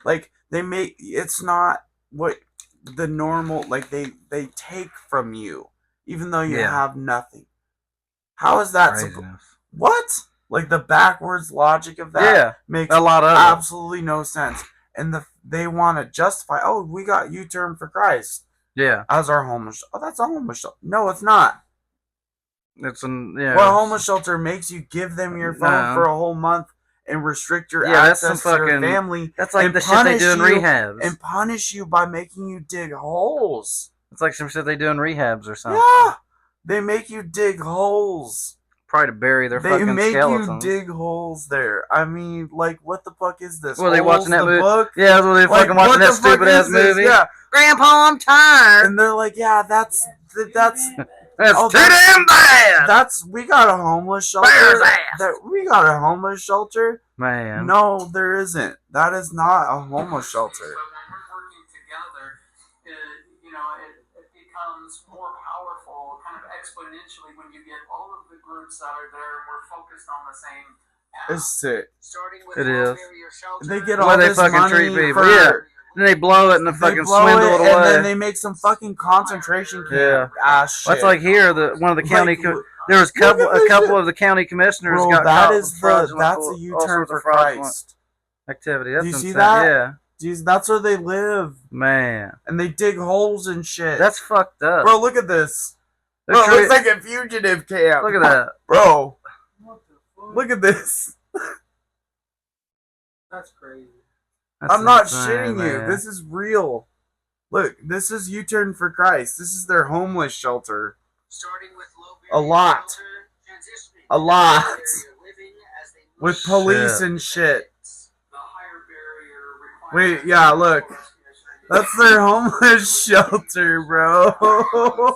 Like it's not what the normal, like they take from you even though you Yeah. have nothing. How is that Craziness. what? Like the backwards logic of that Yeah, makes a lot of it. absolutely no sense. And they want to justify, oh, we got U-Turn for Christ Yeah, as our homeless. Oh, that's a homeless shelter. No, it's not. it's an yeah. Well, a homeless shelter makes you give them your phone No. for a whole month and restrict your Yeah, that's some access to your fucking- family That's like and the shit they do in punish you- rehabs. and punish you by making you dig holes. It's like some shit they do in rehabs or something. Yeah, they make you dig holes. Probably to bury their They fucking make skeletons. you dig holes there. I mean, like, what the fuck is this? Well, they Holes, watching that the movie? book? Yeah, that's what they Like, fucking what watching the that fuck stupid ass is this? movie. Yeah, Grandpa, I'm tired. and they're like, yeah, that's That's Oh, too damn bad. we got a homeless shelter. Bear's ass. We got a homeless shelter. Man. No, there isn't. That is not a homeless shelter. But when we're working together, it becomes more powerful, kind of exponentially, when you get all of the groups that are there and we're focused on the same path. It's sick. Starting with It is. They get The all way they this fucking money treat people. for, Yeah. Then they blow it and they fucking blow swindle it and then away. they make some fucking concentration camp Yeah. ass shit. That's like here. One of the county. There was look at a this couple shit. of the county commissioners Bro, got that caught is for fraudulent that's a all U-turn sorts for of fraudulent Christ. activity. That's Do you see insane. that? Yeah, Jeez, that's where they live, man, and they dig holes and shit. that's fucked up. Bro, look at this. They're Bro, it looks treat- like a fugitive camp. Look at that. Bro, What the fuck? look at this. That's crazy. That's I'm not insane, shitting you. man. This is real. Look, this is U-turn for Christ. This is their homeless shelter. Starting with low A lot. shelter, transitioning A lot. to area living as they move With police Shit. and shit. The higher barrier Wait, yeah, look. That's their homeless shelter, bro.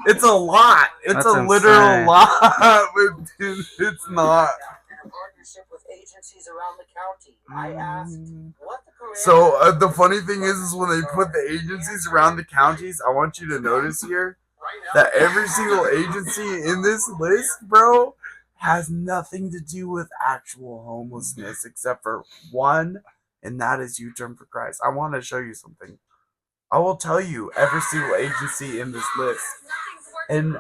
It's a lot. It's That's a literal insane. lot. Dude, it's not. in a partnership with agencies around the county. I asked what the parameters So the funny thing is when they put the agencies around the counties, I want you to notice here that every single agency in this list, bro, has nothing to do with actual homelessness except for one, and that is U-Turn for Christ. I want to show you something. I will tell you every single agency in this list. And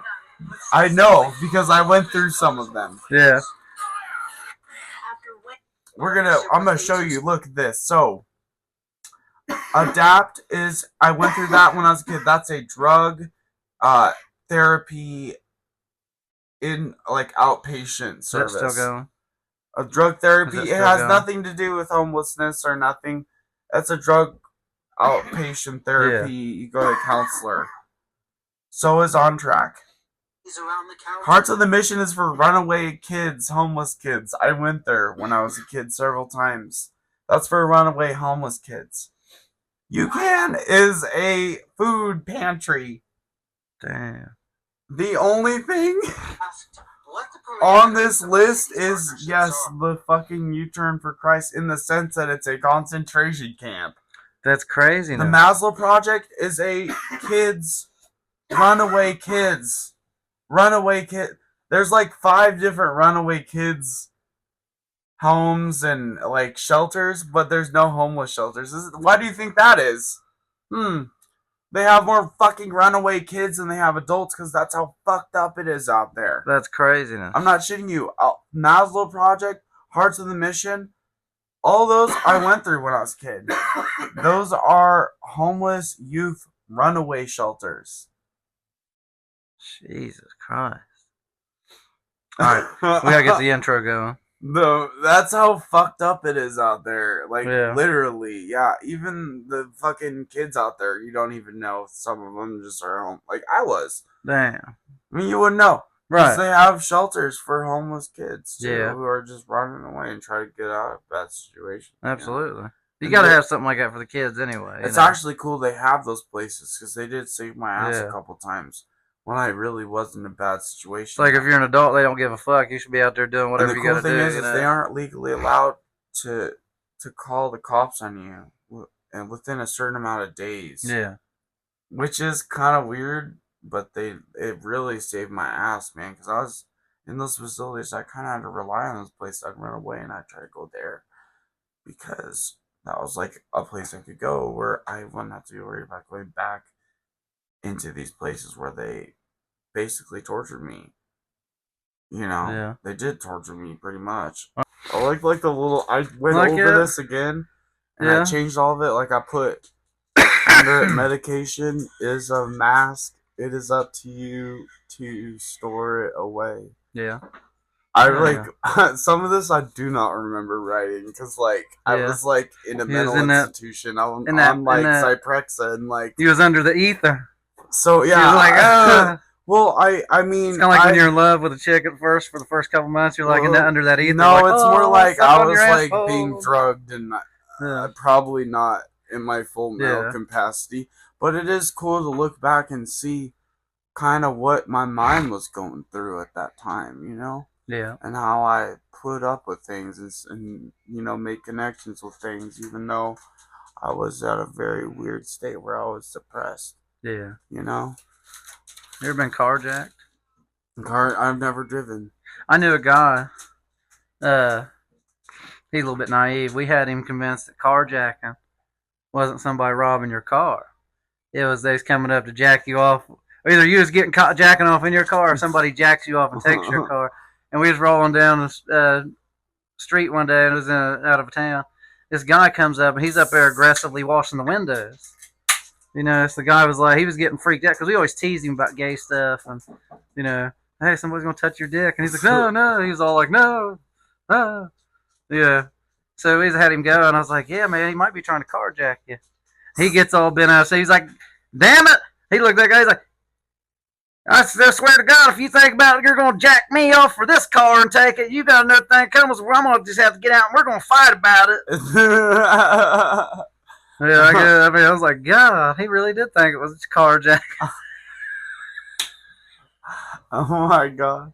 I know because I went through some of them. Yeah, I'm gonna show you. Look at this. So Adapt is, I went through that when I was a kid. That's a drug therapy in like outpatient is that service. still going? A drug therapy. Is it It still has going? nothing to do with homelessness or nothing. That's a drug outpatient therapy. You go to a counselor. So is On Track. around the county. Hearts of the Mission is for runaway kids, homeless kids. I went there when I was a kid several times. That's for runaway homeless kids. You Can is a food pantry. Damn. The only thing Asked what the on parameters this of list these is, partnerships yes, are. the fucking U-Turn for Christ in the sense that it's a concentration camp. That's crazy. The now. Maslow Project is a runaway kids. Runaway kid. There's like 5 different runaway kids homes and like shelters, but there's no homeless shelters. Why do you think that is? They have more fucking runaway kids than they have adults because that's how fucked up it is out there. That's craziness. I'm not shitting you. Maslow Project, Hearts of the Mission, all those I went through when I was a kid. Those are homeless youth runaway shelters. Jesus Christ. Alright, we gotta get the intro going. No, that's how fucked up it is out there. Like, Yeah. literally, yeah. Even the fucking kids out there, you don't even know. Some of them just are home. Like, I was. Damn. I mean, you wouldn't know. Because Right. they have shelters for homeless kids, too, Yeah. who are just running away and try to get out of bad situations. you know? Absolutely. You And gotta they- have something like that for the kids anyway. It's you know? actually cool they have those places, because they did save my ass Yeah. a couple times when I really was in a bad situation. It's like if you're an adult, they don't give a fuck. You should be out there doing And whatever the you cool gotta thing do. is you know? they aren't legally allowed to call the cops on you and within a certain amount of days. Yeah. Which is kind of weird, but it really saved my ass, man. Because I was in those facilities, I kind of had to rely on those places. I'd run away and I'd try to go there because that was like a place I could go where I wouldn't have to be worried about going back into these places where they basically tortured me. You know, Yeah. they did torture me pretty much. I like the little. I went Like over it? this again, and Yeah. I changed all of it. Like I put under it, medication is a mask. It is up to you to store it away. Yeah. I Yeah. like some of this I do not remember writing because like I Yeah. was like in a He was mental in that- institution. I'm in that- on like in that- Zyprexa and like He was under the ether. so He yeah. was like, well, I mean, It's kind of like when you're in love with a chick at first for the first couple months. You're like Well, under that ether. no, like, it's "Oh, more like suck I on was your like asshole." being drugged and Yeah. probably not in my full mental Yeah. capacity. But it is cool to look back and see kind of what my mind was going through at that time, Yeah. and how I put up with things and make connections with things, even though I was at a very weird state where I was depressed. Yeah. You know, You ever been carjacked? I've never driven. I knew a guy. He's a little bit naive. We had him convinced that carjacking wasn't somebody robbing your car. It was they's coming up to jack you off. Either you was getting caught jacking off in your car, or somebody jacks you off and takes your car. And we was rolling down the street one day, and it was out of town. This guy comes up, and he's up there aggressively washing the windows. So the guy was like, he was getting freaked out because we always tease him about gay stuff, and hey, somebody's gonna touch your dick, and he's like, no, no. He's all like, no, no, yeah. So we just had him go, and I was like, yeah, man, he might be trying to carjack you. He gets all bent out, so he's like, damn it. He looked at that guy, he's like, I swear to God, if you think about it, you're going to jack me off for this car and take it. You got another thing coming, so I'm going to just have to get out and we're going to fight about it. Yeah, I was like, God, he really did think it was a carjack. Oh my God.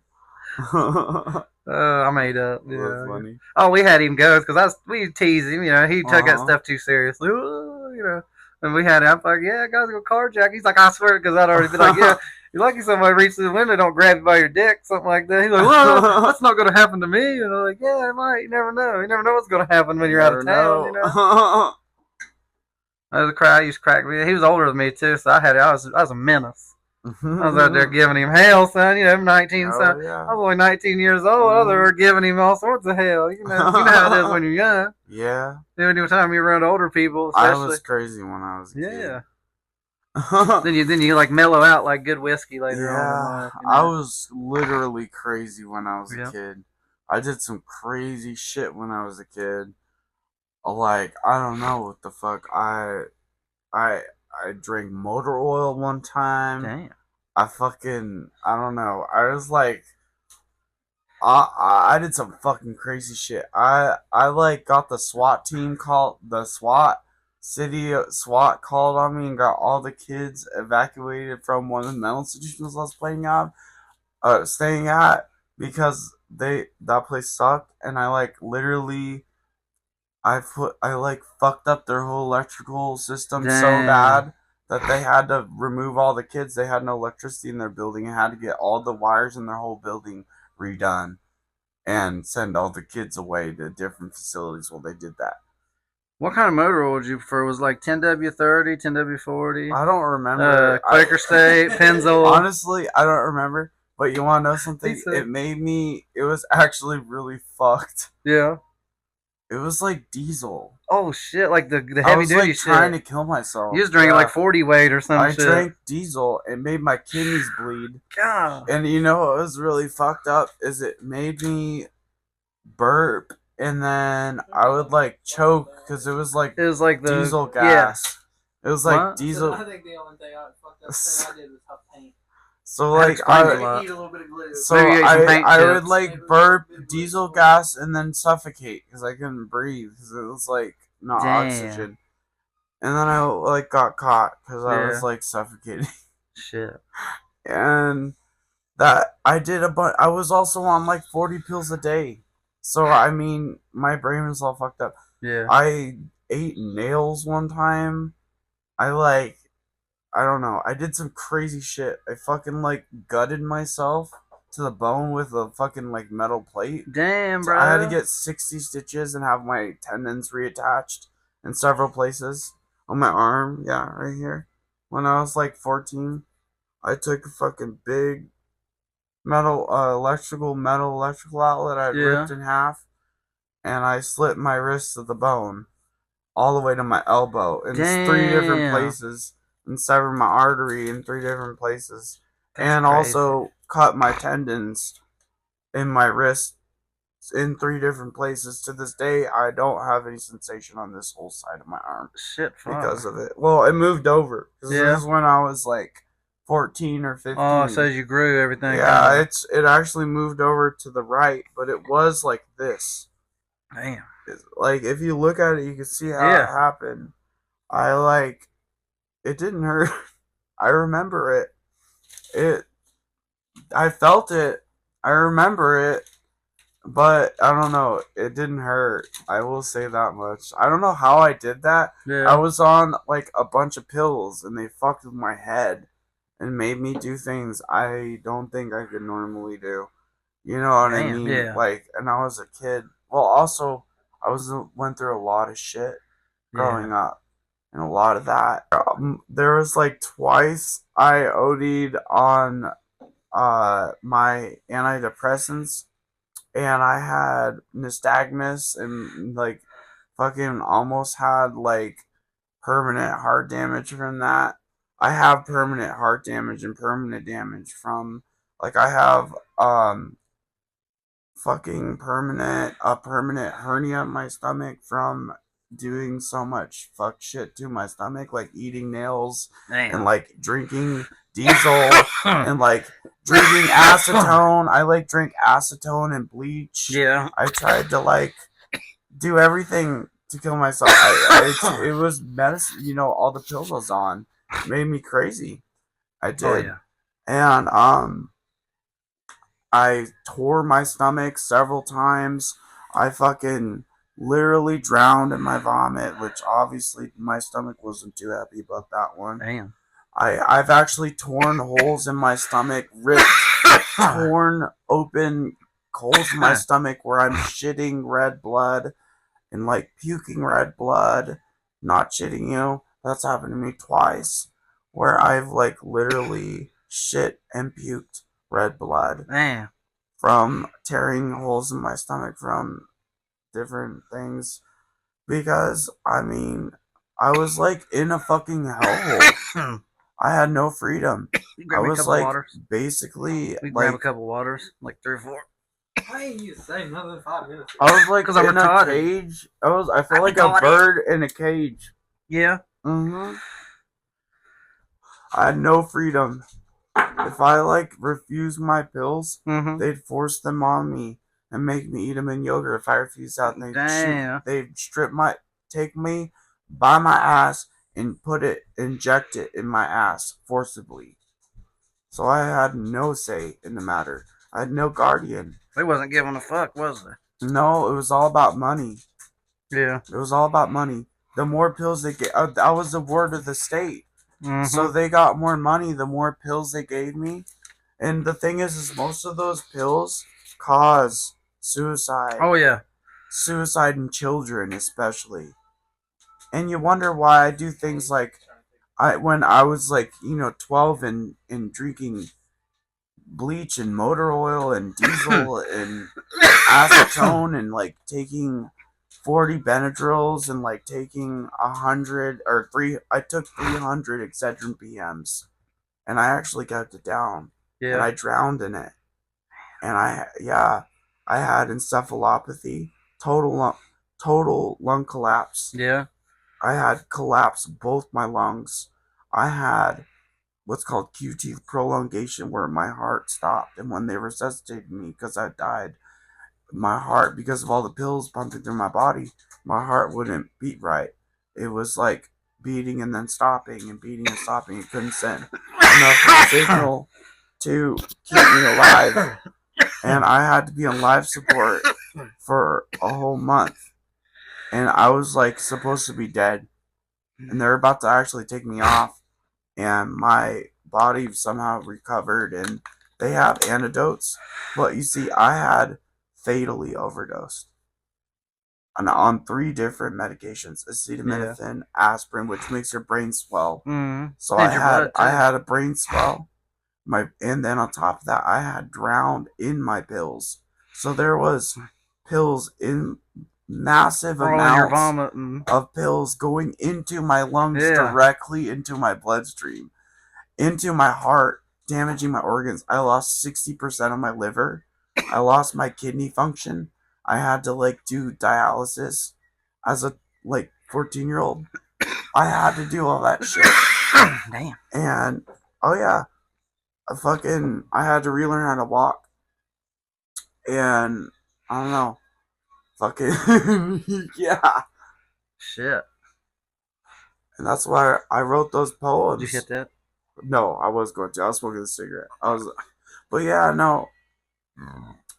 I made up. That was funny. Oh, we had him go because we teased him. He took that stuff too seriously. And we had him. I'm like, yeah, guys, go carjack. He's like, I swear, because I'd already been like, yeah, you're lucky somebody reaches the window, don't grab you by your dick, something like that. He's like, well, that's not going to happen to me. And I'm like, yeah, it might. You never know. You never know what's going to happen when you're out of town. There's a crowd used to crack me. He was older than me too, so I was a menace. I was out there giving him hell, son. 19, son. Yeah. I was only 19 years old. Others were giving him all sorts of hell. You know how it is when you're young. Yeah. Any time you're around older people, especially. I was crazy when I was a kid. Yeah. then you like mellow out like good whiskey later on. Yeah. I was literally crazy when I was a kid. I did some crazy shit when I was a kid. Like, I don't know what the fuck. I drank motor oil one time. Damn. I don't know. I was like, I did some fucking crazy shit. I like got the SWAT team called, the city SWAT called on me and got all the kids evacuated from one of the mental institutions I was staying at because that place sucked, and I like literally. I fucked up their whole electrical system so bad that they had to remove all the kids. They had no electricity in their building and had to get all the wires in their whole building redone and send all the kids away to different facilities while they did that. What kind of motor oil would you prefer? Was it like 10W30, 10W40? I don't remember. Quaker State, Pennzoil. Honestly, I don't remember. But you want to know something? It was actually really fucked. Yeah. It was like diesel. Oh shit! Like the heavy duty like shit. Trying to kill myself. You was drinking like 40 weight or something. I drank diesel. It made my kidneys bleed. God. And what was really fucked up is it made me burp, and then I would like choke because it was like the diesel gas. Yeah. It was like what? diesel. I think the only thing I did was huff paint. So like I need a little bit of glue. So I would like burp diesel gas and then suffocate because I couldn't breathe because it was like not oxygen. And then I like got caught because I was like suffocating. Shit. And that I did I was also on like 40 pills a day. So I mean my brain was all fucked up. Yeah. I ate nails one time. I don't know. I did some crazy shit. I fucking like gutted myself to the bone with a fucking like metal plate. Damn, bro. I had to get 60 stitches and have my tendons reattached in several places on my arm. Yeah, right here. When I was like 14, I took a fucking big electrical outlet I ripped in half, and I slit my wrist to the bone all the way to my elbow in 3 different places. And severed my artery in 3 different places. And crazy. Also cut my tendons in my wrist in 3 different places. To this day, I don't have any sensation on this whole side of my arm. Shit, fuck. Because of it. Well, it moved over. This is when I was like 14 or 15. Oh, so you grew everything. Yeah, it actually moved over to the right, but it was like this. Damn. Like, if you look at it, you can see how it happened. It didn't hurt. I remember it. I felt it. I remember it. But I don't know. It didn't hurt. I will say that much. I don't know how I did that. Yeah. I was on like a bunch of pills and they fucked with my head and made me do things I don't think I could normally do. You know what I Damn, mean? yeah. Like, and I was a kid. Well, also, went through a lot of shit growing up, and a lot of that. There was like twice I OD'd on my antidepressants, and I had nystagmus and like fucking almost had like permanent heart damage from that. I have permanent heart damage and permanent damage from like I have fucking permanent hernia in my stomach from doing so much fuck shit to my stomach, like eating nails and like drinking diesel and like drinking acetone. I like drink acetone and bleach. Yeah. I tried to like do everything to kill myself. It was medicine, you know, all the pills I was on made me crazy. I did. Oh, yeah. And I tore my stomach several times. I fucking literally drowned in my vomit, which obviously my stomach wasn't too happy about that one. Damn. I've actually torn holes in my stomach, ripped, torn open holes in my stomach where I'm shitting red blood and like puking red blood. Not shitting you. That's happened to me twice. Where I've like literally shit and puked red blood. Damn. From tearing holes in my stomach from different things. Because, I mean, I was like in a fucking hellhole. I had no freedom. I was like waters. basically We like grab a couple waters, like 3 or 4. Why didn't you say another 5 minutes? I was like 'Cause I'm in a retarded. cage. I felt like a bird in a cage. Yeah. Mm-hmm. I had no freedom. If I like refused my pills, they'd force them on me and make me eat them in yogurt. If I refused that, they'd take me by my ass and inject it in my ass forcibly. So I had no say in the matter. I had no guardian. They wasn't giving a fuck, was they? No, it was all about money. Yeah. It was all about money. The more pills they get, I was the word of the state. So they got more money the more pills they gave me. And the thing is most of those pills cause suicide. Oh, yeah. Suicide in children, especially. And you wonder why I do things like when I was like, 12 and drinking bleach and motor oil and diesel and acetone and like taking 40 Benadryls and like taking 100 or 3. I took 300 Excedrin PMs, and I actually kept it down. Yeah. And I drowned in it. And I had encephalopathy, total lung collapse. Yeah. I had collapsed both my lungs. I had what's called QT prolongation, where my heart stopped, and when they resuscitated me because I died, my heart, because of all the pills pumping through my body, my heart wouldn't beat right. It was like beating and then stopping and beating and stopping. It couldn't send enough signal to keep me alive. And I had to be on life support for a whole month. And I was like supposed to be dead. And they're about to actually take me off. And my body somehow recovered, and they have antidotes. But you see, I had fatally overdosed on 3 different medications: acetaminophen, aspirin, which makes your brain swell. So I had a brain swell. And then on top of that, I had drowned in my pills. So there was pills in massive amounts of pills going into my lungs, directly into my bloodstream, into my heart, damaging my organs. I lost 60% of my liver. I lost my kidney function. I had to like do dialysis as a 14-year-old. I had to do all that shit. Damn. And oh yeah, I had to relearn how to walk. And I don't know. Fucking yeah. Shit. And that's why I wrote those poems. Did you hit that? No, I was going to. I was smoking a cigarette. But yeah, no.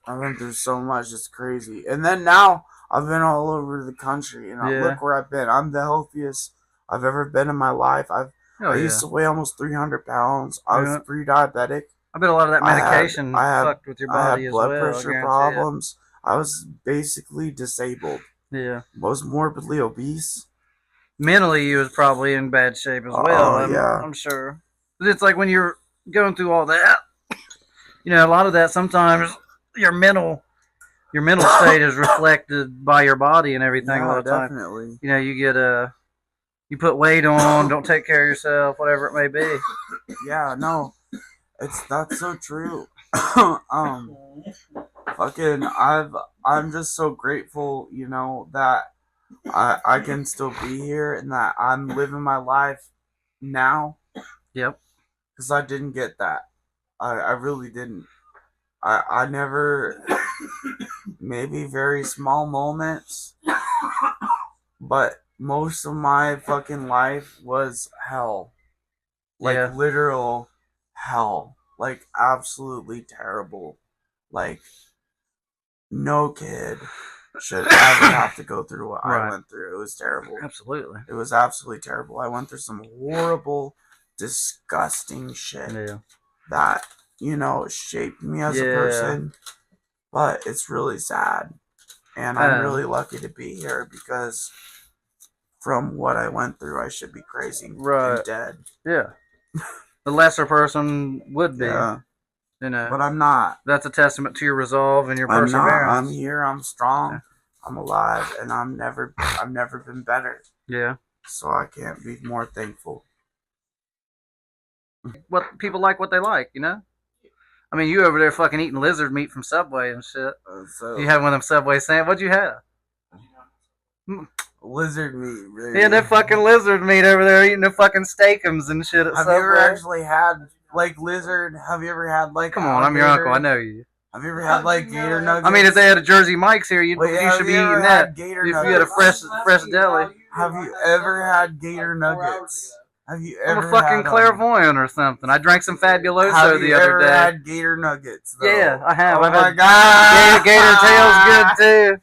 I went through so much. It's crazy. And then now I've been all over the country, and Yeah. look where I've been. I'm the healthiest I've ever been in my life. I used to weigh almost 300 pounds. I was pre-diabetic. I bet a lot of that medication fucked with your body I had as blood well. pressure problems. I was basically disabled. Yeah. Was morbidly obese. Mentally, you was probably in bad shape as well. I'm sure. It's like when you're going through all that, you know, a lot of that sometimes your mental state is reflected by your body and everything a lot of time. Definitely. You know, you get you put weight on, don't take care of yourself, whatever it may be. Yeah, no, that's so true. I'm just so grateful, you know, that I can still be here and that I'm living my life now. Yep. Because I didn't get that. I really didn't. I never, maybe very small moments, but most of my fucking life was hell. Like literal hell. Like absolutely terrible. Like no kid should ever have to go through what I went through. It was terrible. Absolutely. It was absolutely terrible. I went through some horrible, disgusting shit that, you know, shaped me as a person. But it's really sad. And I'm really lucky to be here because from what I went through, I should be crazy and dead. Yeah. The lesser person would be. Yeah. You know. But I'm not. That's a testament to your resolve and your perseverance. I'm here, I'm strong, I'm alive, and I've never been better. Yeah. So I can't be more thankful. What people like what they like, you know? I mean, you over there fucking eating lizard meat from Subway and shit. You had one of them Subway sandwiches. What'd you have? Lizard meat, really. Yeah, that fucking lizard meat over there eating the fucking steakums and shit at Subway. Have you ever actually had, like, lizard? Have you ever had, like, Come on, I'm your uncle. I know you. Have you ever had, like, gator nuggets? I mean, if they had a Jersey Mike's here, you should be eating that. If you had a fresh deli. Have you ever had gator nuggets? Have you ever I'm a fucking clairvoyant or something. I drank some Fabuloso the other day. Have you ever had gator nuggets, though? Yeah, I have. Oh my god! Gator tail's good, too.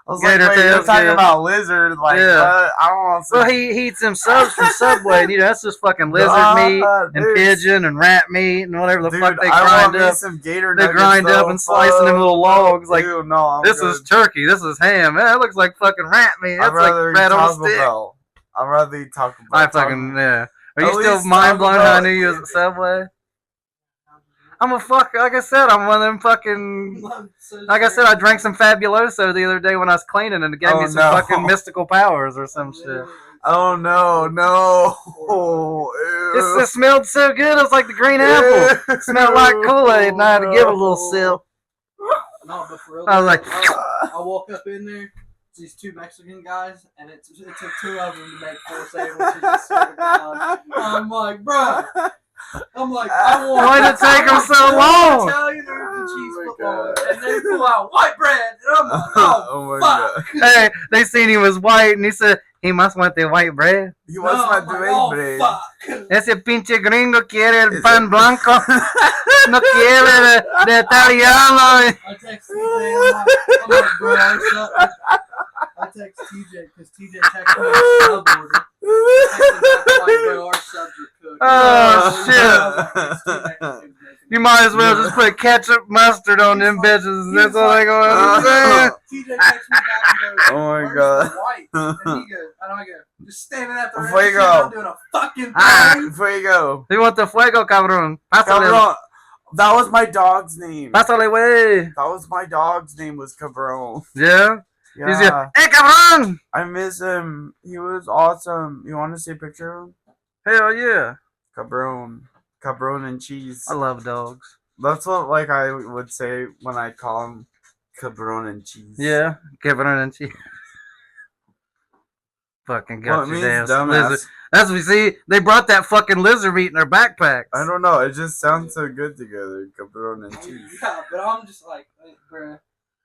I was like, wait, you're talking about lizard, like, what? I don't want to. Well, he eats them subs from Subway, and, you know, that's just fucking lizard meat and pigeon and rat meat and whatever the fuck they grind up. Some gator they grind up and slice in them little logs. Like, dude, no, this is turkey, this is ham. Man, that looks like fucking rat meat. That's like rat on a stick. I'd rather eat Taco Bell. I fucking, yeah. Are you still mind blown how I knew you was at Subway? I'm a fucker. Like I said, I'm one of them fucking. Like I said, I drank some Fabuloso the other day when I was cleaning, and it gave me some fucking mystical powers or some shit. Oh no, no! It smelled so good. It was like the green apple. It smelled like Kool-Aid, and I had to give it a little sip. No, but for real, I was like, I walk up in there. These two Mexican guys, and it took two of them to make 4 sandwiches. I swear to God. I'm like, bro. I'm like, I want. Why did it take them so long? Italian or cheese football, and they pull out white bread, and I'm like, oh fuck. Hey, they seen he was white, and he said he must want the white bread. He must want the white bread. Fuck. Ese pinche gringo quiere el pan blanco. No quiere de italiano. I text TJ, I'm like, bro, I text TJ because TJ texted me a sub order. Like, bro, our subs are cooked. Oh, shit. You might as well just put ketchup, mustard on them bitches. That's all they gonna say. TJ texts me back and goes, oh my god. White? And he goes, and I go, just standing at the register, not doing a fucking thing. Before you go. You want the fuego, cabrón? Cabrón. That was my dog's name. Pásale, güey. That was my dog's name, was Cabron. Yeah? Yeah. He's like, hey, cabrón! I miss him. He was awesome. You want to see a picture of him? Hell yeah. Cabron. Cabron and cheese. I love dogs. That's what, like, I would say when I call him Cabron and cheese. Yeah, Cabron and cheese. Fucking got your damn dumbass. lizard. That's what we see. They brought that fucking lizard meat in their backpacks. I don't know. It just sounds so good together. Cabron and cheese. Yeah, but I'm just like, bruh.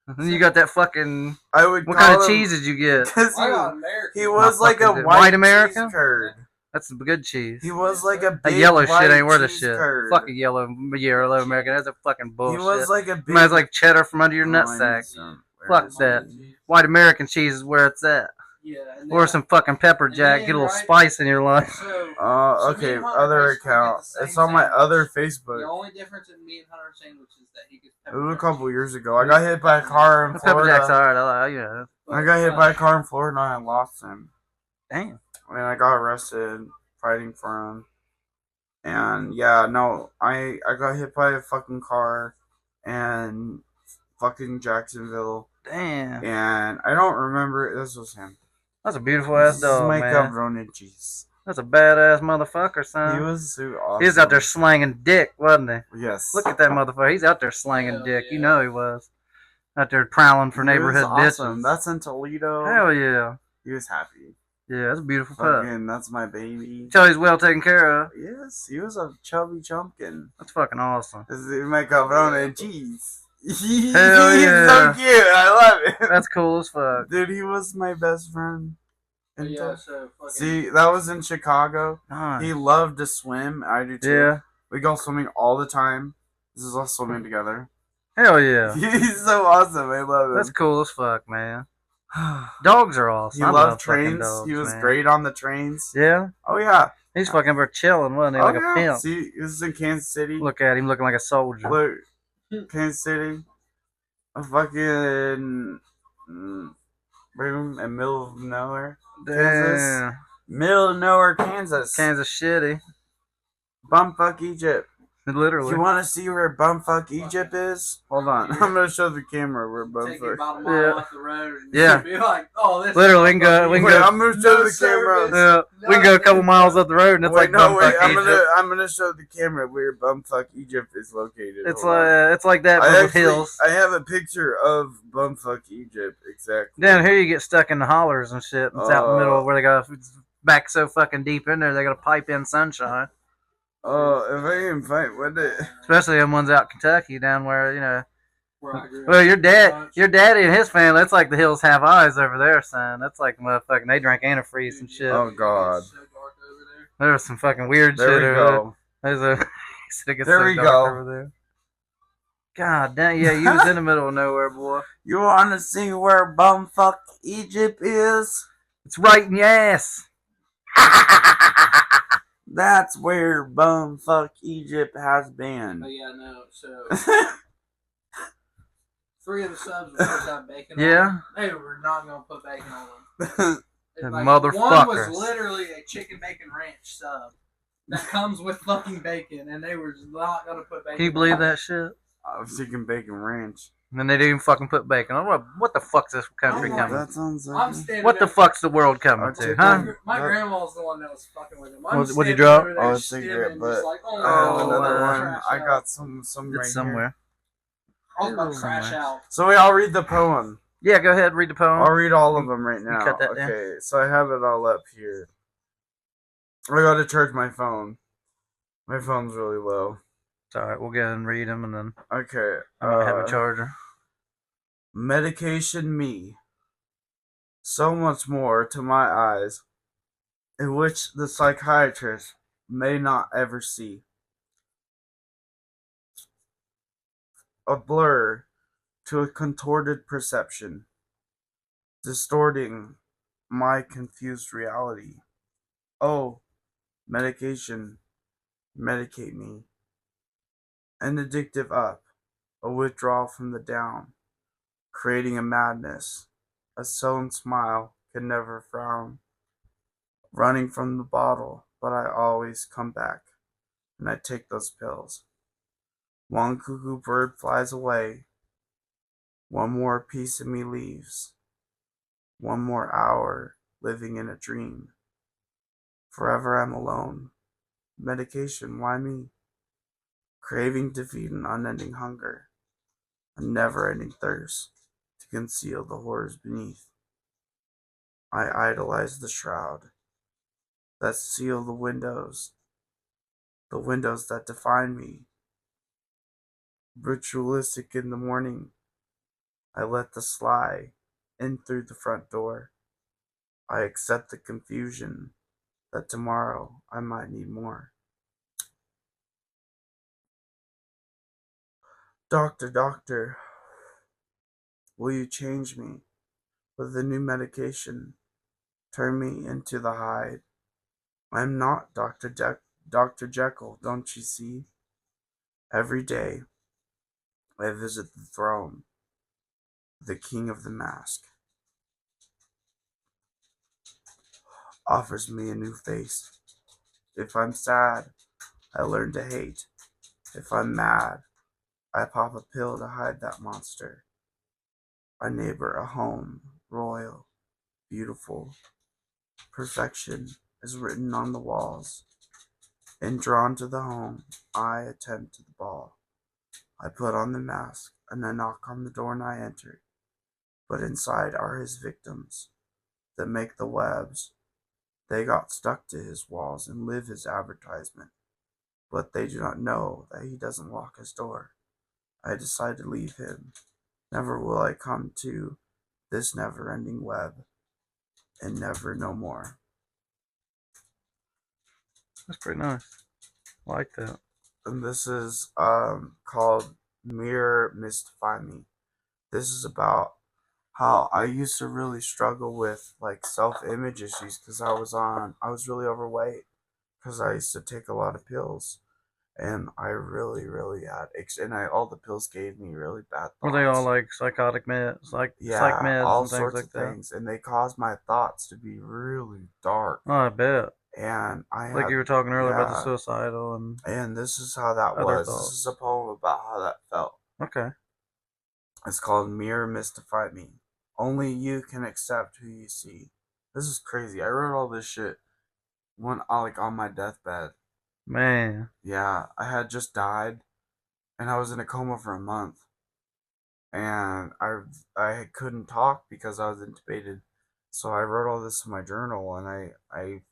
And you got that fucking. I would. What kind of cheese did you get? I got American. He was like a white American curd. That's some good cheese. He was like a That big yellow white shit ain't worth a cheese shit. curd. Fuck a yellow American. That's a fucking bullshit. He was like a big. Smells like cheddar from under your Oh, I nutsack. need some. Fuck Where is that. he? White American cheese is where it's at. Yeah. And Or some fucking pepper and jack. then, Get a little right? spice in your life. So, so me Okay, and Hunter other basically get account. the same It's on my sandwich. other The Facebook. only difference in me and Hunter's sandwich is that he gets It pepper was a jack couple cheese. years ago. I got hit by a car in Pepper jack's Florida. alright. I like, yeah. I got hit by a car in Florida and I lost him. Damn. And I got arrested fighting for him. And yeah, no, I got hit by a fucking car in fucking Jacksonville. Damn. And I don't remember. This was him. That's a beautiful ass This is dog, my man. cabrone cheese. That's a badass motherfucker, son. He was so awesome. He was out there slanging dick, wasn't he? Yes. Look at that motherfucker. He's out there slanging Hell dick. yeah. You know he was. Out there prowling for He was neighborhood awesome. bitches. That's in Toledo. Hell yeah. He was happy. Yeah, that's a beautiful pup. Fucking, that's my baby. Tell he's well taken care of. Yes, he was a chubby chumpkin. That's fucking awesome. This is my cabrone cheese. He's Hell yeah. so cute. I love it. That's cool as fuck. Dude, he was my best friend. But yeah, so fucking. See, that was in Chicago. Nice. He loved to swim. I do too. Yeah. We go swimming all the time. This is us swimming together. Hell yeah. He's so awesome. I love him. That's cool as fuck, man. Dogs are awesome. He I loved love fucking trains. dogs, He was man. great on the trains. Yeah. Oh yeah. He's fucking over chilling, wasn't he? Oh, Like a yeah. pimp. See, this is in Kansas City. Look at him looking like a soldier. Look, Kansas City. A fucking room in middle of nowhere. Kansas. Damn. Middle of nowhere, Kansas. Kansas shitty. Bumfuck Egypt. If Literally. you want to see where bumfuck Egypt is, hold on. I'm gonna show the camera where Take it bumfuck. about a mile Yeah. off the road. And Yeah. Be like, oh, this. Literally, we can go. We can Wait, go. I'm gonna show No the camera. service. Yeah, we can go a couple miles up the road, and it's Wait, like no, wait. bumfuck Egypt. I'm gonna show the camera where bumfuck Egypt is located. It's Hold on. like that, but with hills. I have a picture of bumfuck Egypt exactly. Down here, you get stuck in the hollers and shit. It's out in the middle of where they got it's back so fucking deep in there. They got to pipe in sunshine. Oh, if I can find what it. Especially them ones out in Kentucky, down where you know. Where I grew up. Well, your daddy and his family. That's like the hills have eyes over there, son. That's like motherfucking. They drank antifreeze and shit. Oh, God. It's so dark over there. There was some fucking weird There shit we over go. there. There's a. It gets There so we dark go. over there. God damn, yeah, you was in the middle of nowhere, boy. You want to see where bumfuck Egypt is? It's right in your ass. That's where bumfuck Egypt has been. But yeah, no. So 3 of the subs were supposed to have bacon. Yeah. On them. They were not gonna put bacon on them. The One motherfuckers. was literally a chicken bacon ranch sub that comes with fucking bacon, and they were not gonna put bacon. Can you believe that shit? I'm thinking bacon ranch. And then they didn't even fucking put bacon on. What the fuck's this country Oh, coming? That sounds like. I'm standing. What the there- fuck's the world coming I'll to, take huh? that. My grandma's the one that was fucking with him. What'd you standing drop? over there Oh, a stimming, cigarette, just but- like, oh, Oh, no, another one. crash I out. got some right It's somewhere. I was about to crash somewhere. out. So we all read the poem. Yeah, go ahead, read the poem. I'll read all of them right now. cut that down. Okay, so I have it all up here. I gotta charge my phone. My phone's really low. It's alright, we'll go ahead and read them, and then Okay. I might have a charger. Medication me. So much more to my eyes, in which the psychiatrist may not ever see. A blur to a contorted perception, distorting my confused reality. Oh, medication, medicate me. An addictive up, a withdrawal from the down, creating a madness. A sullen smile can never frown. Running from the bottle, but I always come back, and I take those pills. One cuckoo bird flies away. One more piece of me leaves. One more hour living in a dream. Forever I'm alone. Medication, why me? Craving to feed an unending hunger. A never-ending thirst to conceal the horrors beneath. I idolize the shroud that seal the windows that define me. Ritualistic in the morning, I let the sly in through the front door. I accept the confusion that tomorrow I might need more. Doctor, doctor, will you change me with the new medication? Turn me into the Hyde. I'm not Dr. Jekyll, don't you see? Every day I visit the throne, the king of the mask offers me a new face. If I'm sad, I learn to hate. If I'm mad, I pop a pill to hide that monster. A neighbor, a home, royal, beautiful. Perfection is written on the walls. And drawn to the home, I attend to the ball. I put on the mask, and I knock on the door and I enter. But inside are his victims that make the webs. They got stuck to his walls and live his advertisement. But they do not know that he doesn't lock his door. I decide to leave him. Never will I come to this never-ending web, and never no more. That's pretty nice. I like that. And this is called Mirror Mystify Me. This is about how I used to really struggle with like self-image issues because I was really overweight because I used to take a lot of pills. And I really had, all the pills gave me really bad Were they all thoughts. like psychotic meds, like psych Yeah, meds all and things sorts like of that? things, and they caused my thoughts to be really dark. Oh, I bet. And I Like had, you were talking earlier about the yeah, suicidal and and this is how that other was. This is a thoughts. poem about how that felt. Okay. It's called Mirror Mystify Me. Only you can accept who you see. This is crazy. I wrote all this shit when like on my deathbed. Man. Yeah, I had just died, and I was in a coma for a month. And I couldn't talk because I was intubated. So I wrote all this in my journal and I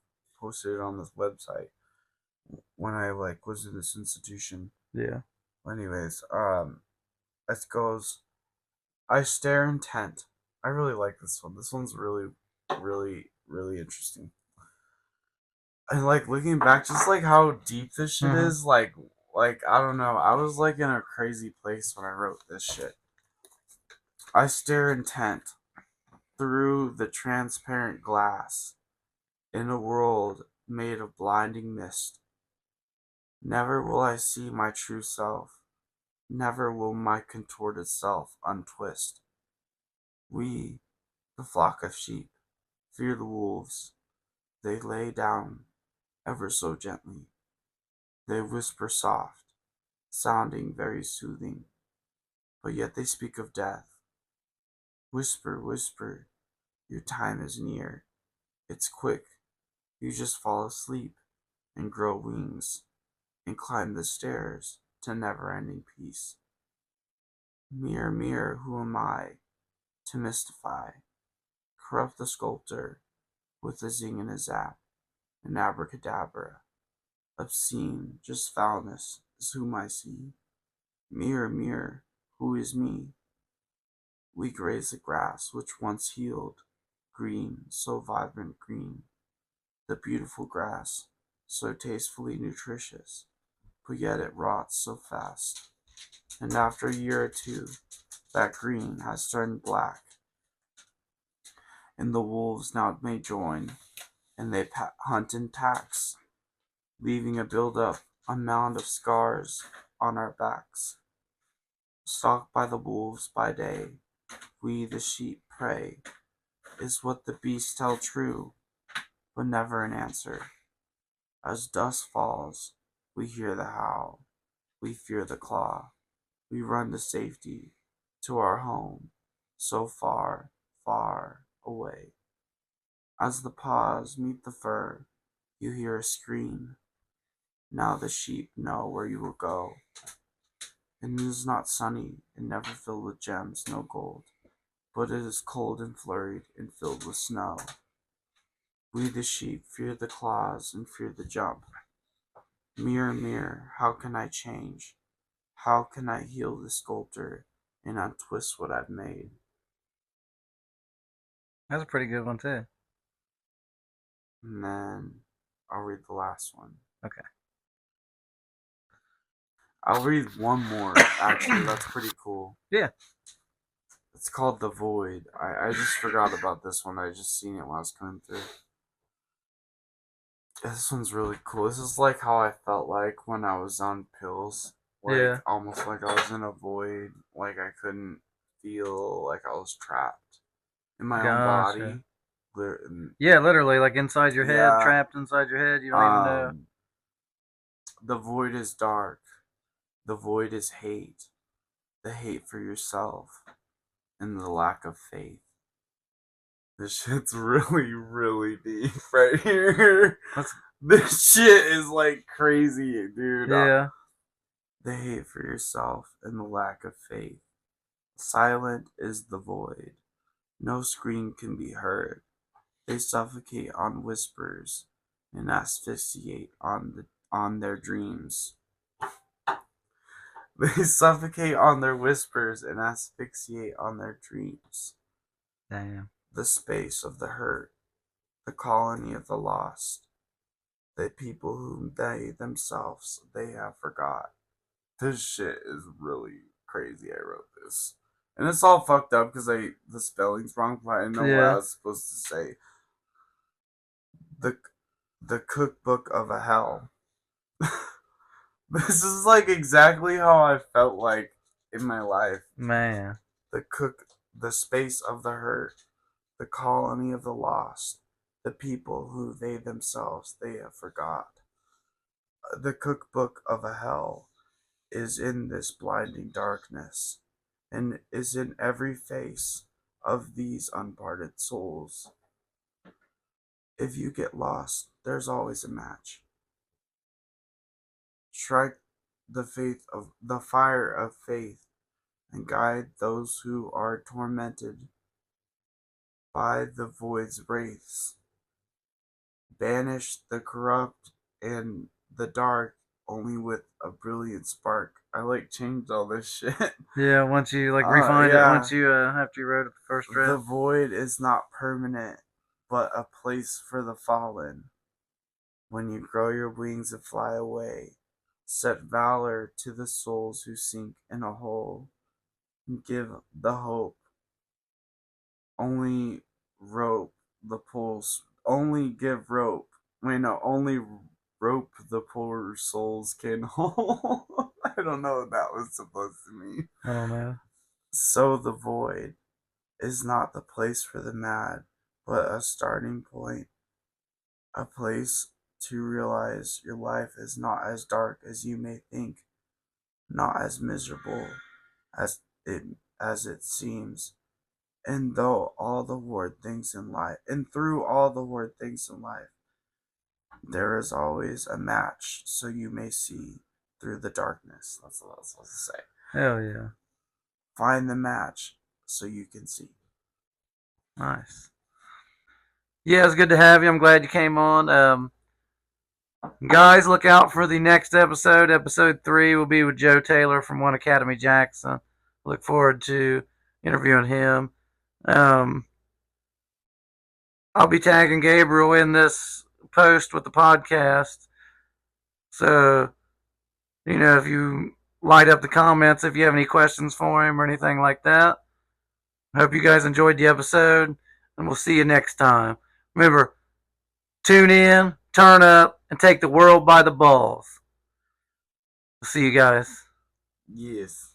posted it on this website when I like was in this institution. Yeah. Anyways, this goes. I stare intent. I really like this one. This one's really interesting. And like looking back, just like how deep this shit Mm-hmm. is, like I don't know. I was like in a crazy place when I wrote this shit. I stare intent through the transparent glass in a world made of blinding mist. Never will I see my true self. Never will my contorted self untwist. We, the flock of sheep, fear the wolves. They lay down ever so gently. They whisper soft, sounding very soothing, but yet they speak of death. Whisper, whisper, your time is near. It's quick. You just fall asleep and grow wings and climb the stairs to never-ending peace. Mirror, mirror, who am I to mystify? Corrupt the sculptor with a zing and a zap, an abracadabra. Obscene, just foulness is whom I see. Mirror, mirror, who is me? We graze the grass which once healed, green, so vibrant green. The beautiful grass, so tastefully nutritious, but yet it rots so fast. And after a year or two, that green has turned black, and the wolves now may join, and they hunt in packs, leaving a build-up, a mound of scars on our backs. Stalked by the wolves by day, we the sheep prey. Is what the beasts tell true, but never an answer. As dusk falls, we hear the howl, we fear the claw, we run to safety, to our home, so far, far away. As the paws meet the fur, you hear a scream. Now the sheep know where you will go. And it is not sunny and never filled with gems, no gold, but it is cold and flurried and filled with snow. We the sheep fear the claws and fear the jump. Mirror, mirror, how can I change? How can I heal the sculptor and untwist what I've made? That's a pretty good one too. And then I'll read the last one. Okay. I'll read one more. Actually, that's pretty cool. Yeah. It's called The Void. I just forgot about this one. I just seen it while I was coming through. This one's really cool. This is like how I felt like when I was on pills. Like, Yeah. almost like I was in a void. Like, I couldn't feel like I was trapped in my own Gotcha. body. Yeah, literally, like inside your head, Yeah. trapped inside your head. You don't even know. The void is dark. The void is hate. The hate for yourself. And the lack of faith. This shit's really, really deep right here. This shit is like crazy, dude. Yeah. The hate for yourself and the lack of faith. Silent is the void. No scream can be heard. They suffocate on whispers and asphyxiate on their dreams. They suffocate on their whispers and asphyxiate on their dreams. Damn. The space of the hurt, the colony of the lost, the people whom they themselves they have forgot. This shit is really crazy. I wrote this. And it's all fucked up because the spelling's wrong, but I didn't know what I was supposed to say. The cookbook of a hell. This is like exactly how I felt like in my life. Man. The space of the hurt, the colony of the lost, the people who they themselves they have forgot. The cookbook of a hell is in this blinding darkness, and is in every face of these unparted souls. If you get lost, there's always a match. Strike the fire of faith, and guide those who are tormented by the void's wraiths. Banish the corrupt and the dark only with a brilliant spark. I like changed all this shit. Yeah, once you like refined it, yeah. once you after you wrote it the first The draft. void is not permanent, but a place for the fallen. When you grow your wings and fly away, set valor to the souls who sink in a hole, and give the hope. Only rope the pulls. Only give rope. Wait, no, only rope the poor souls can hold. I don't know what that was supposed to mean. I don't know. So the void is not the place for the mad, but a starting point. A place to realize your life is not as dark as you may think, not as miserable as it seems. And through all the horrid things in life, there is always a match, so you may see through the darkness. That's what I was supposed to say. Hell yeah. Find the match so you can see. Nice. Yeah, it's good to have you. I'm glad you came on. Guys, look out for the next episode. Episode 3 will be with Joe Taylor from One Academy Jackson. Look forward to interviewing him. I'll be tagging Gabriel in this post with the podcast. So, if you light up the comments, if you have any questions for him or anything like that. I hope you guys enjoyed the episode, and we'll see you next time. Remember, tune in, turn up, and take the world by the balls. We'll see you guys. Yes.